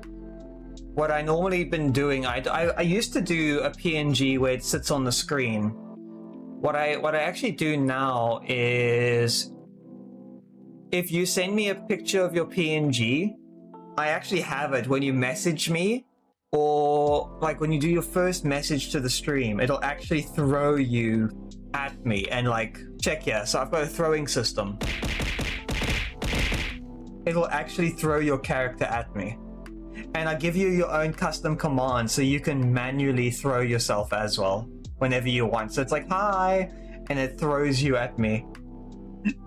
what I normally been doing, I used to do a PNG where it sits on the screen. What I actually do now is, if you send me a picture of your PNG, I actually have it when you message me, or like when you do your first message to the stream, it'll actually throw you at me and like check here. So I've got a throwing system. It'll actually throw your character at me, and I give you your own custom command so you can manually throw yourself as well whenever you want. So it's like hi, and it throws you at me.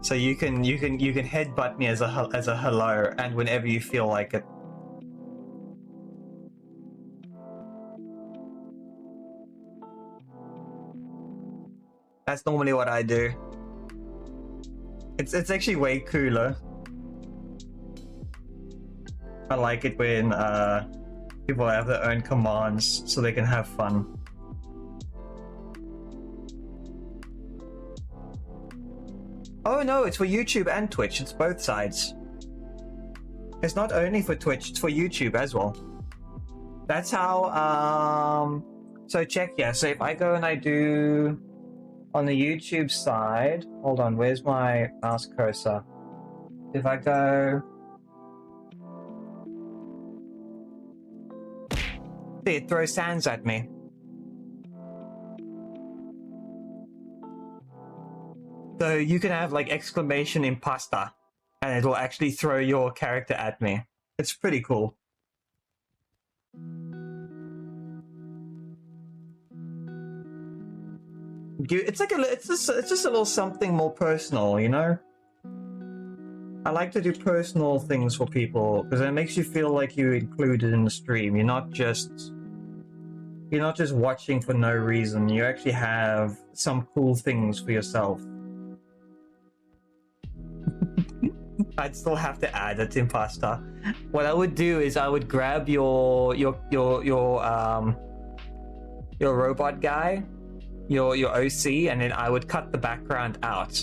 So you can headbutt me as a hello, and whenever you feel like it. That's normally what I do. It's actually way cooler. I like it when people have their own commands so they can have fun. Oh no, it's for YouTube and Twitch. It's both sides. It's not only for Twitch, it's for YouTube as well. That's how, so check, yeah. So if I go and I do on the YouTube side, hold on, where's my mouse cursor? If I go, see, it throws sands at me. So you can have like exclamation imposter, and it'll actually throw your character at me. It's pretty cool. It's like it's just a little something more personal, you know? I like to do personal things for people because it makes you feel like you're included in the stream. You're not just watching for no reason. You actually have some cool things for yourself. I'd still have to add it, Imposter. What I would do is I would grab your robot guy, your OC, and then I would cut the background out,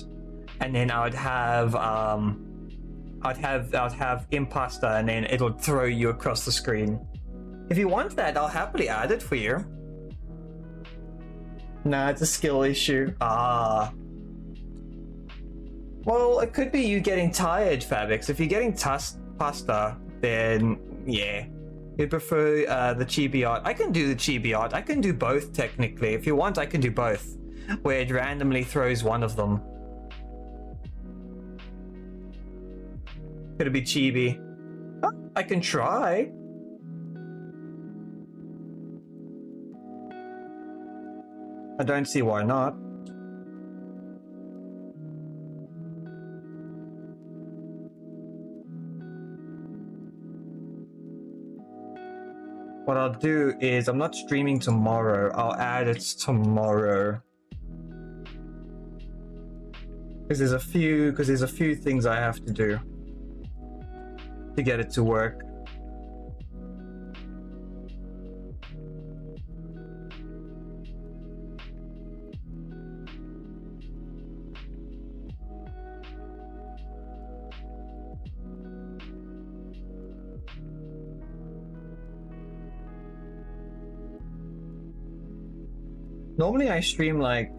and then I would have Imposter, and then it'll throw you across the screen. If you want that, I'll happily add it for you. Nah, it's a skill issue. Ah. Well, it could be you getting tired, Fabix. If you're getting pasta, then yeah. You'd prefer the chibi art. I can do the chibi art. I can do both technically. If you want, I can do both. Where it randomly throws one of them. Could it be chibi? Oh, I can try. I don't see why not. What I'll do is, I'm not streaming tomorrow. I'll add it tomorrow. Because there's a few things I have to do to get it to work. Normally I stream like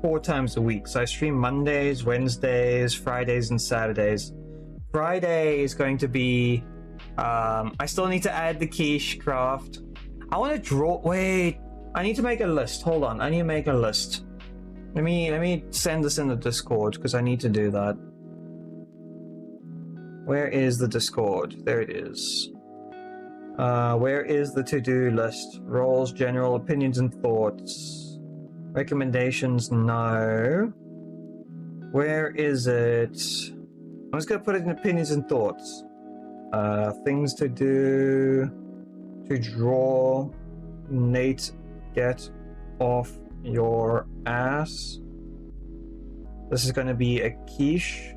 4 times a week. So I stream Mondays, Wednesdays, Fridays, and Saturdays. Friday is going to be I still need to add the quiche craft. I want to draw. Wait, I need to make a list. Hold on, I need to make a list. Let me send this in the Discord because I need to do that. Where is the Discord? There it is. Where is the to-do list? Roles, general, opinions and thoughts. Recommendations, no. Where is it? I'm just gonna put it in opinions and thoughts. Things to do. To draw. Nate, get off your ass. This is gonna be a quiche.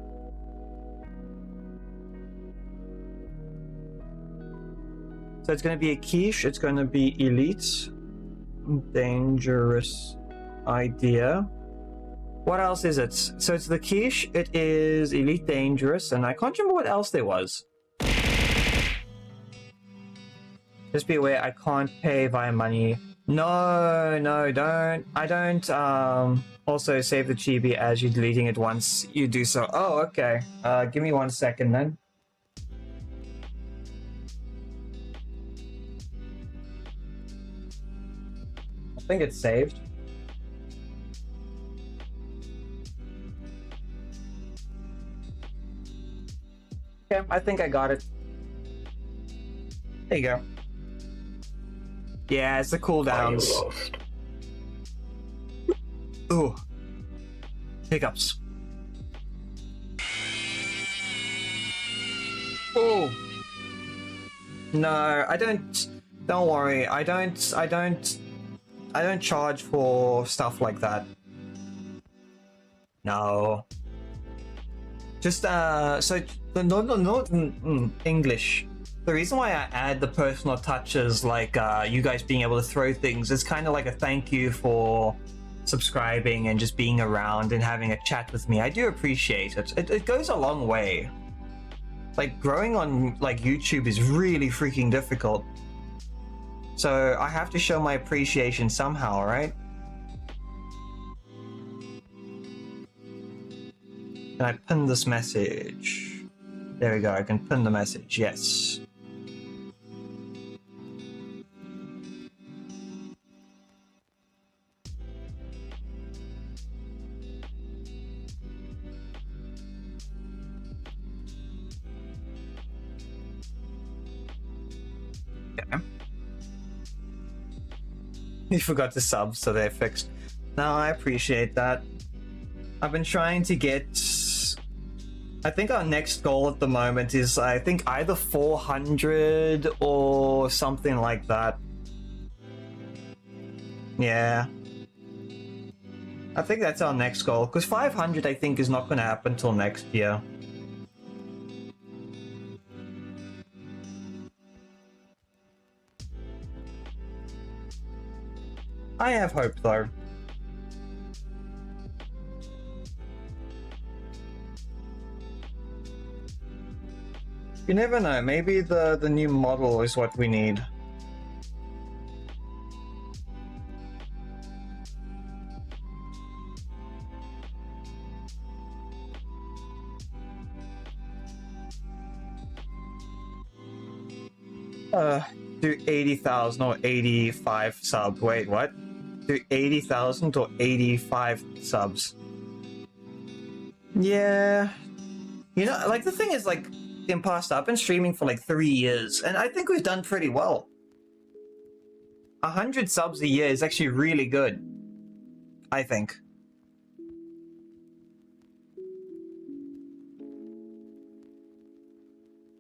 So it's going to be a quiche, it's going to be elite, dangerous idea. What else is it? So it's the quiche, it is elite, dangerous, and I can't remember what else there was. Just be aware, I can't pay via money. No, don't. I don't also save the chibi as you're deleting it once you do so. Oh, okay. Give me 1 second then. I think it's saved. Okay, I think I got it. There you go. Yeah, it's the cooldowns. Ooh. Hiccups. Oh. No, I don't. Don't worry. I don't charge for stuff like that. No. Just so no English. The reason why I add the personal touches, like you guys being able to throw things, is kind of like a thank you for subscribing and just being around and having a chat with me. I do appreciate it. It goes a long way. Like growing on like YouTube is really freaking difficult. So I have to show my appreciation somehow, right? Can I pin this message? There we go, I can pin the message, yes. Okay. You forgot to sub, so they're fixed. No, I appreciate that. I've been trying to get... I think our next goal at the moment is, I think, either 400 or something like that. Yeah. I think that's our next goal, because 500 I think is not going to happen until next year. I have hope though. You never know, maybe the new model is what we need. Uh, do 80,000 or 85 subs. Wait, what? Do 80,000 or 85 subs. Yeah. You know, like, the thing is, like, Imposter, I've been streaming for like 3 years, and I think we've done pretty well. 100 subs a year is actually really good, I think.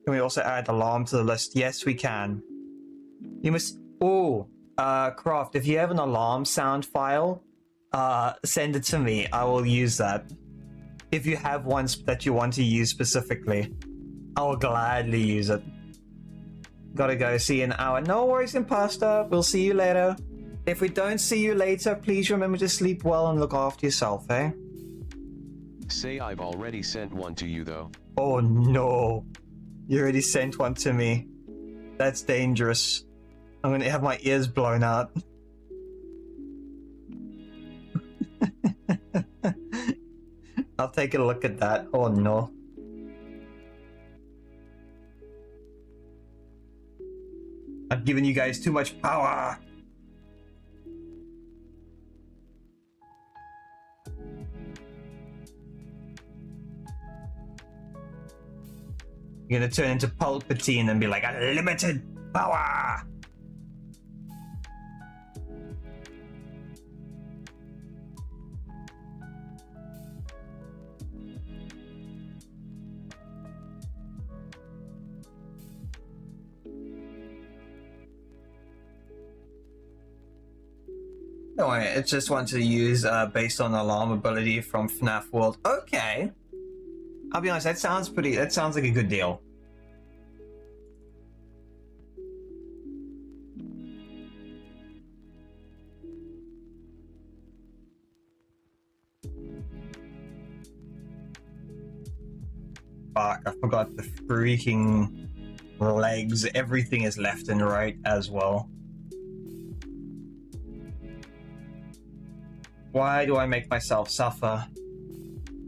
Can we also add alarm to the list? Yes, we can. You must... Oh, Croft, if you have an alarm sound file, send it to me. I will use that. If you have ones that you want to use specifically, I will gladly use it. Gotta go, see you in an hour. No worries, Imposter. We'll see you later. If we don't see you later, please remember to sleep well and look after yourself, eh? Say I've already sent one to you though. Oh no. You already sent one to me. That's dangerous. I'm gonna have my ears blown out. I'll take a look at that. Oh no. I've given you guys too much power. You're gonna turn into Palpatine and be like, unlimited power! Don't worry, I just want to use based on alarm ability from FNAF World. Okay. I'll be honest, that sounds like a good deal. Fuck, I forgot the freaking legs. Everything is left and right as well. Why do I make myself suffer?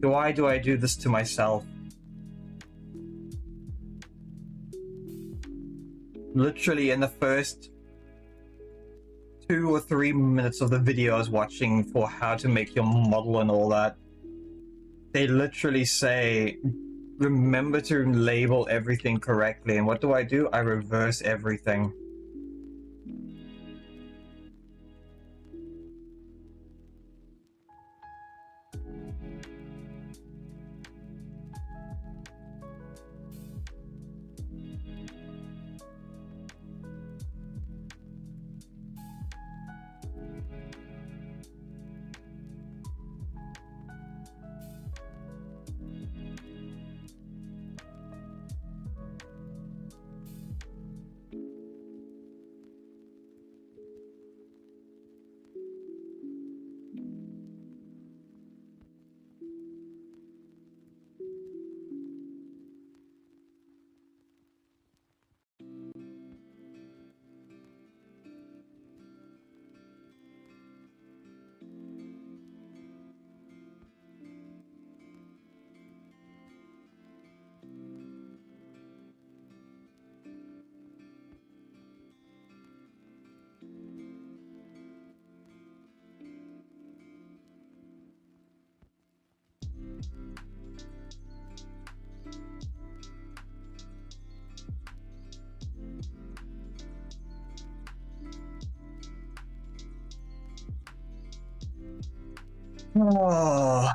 Why do I do this to myself? Literally in the first 2 or 3 minutes of the video I was watching for how to make your model and all that, they literally say, remember to label everything correctly. And what do? I reverse everything. Oh.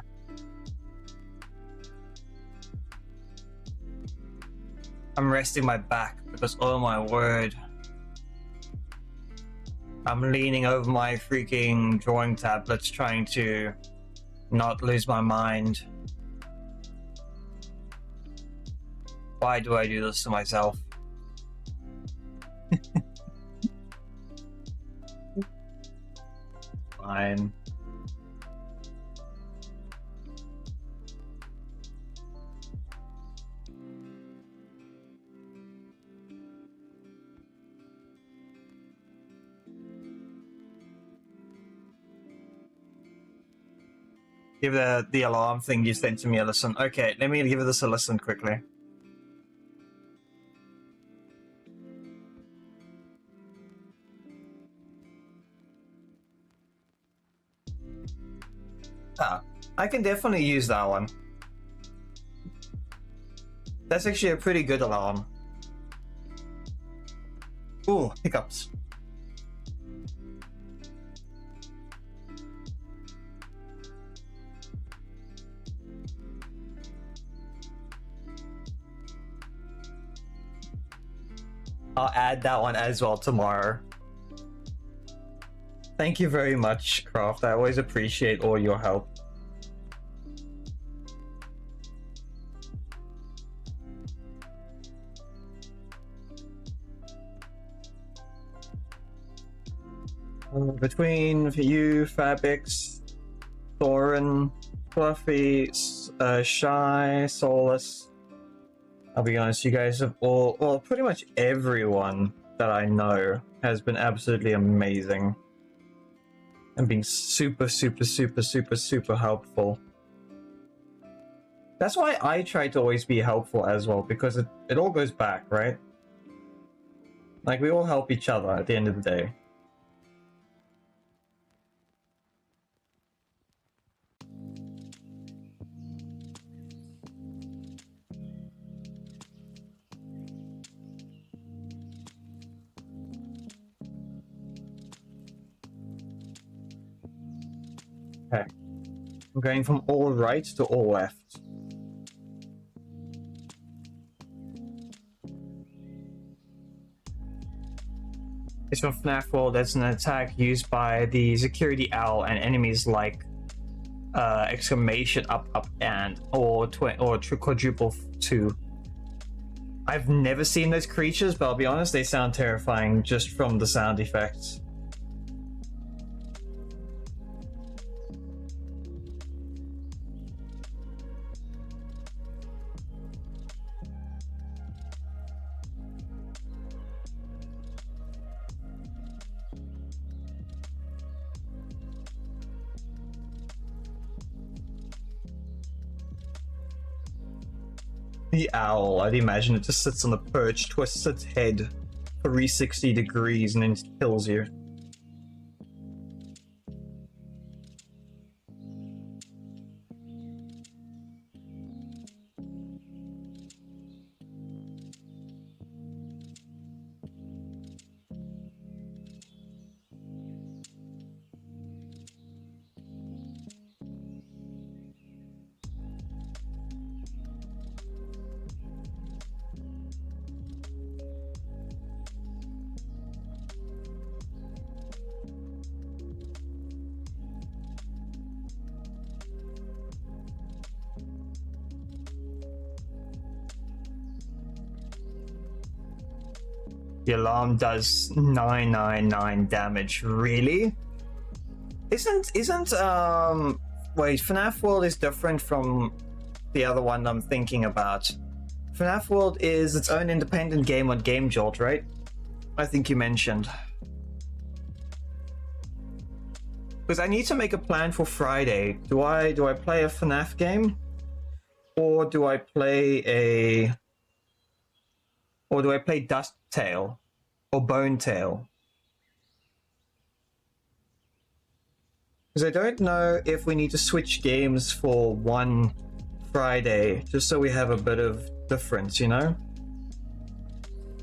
I'm resting my back because, oh my word, I'm leaning over my freaking drawing tablets trying to not lose my mind. Why do I do this to myself? Fine. Give the alarm thing you sent to me a listen. Okay, let me give this a listen quickly. Ah, I can definitely use that one. That's actually a pretty good alarm. Ooh, hiccups. I'll add that one as well tomorrow. Thank you very much, Craft. I always appreciate all your help. Between you, Fabix, Thorin, Fluffy, Shy, Solus, I'll be honest, you guys have all, well, pretty much everyone that I know has been absolutely amazing. And being super, super, super, super, super helpful. That's why I try to always be helpful as well, because it all goes back, right? Like, we all help each other at the end of the day. Okay. I'm going from all right to all left. It's from FNAF World. That's an attack used by the security owl and enemies like exclamation up up and or quadruple 2. I've never seen those creatures, but I'll be honest, they sound terrifying just from the sound effects. The owl, I'd imagine it just sits on the perch, twists its head 360 degrees, and then kills you. The alarm does 999 damage. Really? Isn't wait, FNAF World is different from the other one I'm thinking about. FNAF World is its own independent game on Game Jolt, right? I think you mentioned. Because I need to make a plan for Friday. Do I play a FNAF game? Or do I play Dust Tail or Bone Tail? Because I don't know if we need to switch games for one Friday, just so we have a bit of difference, you know?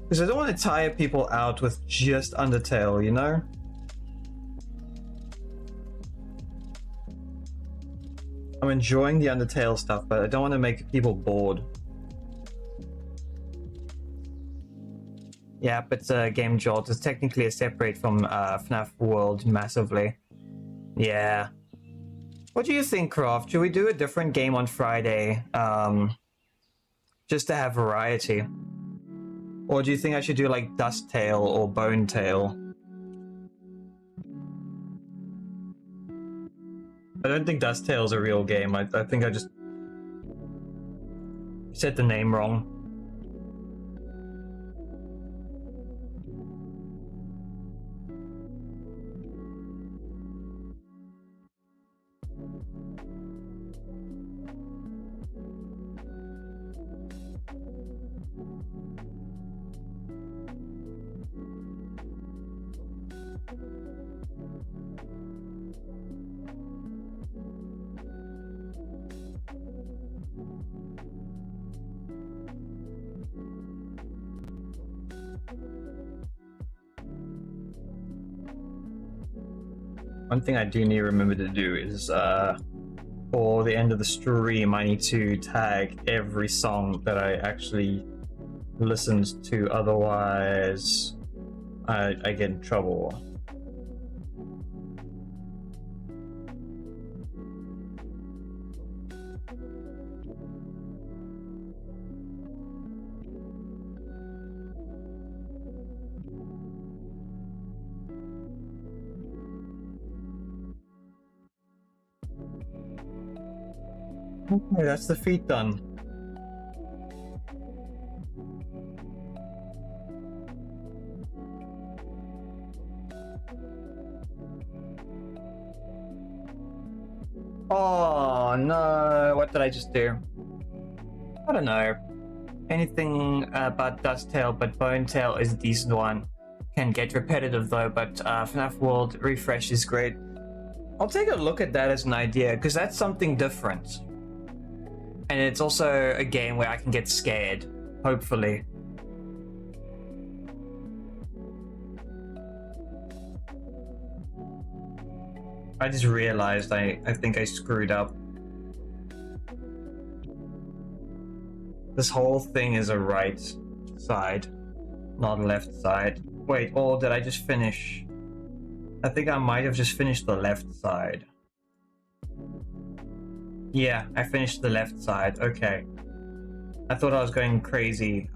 Because I don't want to tire people out with just Undertale, you know? I'm enjoying the Undertale stuff, but I don't want to make people bored. Yeah, but Game Jolt is technically separate from FNAF World massively. Yeah. What do you think, Croft? Should we do a different game on Friday? Just to have variety? Or do you think I should do like Dust Tail or Bone Tail? I don't think Dust Tail's a real game. I think I just said the name wrong. one thing I do need to remember to do is for the end of the stream, I need to tag every song that I actually listened to, otherwise I get in trouble. Okay, that's the feat done. Oh no, what did I just do? I don't know. Anything about Dusttail, but Bonetail is a decent one. Can get repetitive though, but FNAF World Refresh is great. I'll take a look at that as an idea, because that's something different. And it's also a game where I can get scared, hopefully. I just realized I think I screwed up. This whole thing is a right side, not left side. Wait, or did I just finish? I think I might have just finished the left side. Yeah, I finished the left side. Okay. I thought I was going crazy.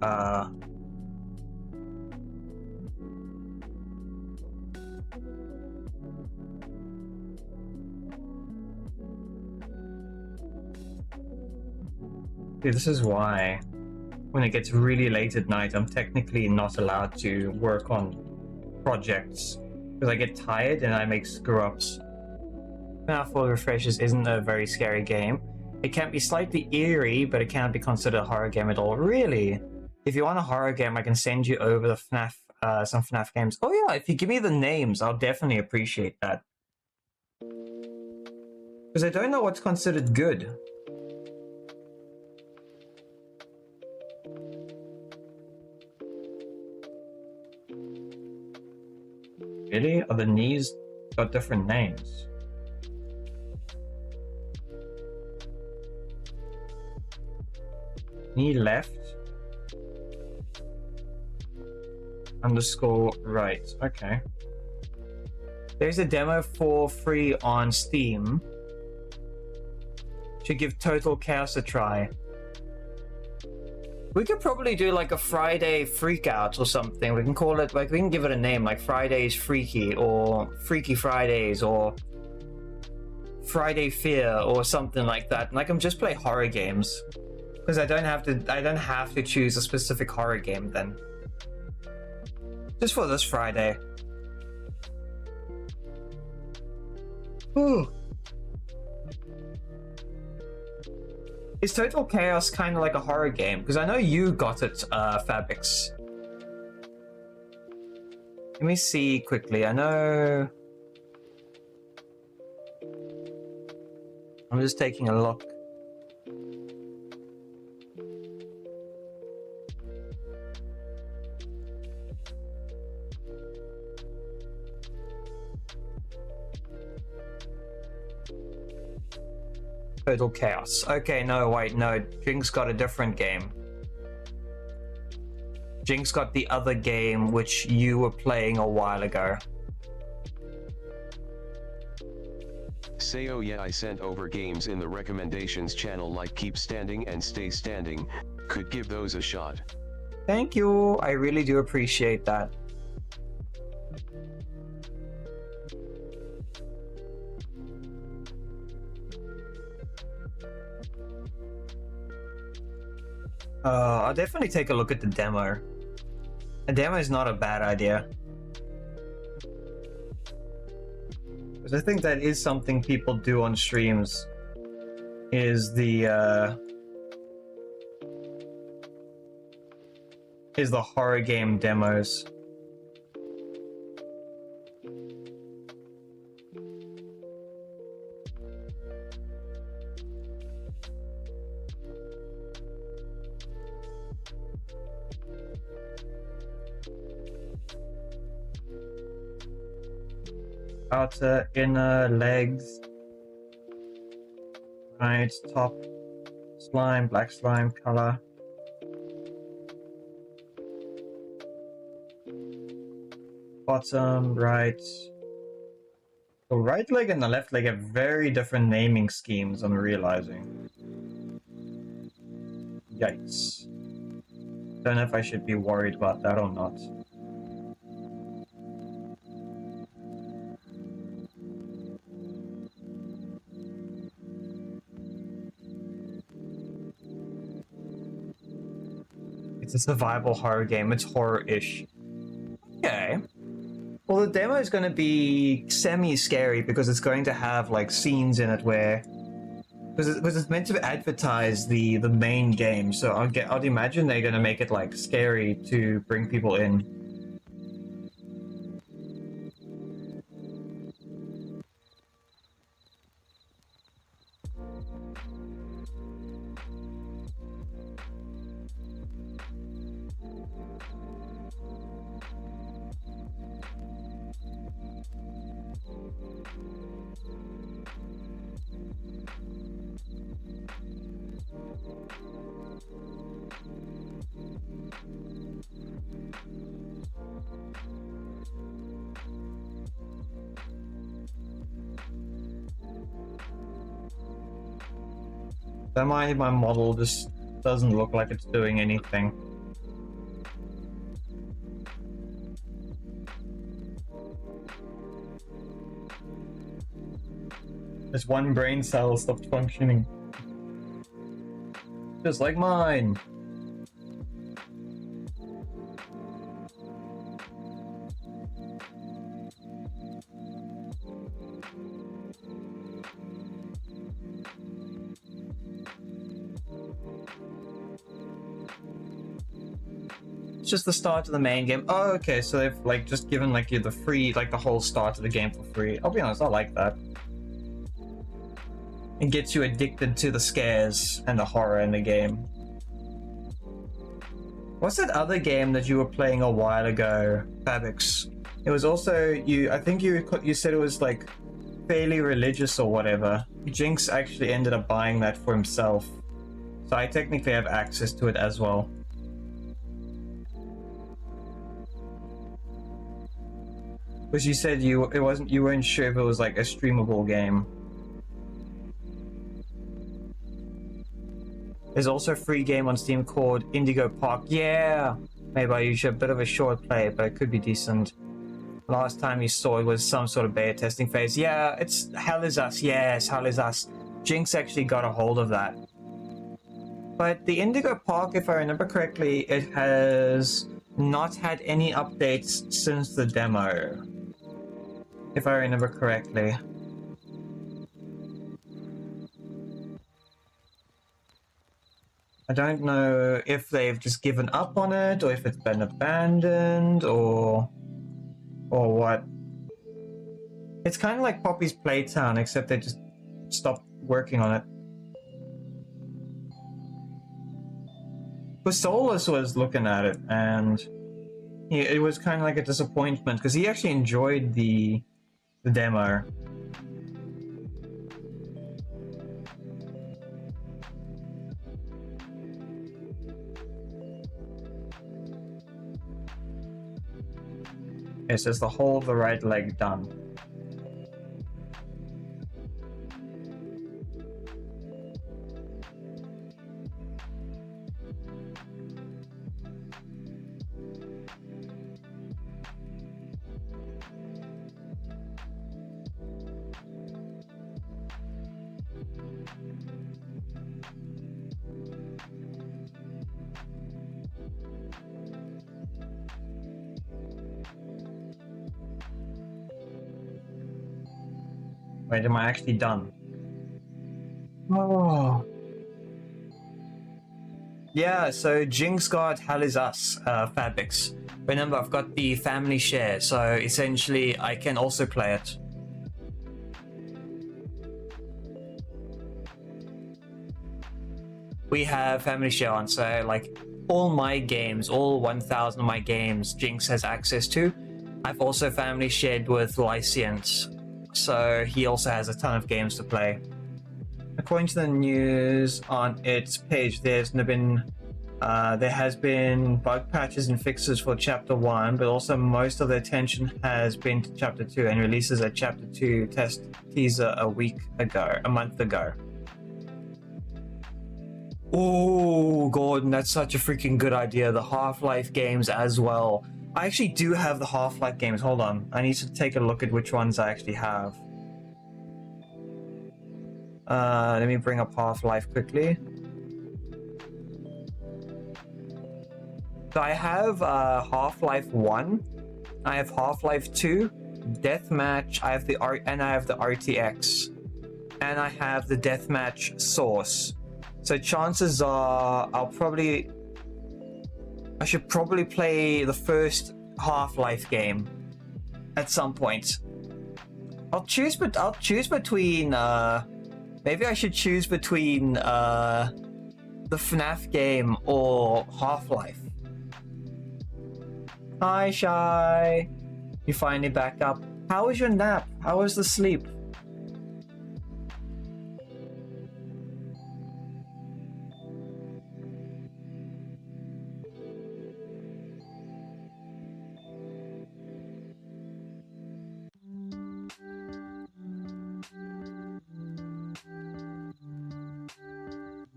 Dude, this is why when it gets really late at night, I'm technically not allowed to work on projects because I get tired and I make screw-ups. FNAF World Refreshes isn't a very scary game. It can be slightly eerie, but it can't be considered a horror game at all. Really? If you want a horror game, I can send you over the FNAF, some FNAF games. Oh yeah, if you give me the names, I'll definitely appreciate that. Because I don't know what's considered good. Really? Are the knees got different names? Knee left underscore right. Okay. There's a demo for free on Steam. Should give Total Chaos a try. We could probably do like a Friday Freakout or something. We can call it, like, we can give it a name, like Fridays Freaky, or Freaky Fridays, or Friday Fear, or something like that. And I can just play horror games. Because I don't have to choose a specific horror game then. Just for this Friday. Ooh. Is Total Chaos kind of like a horror game? Because I know you got it, Fabix. Let me see quickly. I know... I'm just taking a look. Total Chaos. Okay, no, wait, no. Jinx got a different game. Jinx got the other game which you were playing a while ago. Say oh yeah, I sent over games in the recommendations channel like Keep Standing and Stay Standing. Could give those a shot. Thank you. I really do appreciate that. I'll definitely take a look at the demo. A demo is not a bad idea. Because I think that is something people do on streams. Is the horror game demos. outer, inner, legs. Right, top, slime, black slime color. Bottom, right. The right leg and the left leg have very different naming schemes, I'm realizing. Yikes. Don't know if I should be worried about that or not. It's a survival horror game. It's horror-ish. Okay. Well, the demo is going to be semi-scary because it's going to have like scenes in it where, because it's meant to advertise the main game. So I'd imagine they're going to make it like scary to bring people in. Don't mind if my model just doesn't look like it's doing anything. This one brain cell stopped functioning. Just like mine. It's just the start of the main game. Oh, okay, so they've like just given like you the free, like the whole start of the game for free. I'll be honest, I like that. It gets you addicted to the scares and the horror in the game. What's that other game that you were playing a while ago, Fabix? It was also I think you said it was like fairly religious or whatever. Jinx actually ended up buying that for himself, so I technically have access to it as well. Because you said you weren't sure if it was like a streamable game. There's also a free game on Steam called Indigo Park. Yeah! Maybe I use a bit of a short play, but it could be decent. Last time you saw it was some sort of beta testing phase. Yeah, it's Hell Is Us. Yes, Hell Is Us. Jinx actually got a hold of that. But the Indigo Park, if I remember correctly, it has not had any updates since the demo. If I remember correctly. I don't know if they've just given up on it, or if it's been abandoned, or what. It's kind of like Poppy's Playtown, except they just stopped working on it. But Solus was looking at it, and it was kind of like a disappointment, because he actually enjoyed the demo. It says the whole of the right leg done. Wait, am I actually done? Oh. Yeah, so Jinx got Hell Is Us, Fabix. Remember, I've got the family share, so essentially I can also play it. We have family share on, so like all my games, all 1,000 of my games, Jinx has access to. I've also family shared with Lycians. so he also has a ton of games to play. According to the news on its page, there has been bug patches and fixes for Chapter 1, but also most of the attention has been to Chapter 2 and releases a Chapter 2 test teaser a month ago. Oh, Gordon, that's such a freaking good idea. The Half-Life games as well. I actually do have the Half-Life games. Hold on. I need to take a look at which ones I actually have. Let me bring up Half-Life quickly. So I have Half-Life 1. I have Half-Life 2, Deathmatch, I have the RTX. And I have the Deathmatch Source. So chances are I should probably play the first Half-Life game at some point. I'll choose between maybe I should choose between the FNAF game or Half-Life. Hi, Shy. You finally back up. How was your nap? How was the sleep?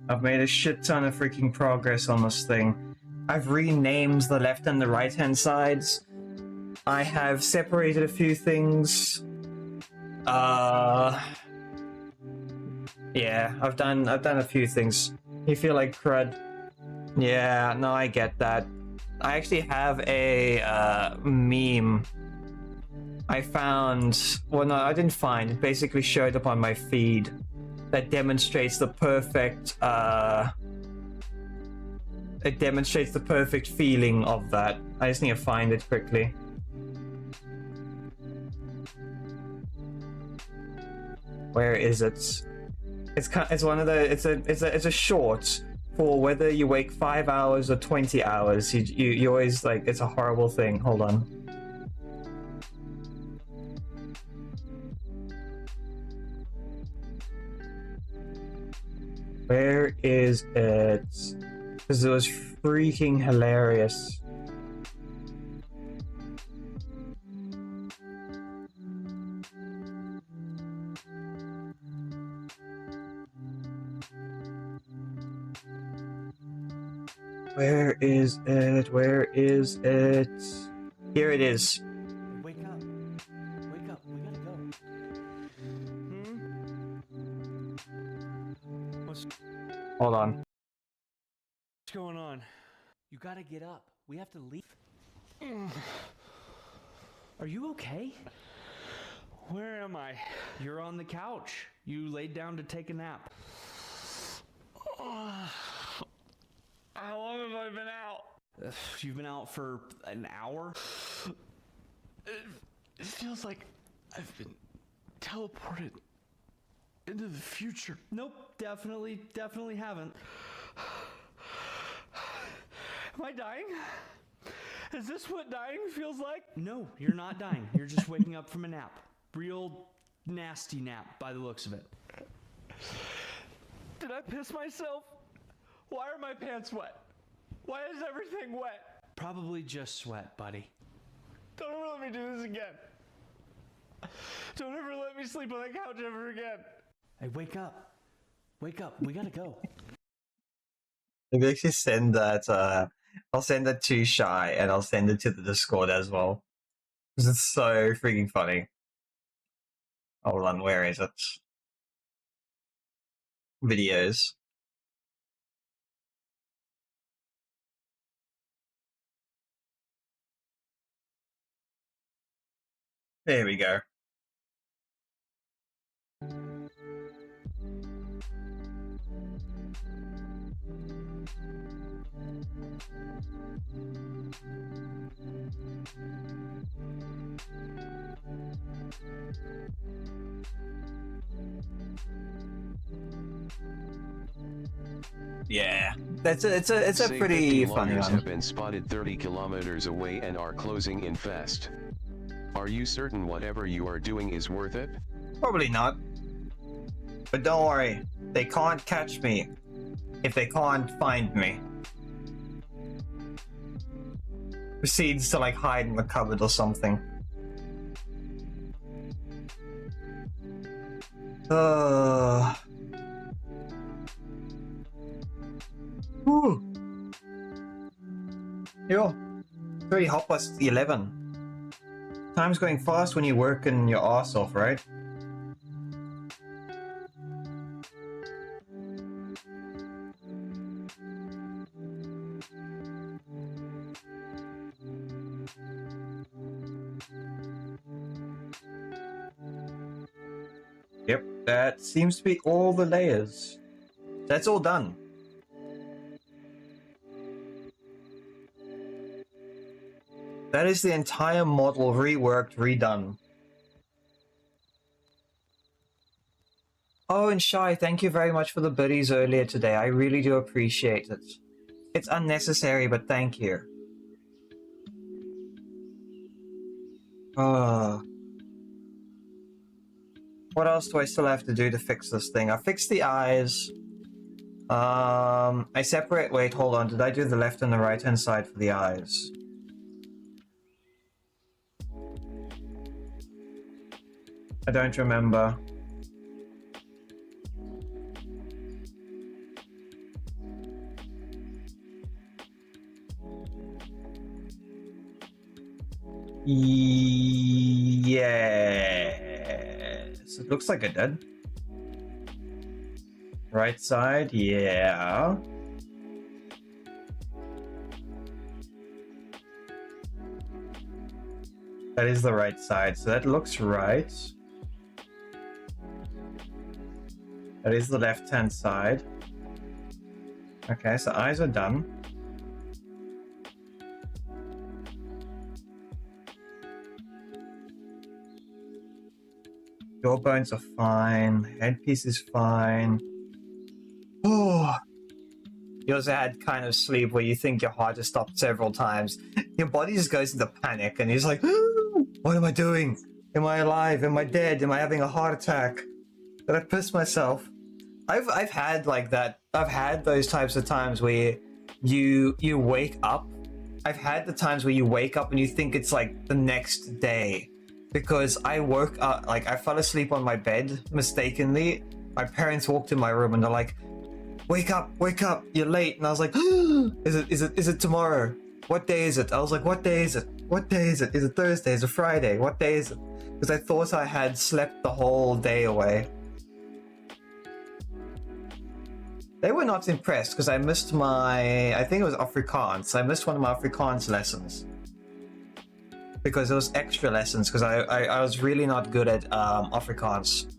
I've made a shit ton of freaking progress on this thing. I've renamed the left and the right hand sides. I have separated a few things. Yeah, I've done a few things. You feel like crud. Yeah, no, I get that. I actually have a meme I found. Well, no, I didn't find. It basically showed up on my feed that demonstrates the perfect. It demonstrates the perfect feeling of that. I just need to find it quickly. Where is it? It's one of the. It's a short for whether you wake 5 hours or 20 hours. You always like. It's a horrible thing. Hold on. Where is it? Because it was freaking hilarious. Where is it? Where is it? Here it is. Wake up. Wake up. We gotta go. What's Hold on. going on? You gotta get up. We have to leave. Are you okay? Where am I? You're on the couch. You laid down to take a nap. How long have I been out? You've been out for an hour? It feels like I've been teleported into the future. Nope, definitely haven't. Am I dying? Is this what dying feels like? No, you're not dying. You're just waking up from a nap. Real nasty nap by the looks of it. Did I piss myself? Why are my pants wet? Why is everything wet? Probably just sweat, buddy. Don't ever let me do this again. Don't ever let me sleep on the couch ever again. Hey, wake up. Wake up. We gotta go. Maybe I should send that. I'll send it to Shy and I'll send it to the Discord as well. Because it's so freaking funny. Hold on, where is it? Videos. There we go. Yeah, it's a Say pretty 50 funny loggers one. have been spotted 30 kilometers away and are closing in fast. Are you certain whatever you are doing is worth it? Probably not. But don't worry, they can't catch me if they can't find me. Proceeds to like hide in the cupboard or something. Whew. Yo, it's already 11:30. Time's going fast when you're working your ass off, right? Yep, that seems to be all the layers. That's all done. That is the entire model reworked, redone. Oh, and Shy, thank you very much for the biddies earlier today. I really do appreciate it. It's unnecessary, but thank you. What else do I still have to do to fix this thing? I fixed the eyes. I separate... Wait, hold on. Did I do the left and the right-hand side for the eyes? I don't remember. Yes. It looks like I did. Right side, yeah. That is the right side, so that looks right. That is the left-hand side. Okay, so eyes are done. Jawbones are fine. Headpiece is fine. Oh. You also had kind of sleep where you think your heart has stopped several times. Your body just goes into panic and you're like, what am I doing? Am I alive? Am I dead? Am I having a heart attack? Did I piss myself? I've had like that. I've had those types of times where you wake up. I've had the times where you wake up and you think it's like the next day. Because I woke up, like I fell asleep on my bed mistakenly. My parents walked in my room and they're like, wake up, you're late. And I was like, is it tomorrow? What day is it? I was like, what day is it? What day is it? Is it Thursday? Is it Friday? What day is it? Because I thought I had slept the whole day away. They were not impressed because I missed my, I think it was Afrikaans. I missed one of my Afrikaans lessons. Because it was extra lessons, because I was really not good at Afrikaans.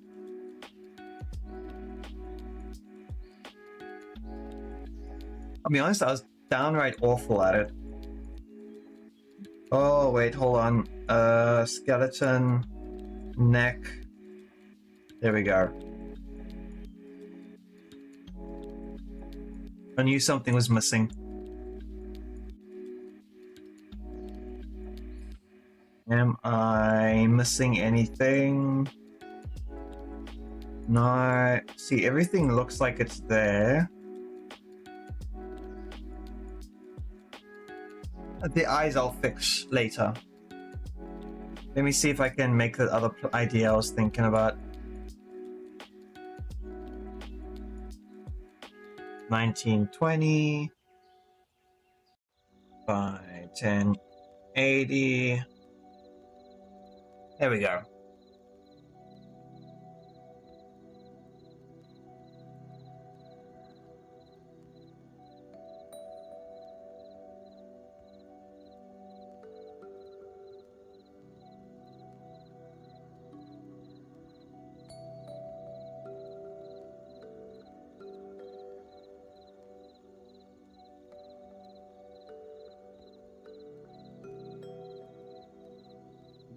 I'll be honest, I was downright awful at it. Oh, wait, hold on. Skeleton, neck. There we go. I knew something was missing. Am I missing anything? No. See, everything looks like it's there. The eyes I'll fix later. Let me see if I can make the other idea I was thinking about. 1920 by 1080. There we go.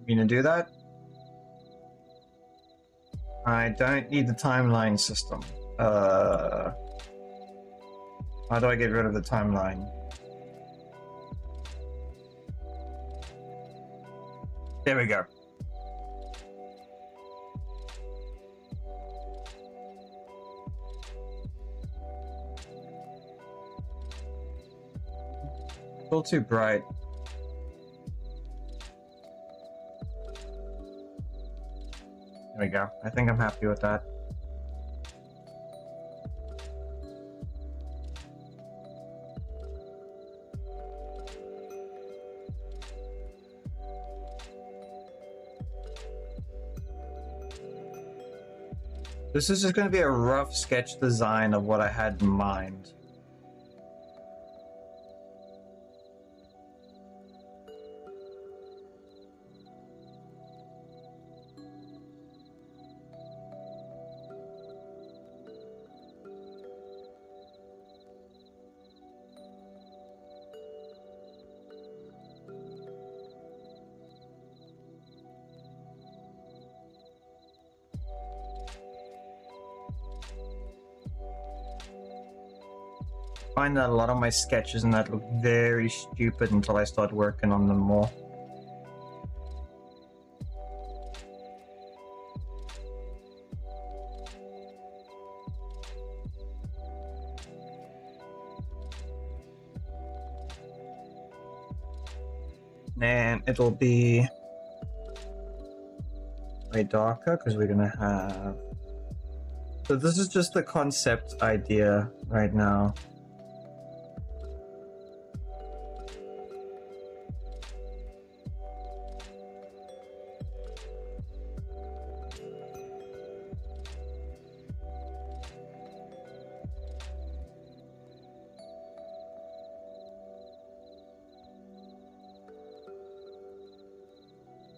You gonna do that? I don't need the timeline system. How do I get rid of the timeline? There we go. little too bright. There we go. I think I'm happy with that. This is just going to be a rough sketch design of what I had in mind. I find that a lot of my sketches and that look very stupid until I start working on them more. And it'll be way darker because we're gonna have... So this is just the concept idea right now.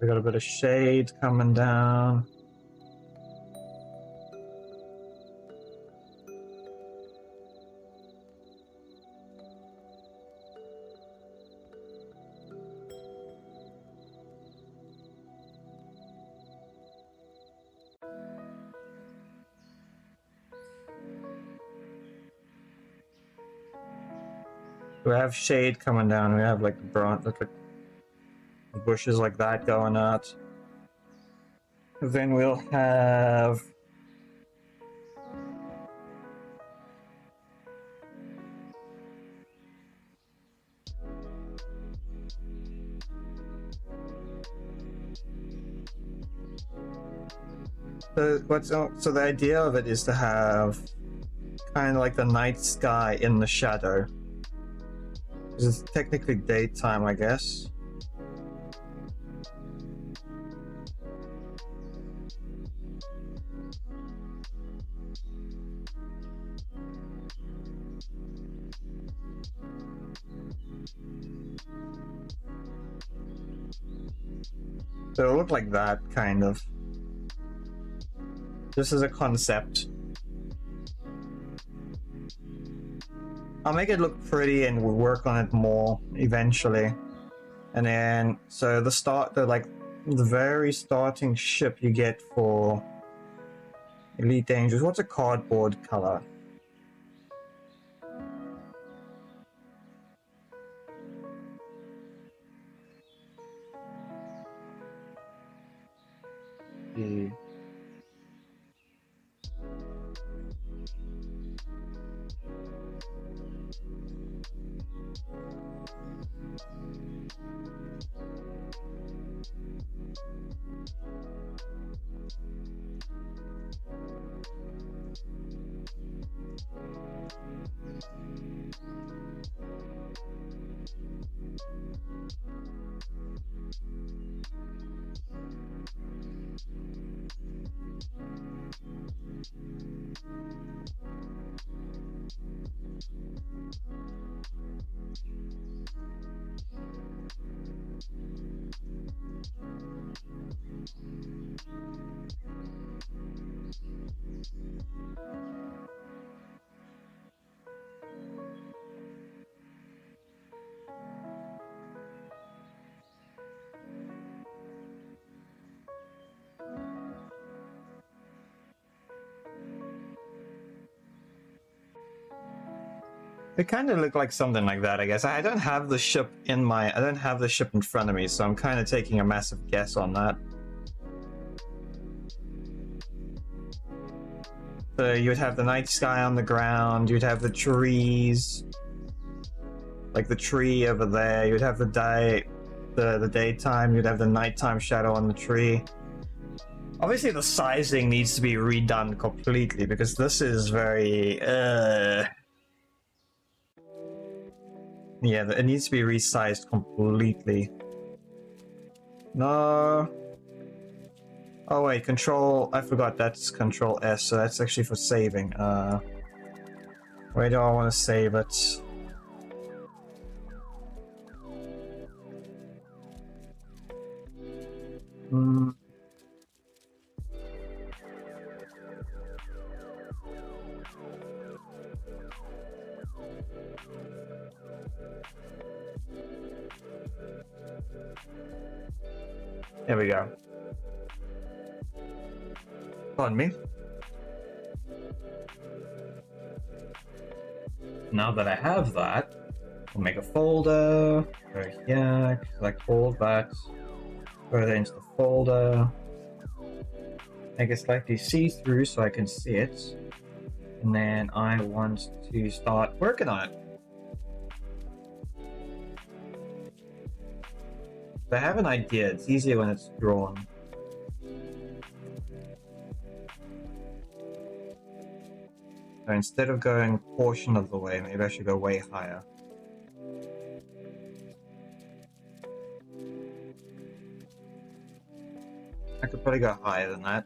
We got a bit of shade coming down. We have shade coming down. We have like the brown, like bushes like that going out. Then we'll have so the idea of it is to have kind of like the night sky in the shadow. It's technically daytime, I guess. So it'll look like that, kind of. This is a concept. I'll make it look pretty and we'll work on it more eventually. And then, so the very starting ship you get for Elite Angels. What's a cardboard color? The It kind of looked like something like that, I guess. I don't have the ship in front of me, so I'm kind of taking a massive guess on that. So you would have the night sky on the ground, you'd have the trees. Like the tree over there, you'd have the daytime, you'd have the nighttime shadow on the tree. Obviously the sizing needs to be redone completely because this is very yeah, it needs to be resized completely. No. Oh wait, control, I forgot that's control S, so that's actually for saving. Where do I want to save it? There we go. Pardon me. Now that I have that, I'll make a folder, go here, select all that, go there into the folder, make it slightly see-through so I can see it, and then I want to start working on it. I have an idea, it's easier when it's drawn. So instead of going portion of the way, maybe I should go way higher. I could probably go higher than that.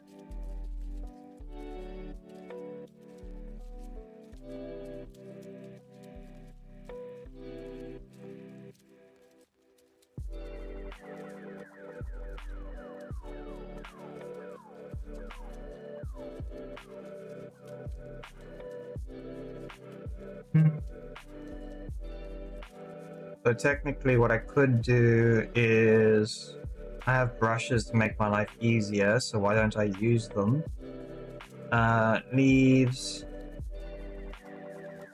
So technically what I could do is, I have brushes to make my life easier, so why don't I use them? Leaves.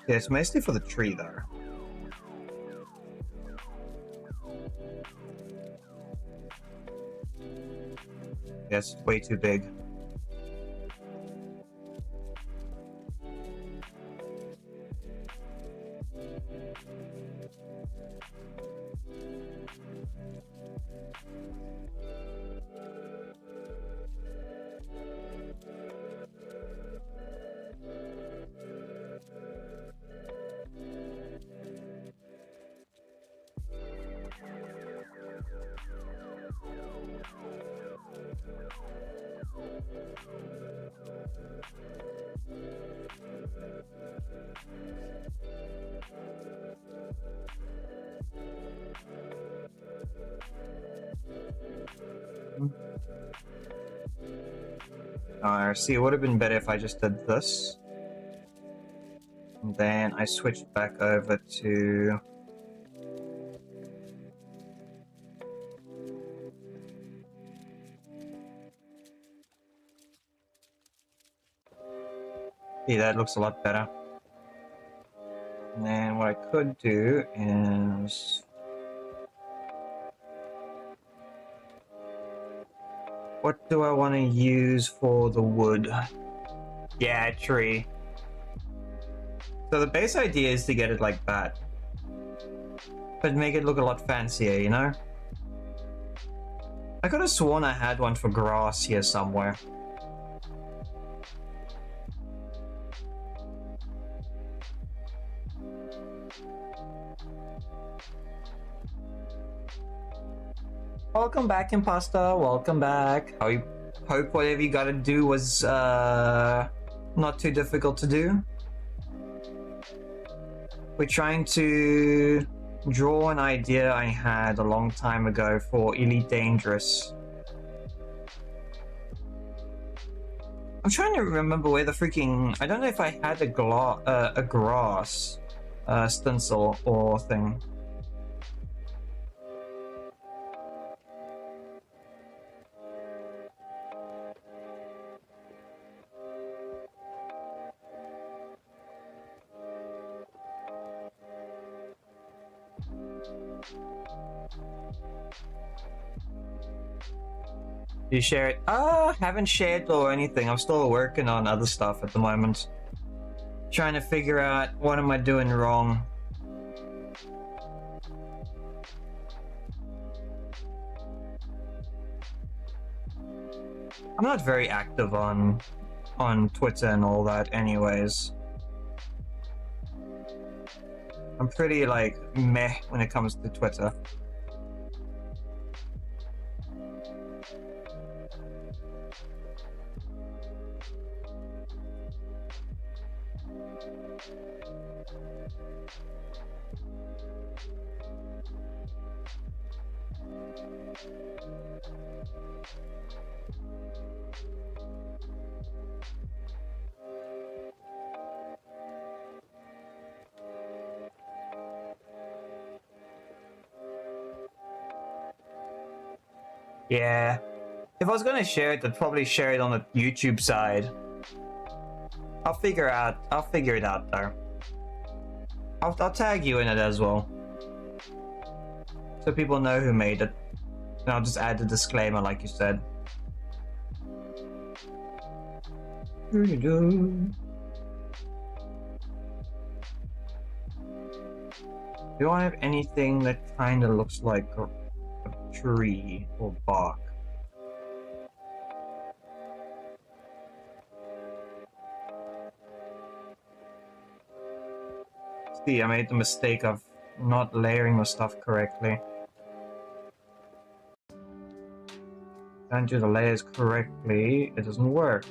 Yeah, it's mostly for the tree though. Yeah, it's way too big. See, it would have been better if I just did this. And then I switched back over to... See, that looks a lot better. And then what I could do is... What do I want to use for the wood? Yeah, tree. So the base idea is to get it like that. But make it look a lot fancier, you know? I could have sworn I had one for grass here somewhere. Welcome back, Imposter. Welcome back. I hope whatever you gotta do was not too difficult to do. We're trying to draw an idea I had a long time ago for Elite Dangerous. I'm trying to remember where the freaking... I don't know if I had a grass stencil or thing. Do you share it? Haven't shared or anything. I'm still working on other stuff at the moment. Trying to figure out what am I doing wrong. I'm not very active on Twitter and all that anyways. I'm pretty like meh when it comes to Twitter. Yeah. If I was gonna share it, I'd probably share it on the YouTube side. I'll figure it out though. I'll tag you in it as well, so people know who made it. And I'll just add the disclaimer like you said. Do I have anything that kind of looks like a tree or bark? See, I made the mistake of not layering the stuff correctly. Don't do the layers correctly, it doesn't work.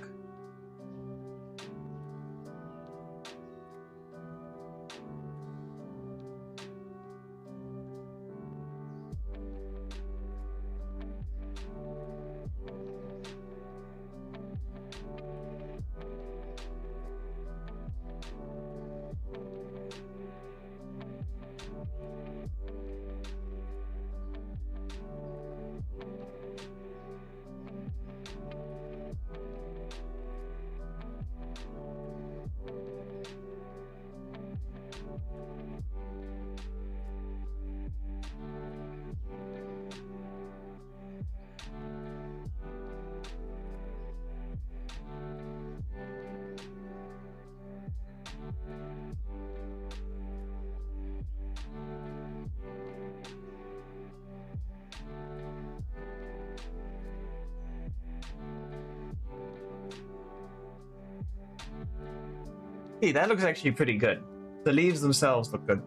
Hey, that looks actually pretty good. The leaves themselves look good.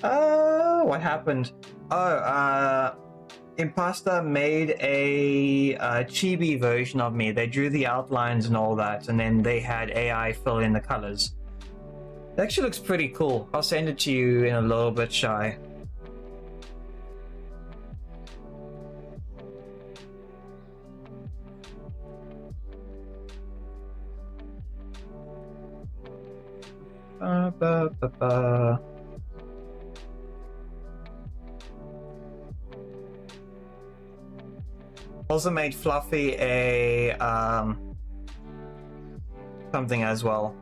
What happened? Imposter made a chibi version of me. They drew the outlines and all that, and then they had AI fill in the colors. It actually looks pretty cool. I'll send it to you in a little bit, Shy. Also made Fluffy a something as well.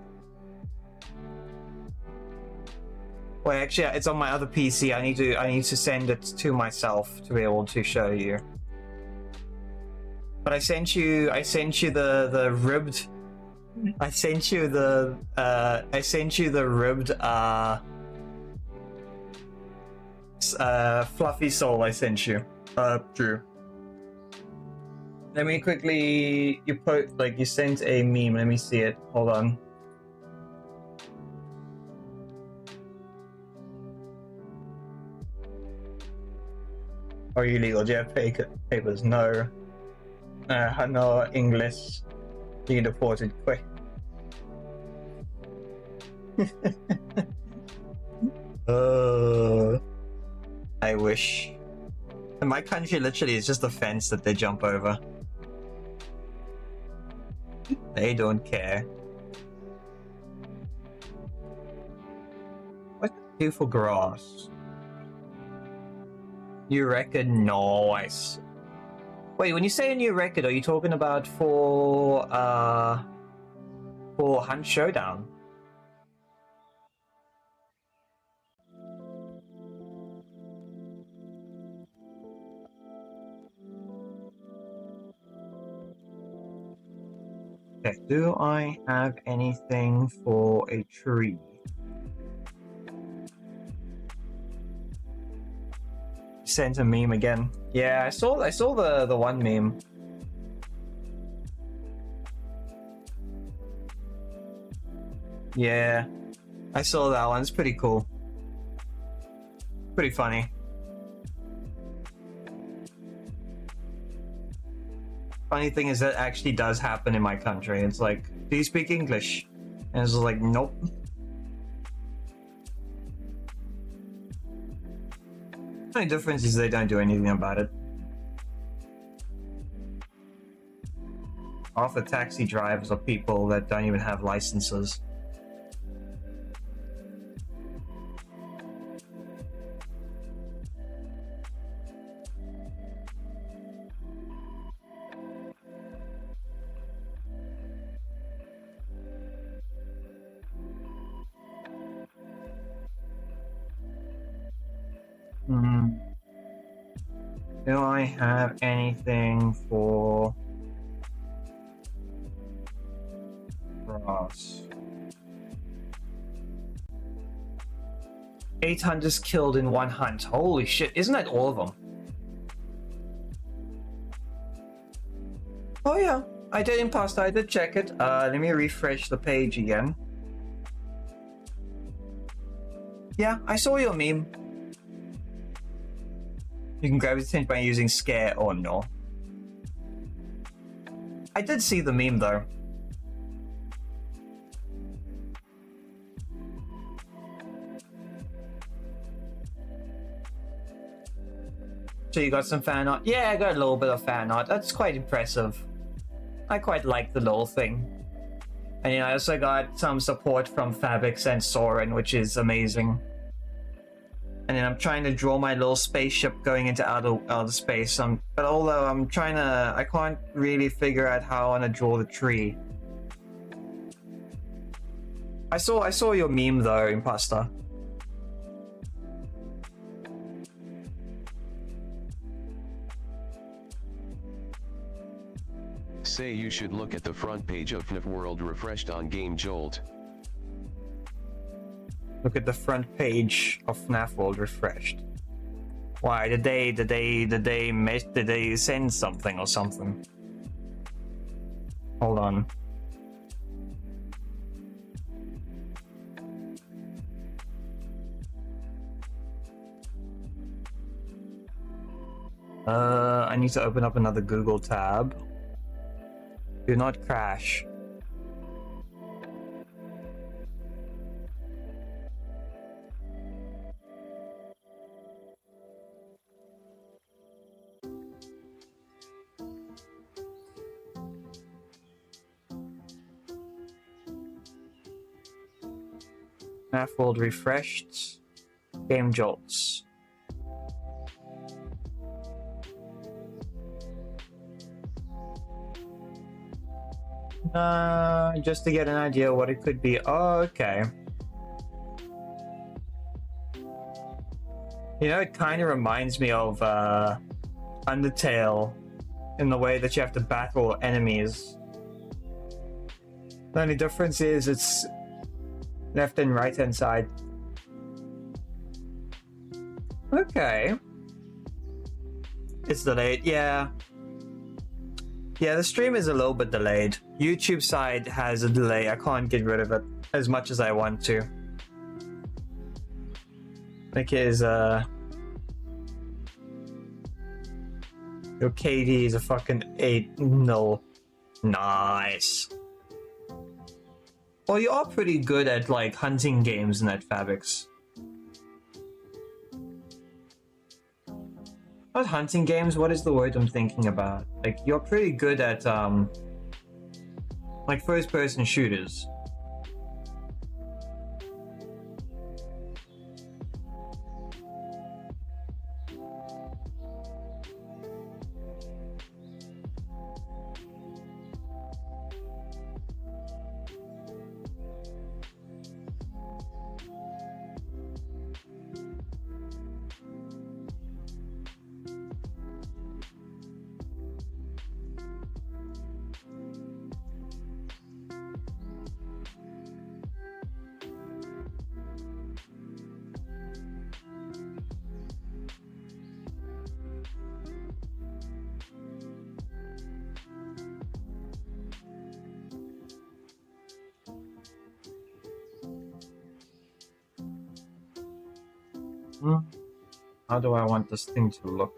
Wait, actually, it's on my other PC. I need to send it to myself to be able to show you. But I sent you the ribbed. I sent you the ribbed fluffy soul. I sent you, Drew. Let me quickly. You sent a meme. Let me see it. Hold on. Are you legal? Do you have papers? No. No English. You deported quick. I wish. In my country, literally, it's just a fence that they jump over. They don't care. What do you do for grass? New record? Nice. Wait, when you say a new record, are you talking about for Hunt Showdown? Okay, do I have anything for a tree? Sent a meme again. Yeah, I saw the one meme. Yeah, I saw that one. It's pretty cool. Pretty funny. Funny thing is that actually does happen in my country. It's like, do you speak English? And it's like, nope. The only difference is they don't do anything about it. Half the taxi drivers are people that don't even have licenses. Do I have anything for Ross? 8 hunters killed in one hunt. Holy shit, isn't that all of them? Oh yeah, I did imposter, I did check it. Let me refresh the page again. Yeah, I saw your meme. You can grab his attention by using scare or no. I did see the meme though. So you got some fan art? Yeah, I got a little bit of fan art. That's quite impressive. I quite like the little thing. And I also got some support from Fabix and Soren, which is amazing. And then I'm trying to draw my little spaceship going into outer space. But although I'm trying to, I can't really figure out how I want to draw the tree. I saw your meme though, Imposter. Say you should look at the front page of FNAF World refreshed on Game Jolt. Look at the front page of FNAF World refreshed. Why did they send something or something? Hold on. I need to open up another Google tab. Do not crash. FNAF World refreshed. Game Jolts. Just to get an idea what it could be. Oh, okay. You know, it kind of reminds me of Undertale in the way that you have to battle enemies. The only difference is it's left and right hand side. Okay. It's delayed, yeah. Yeah, the stream is a little bit delayed. YouTube side has a delay. I can't get rid of it as much as I want to. Because your KD is a fucking 8. No. Nice. Well, you are pretty good at like hunting games in that Fabix. Not hunting games, what is the word I'm thinking about? Like, you're pretty good at, like, first-person shooters. How do I want this thing to look?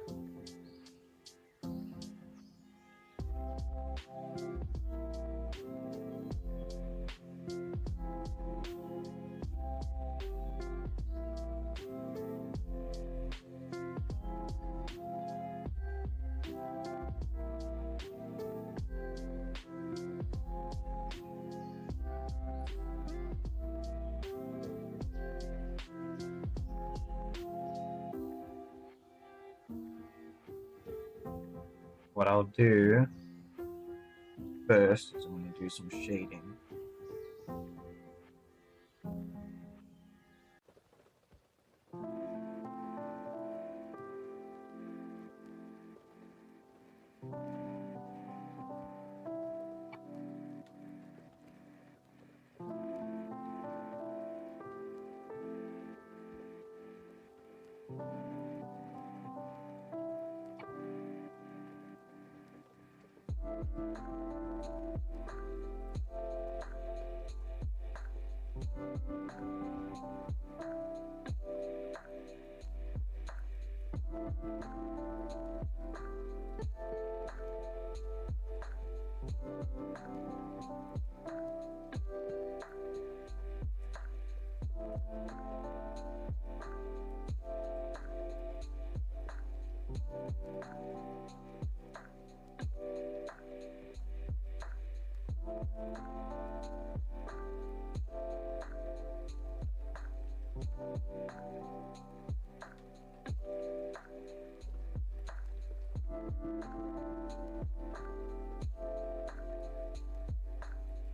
What I'll do first is I'm going to do some shading.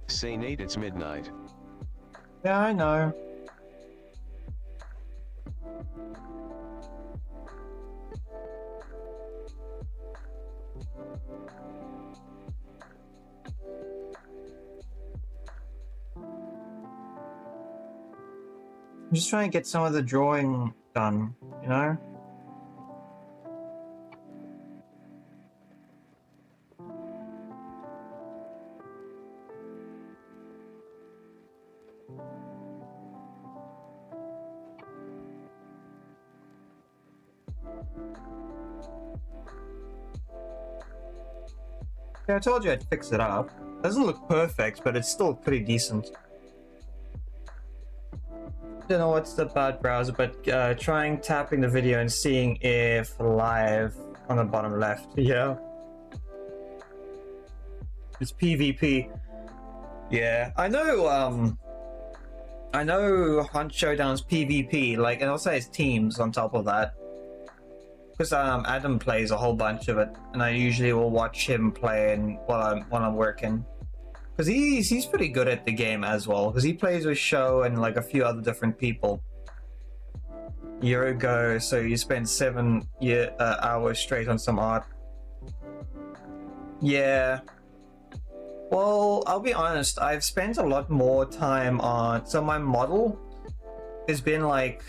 Say Nate, it's midnight. Yeah, I know. I'm just trying to get some of the drawing done, you know? Yeah, I told you I'd fix it up. Doesn't look perfect, but it's still pretty decent. Don't know what's the bad browser, but trying tapping the video and seeing if live on the bottom left. Yeah. It's PvP. Yeah, I know Hunt Showdown's PvP, like, and also has teams on top of that. Because Adam plays a whole bunch of it, and I usually will watch him playing while I'm working. Because he's pretty good at the game as well, because he plays with Show and like a few other different people. A year ago, so you spent 7 hours straight on some art. Yeah. Well, I'll be honest, I've spent a lot more time on... So my model has been like...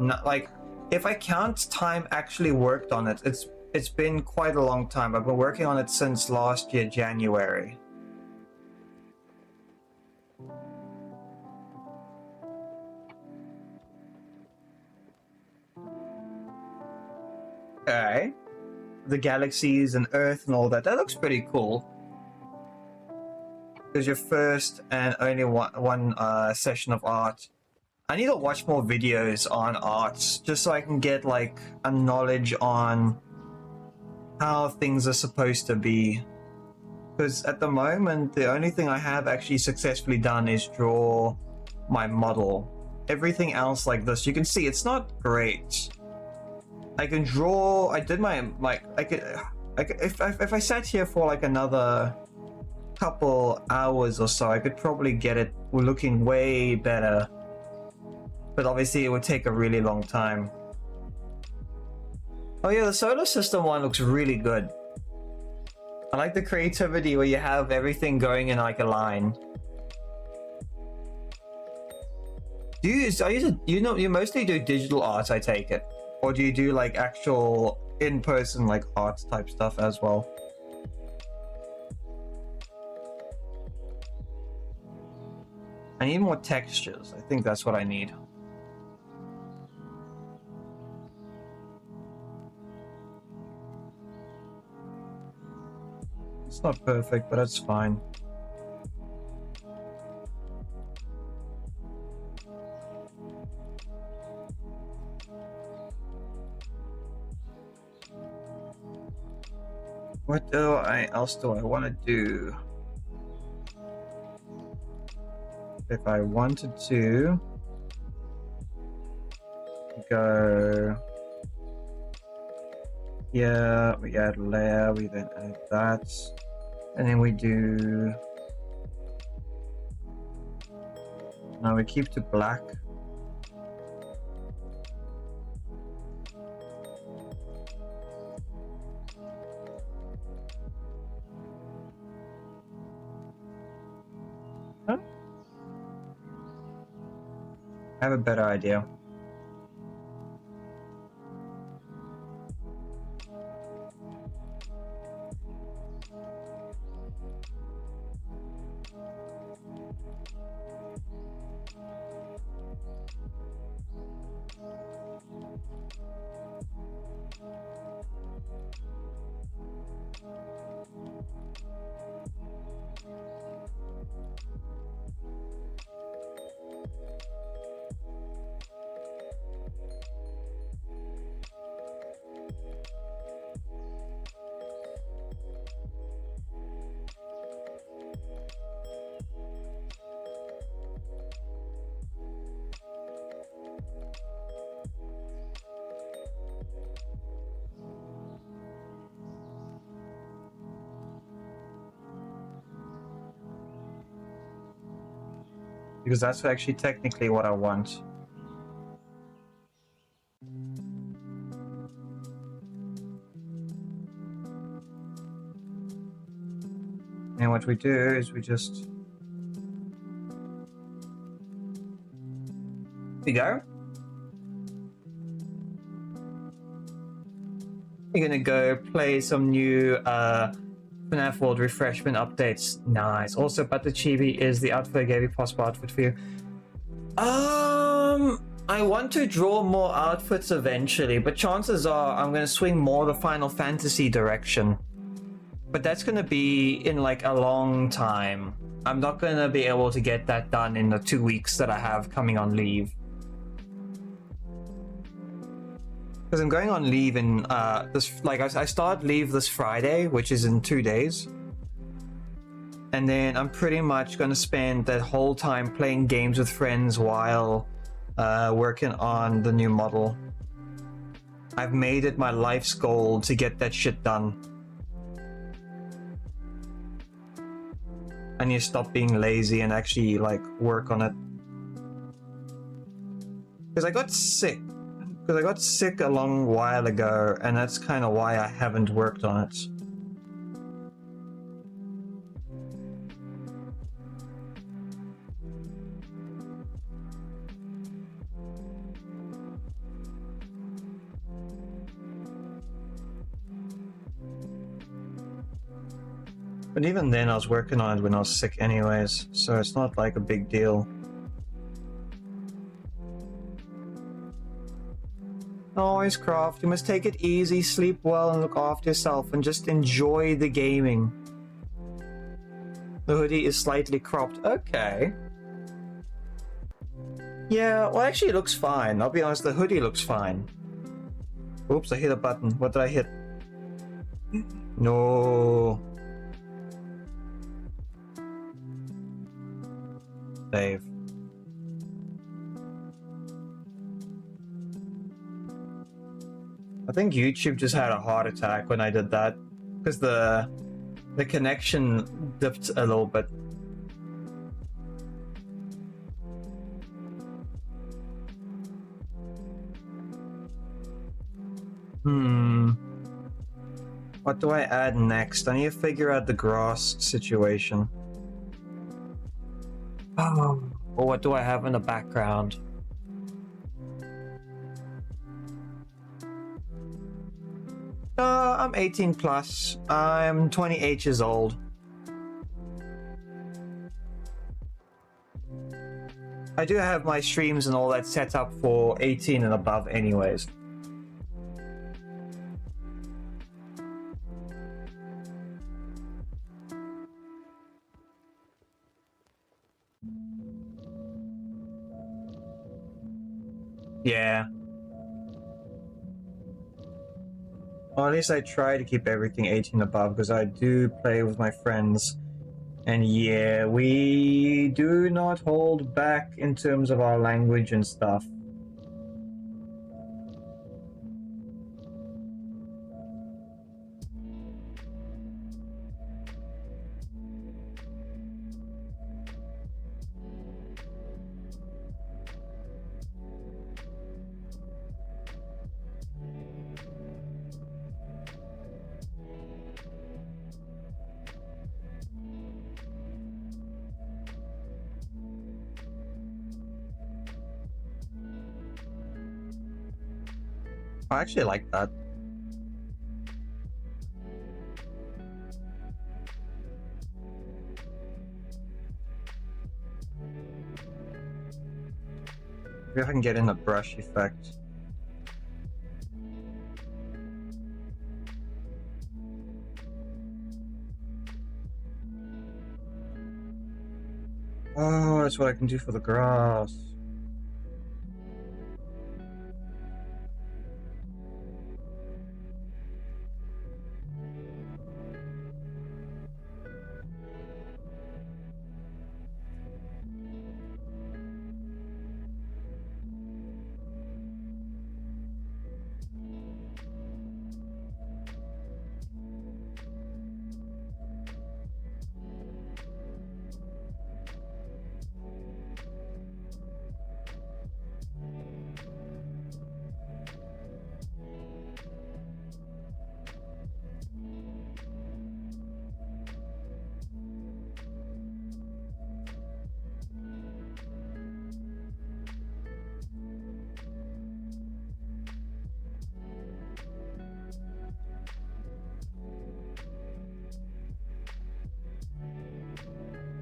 Not like... If I count time actually worked on it, it's been quite a long time. I've been working on it since last year, January. Okay. The galaxies and Earth and all that. That looks pretty cool. There's your first and only one session of art. I need to watch more videos on arts just so I can get like a knowledge on how things are supposed to be. Because at the moment, the only thing I have actually successfully done is draw my model. Everything else like this, you can see it's not great. I can draw. I did my if I sat here for like another couple hours or so, I could probably get it looking way better. But obviously it would take a really long time. Oh yeah, the solar system one looks really good. I like the creativity where you have everything going in like a line. You mostly do digital art, I take it, or do you do like actual in-person like art type stuff as well? I need more textures. I think that's what I need. It's not perfect, but it's fine. What else do I want to do? If I wanted to go, yeah, we add layer, we then add that, and then we do, now we keep to black. Huh? I have a better idea. Because that's actually technically what I want. And what we do is we just... we go. You're gonna go play some new FNAF World Refreshment updates. Nice. Also, but the chibi is the outfit I gave you, possible outfit for you. I want to draw more outfits eventually, but chances are I'm gonna swing more the Final Fantasy direction. But that's gonna be in like a long time. I'm not gonna be able to get that done in the 2 weeks that I have coming on leave. Because I'm going on leave in I start leave this Friday, which is in 2 days. And then I'm pretty much going to spend that whole time playing games with friends while working on the new model. I've made it my life's goal to get that shit done. I need to stop being lazy and actually like work on it. Because I got sick. Because I got sick a long while ago, and that's kind of why I haven't worked on it. But even then, I was working on it when I was sick anyways, so it's not like a big deal. Always craft. You must take it easy, sleep well, and look after yourself, and just enjoy the gaming. The hoodie is slightly cropped. Okay. Yeah, well, actually, it looks fine. I'll be honest, the hoodie looks fine. Oops, I hit a button. What did I hit? No. Save. I think YouTube just had a heart attack when I did that, because the connection dipped a little bit. What do I add next? I need to figure out the grass situation. Oh, or what do I have in the background? I'm 18 plus. I'm 28 years old. I do have my streams and all that set up for 18 and above anyways. Yeah. Or at least I try to keep everything 18 above because I do play with my friends. And yeah, we do not hold back in terms of our language and stuff. I actually like that. Maybe if I can get in a brush effect. Oh, that's what I can do for the grass.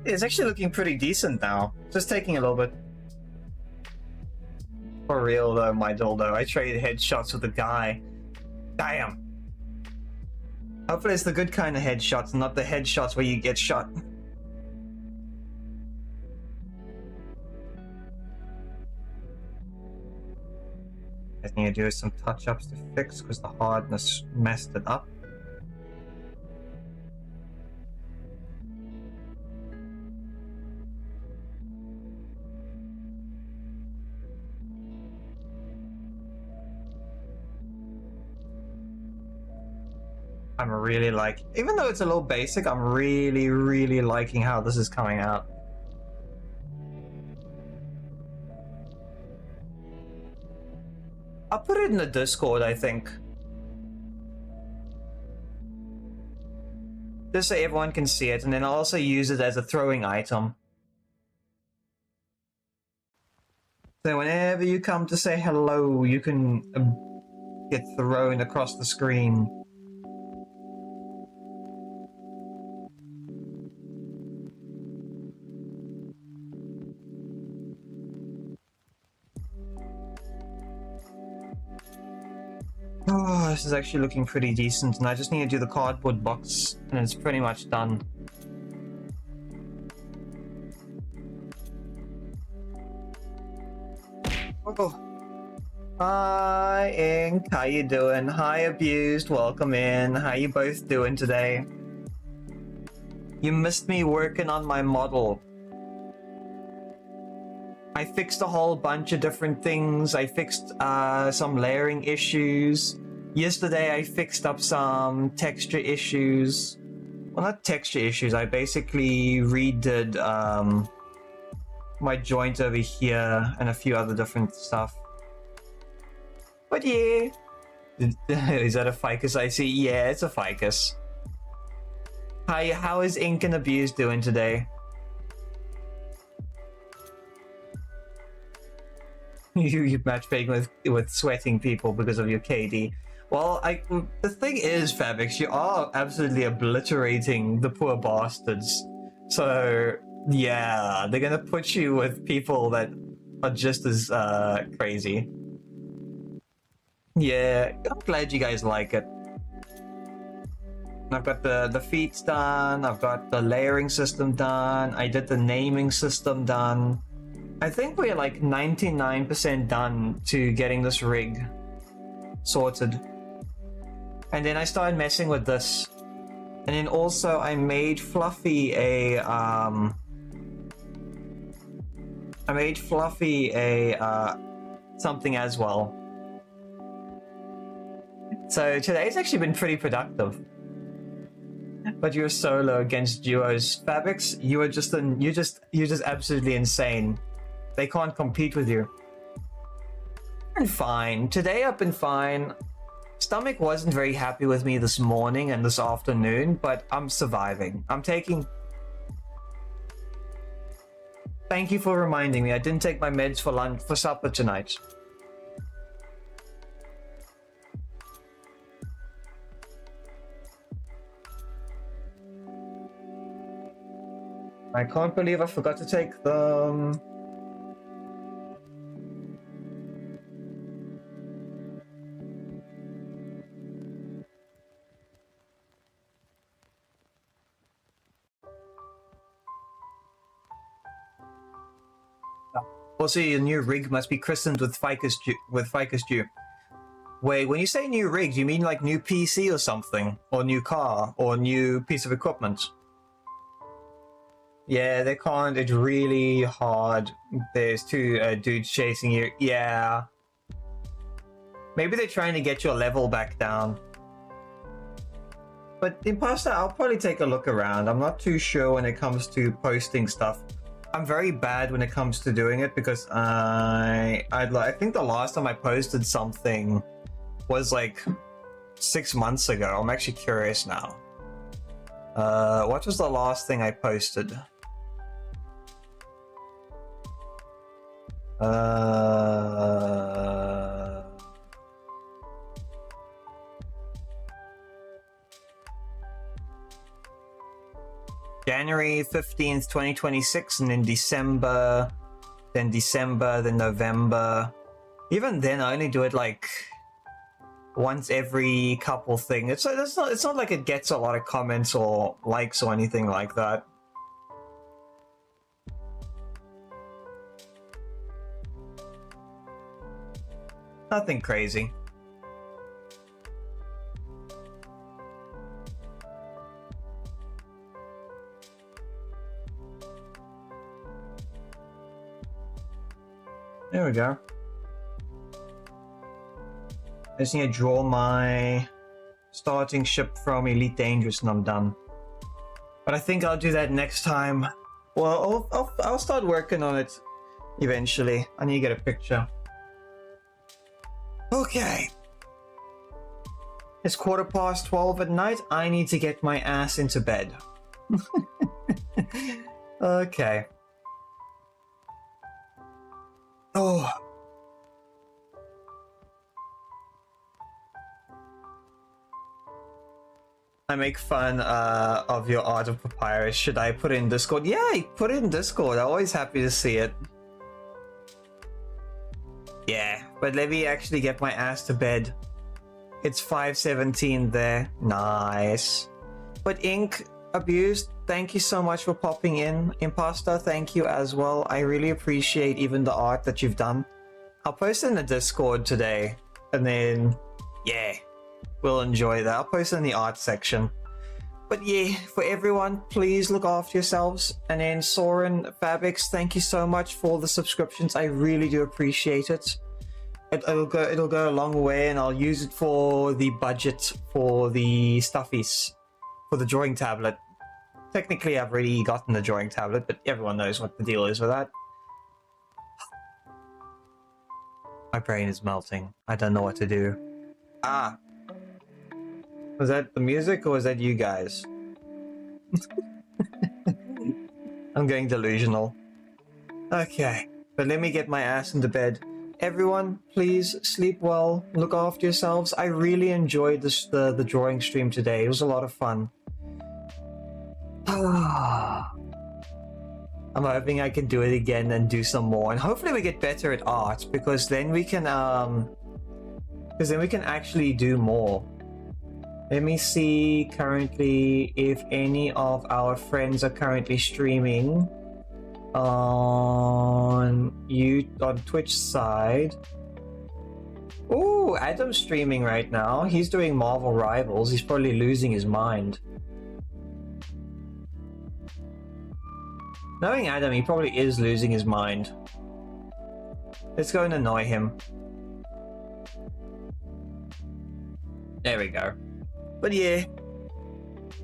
It's actually looking pretty decent now. Just taking a little bit. For real though, my dildo. I traded headshots with a guy. Damn. Hopefully it's the good kind of headshots, not the headshots where you get shot. I need to do some touch-ups to fix because the hardness messed it up. I'm really even though it's a little basic, I'm really liking how this is coming out. I'll put it in the Discord, I think. Just so everyone can see it, and then I'll also use it as a throwing item. So whenever you come to say hello, you can get thrown across the screen. Oh, this is actually looking pretty decent, and I just need to do the cardboard box, and it's pretty much done. Oh. Hi, Ink. How you doing? Hi, Abused. Welcome in. How you both doing today? You missed me working on my model. I fixed a whole bunch of different things. I fixed some layering issues. Yesterday I fixed up some texture issues. Well, not texture issues. I basically redid my joint over here and a few other different stuff. But yeah. Is that a ficus I see? Yeah, it's a ficus. Hi, how is Ink and Abuse doing today? You matchmaking with sweating people because of your KD. Well, the thing is, Fabix, you are absolutely obliterating the poor bastards. So yeah, they're gonna put you with people that are just as crazy. Yeah, I'm glad you guys like it. I've got the feet done. I've got the layering system done. I did the naming system done. I think we're like 99% done to getting this rig sorted. And then I started messing with this. And then also I made Fluffy a something as well. So today's actually been pretty productive. But you're solo against duos. Fabrics, you're just absolutely insane. They can't compete with you. I'm fine. Today I've been fine. Stomach wasn't very happy with me this morning and this afternoon, but I'm surviving. I'm taking... Thank you for reminding me. I didn't take my meds for supper tonight. I can't believe I forgot to take them. Also, your new rig must be christened with ficus dew. Wait, when you say new rig, do you mean like new PC or something? Or new car? Or new piece of equipment? Yeah, they can't. It's really hard. There's two dudes chasing you. Yeah. Maybe they're trying to get your level back down. But Imposter, I'll probably take a look around. I'm not too sure when it comes to posting stuff. I'm very bad when it comes to doing it because I think the last time I posted something was like 6 months ago. I'm actually curious now. What was the last thing I posted? January 15th, 2026, and then December, then November. Even then, I only do it like once every couple thing. It's not like it gets a lot of comments or likes or anything like that. Nothing crazy. There we go. I just need to draw my starting ship from Elite Dangerous and I'm done. But I think I'll do that next time. Well, I'll start working on it eventually. I need to get a picture. Okay. It's 12:15 at night. I need to get my ass into bed. Okay. Oh. I make fun of your art of papyrus. Should I put it in Discord? Yeah, put it in Discord. I'm always happy to see it. Yeah, but let me actually get my ass to bed. It's 5:17 there. Nice. But Ink Abused, thank you so much for popping in. Imposter, thank you as well. I really appreciate even the art that you've done. I'll post it in the Discord today, and then, yeah, we'll enjoy that. I'll post it in the art section. But yeah, for everyone, please look after yourselves. And then Soren, Fabrics, thank you so much for the subscriptions. I really do appreciate it. It'll go a long way, and I'll use it for the budget for the stuffies, for the drawing tablet. Technically, I've already gotten the drawing tablet, but everyone knows what the deal is with that. My brain is melting. I don't know what to do. Ah. Was that the music or was that you guys? I'm going delusional. Okay, but let me get my ass into bed. Everyone, please sleep well, look after yourselves. I really enjoyed the drawing stream today. It was a lot of fun. I'm hoping I can do it again and do some more, and hopefully we get better at art, because then we can actually do more. Let me see currently if any of our friends are currently streaming. on Twitch side. Ooh, Adam's streaming right now. He's doing Marvel Rivals. He's probably losing his mind. Knowing Adam, he probably is losing his mind. Let's go and annoy him. There we go. But yeah,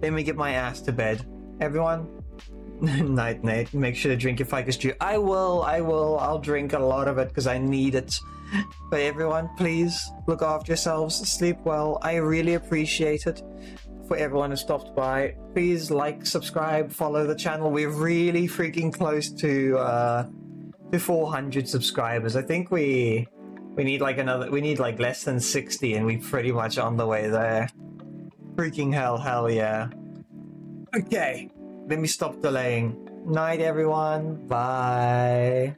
let me get my ass to bed. Everyone, night, Nate. Make sure to drink your ficus juice. I will. I'll drink a lot of it because I need it. But everyone, please look after yourselves. Sleep well. I really appreciate it. For everyone who stopped by, please like, subscribe, follow the channel. We're really freaking close to 400 subscribers. I think we need like less than 60, and we're pretty much on the way there. Freaking hell yeah. Okay, let me stop delaying. Night, everyone. Bye.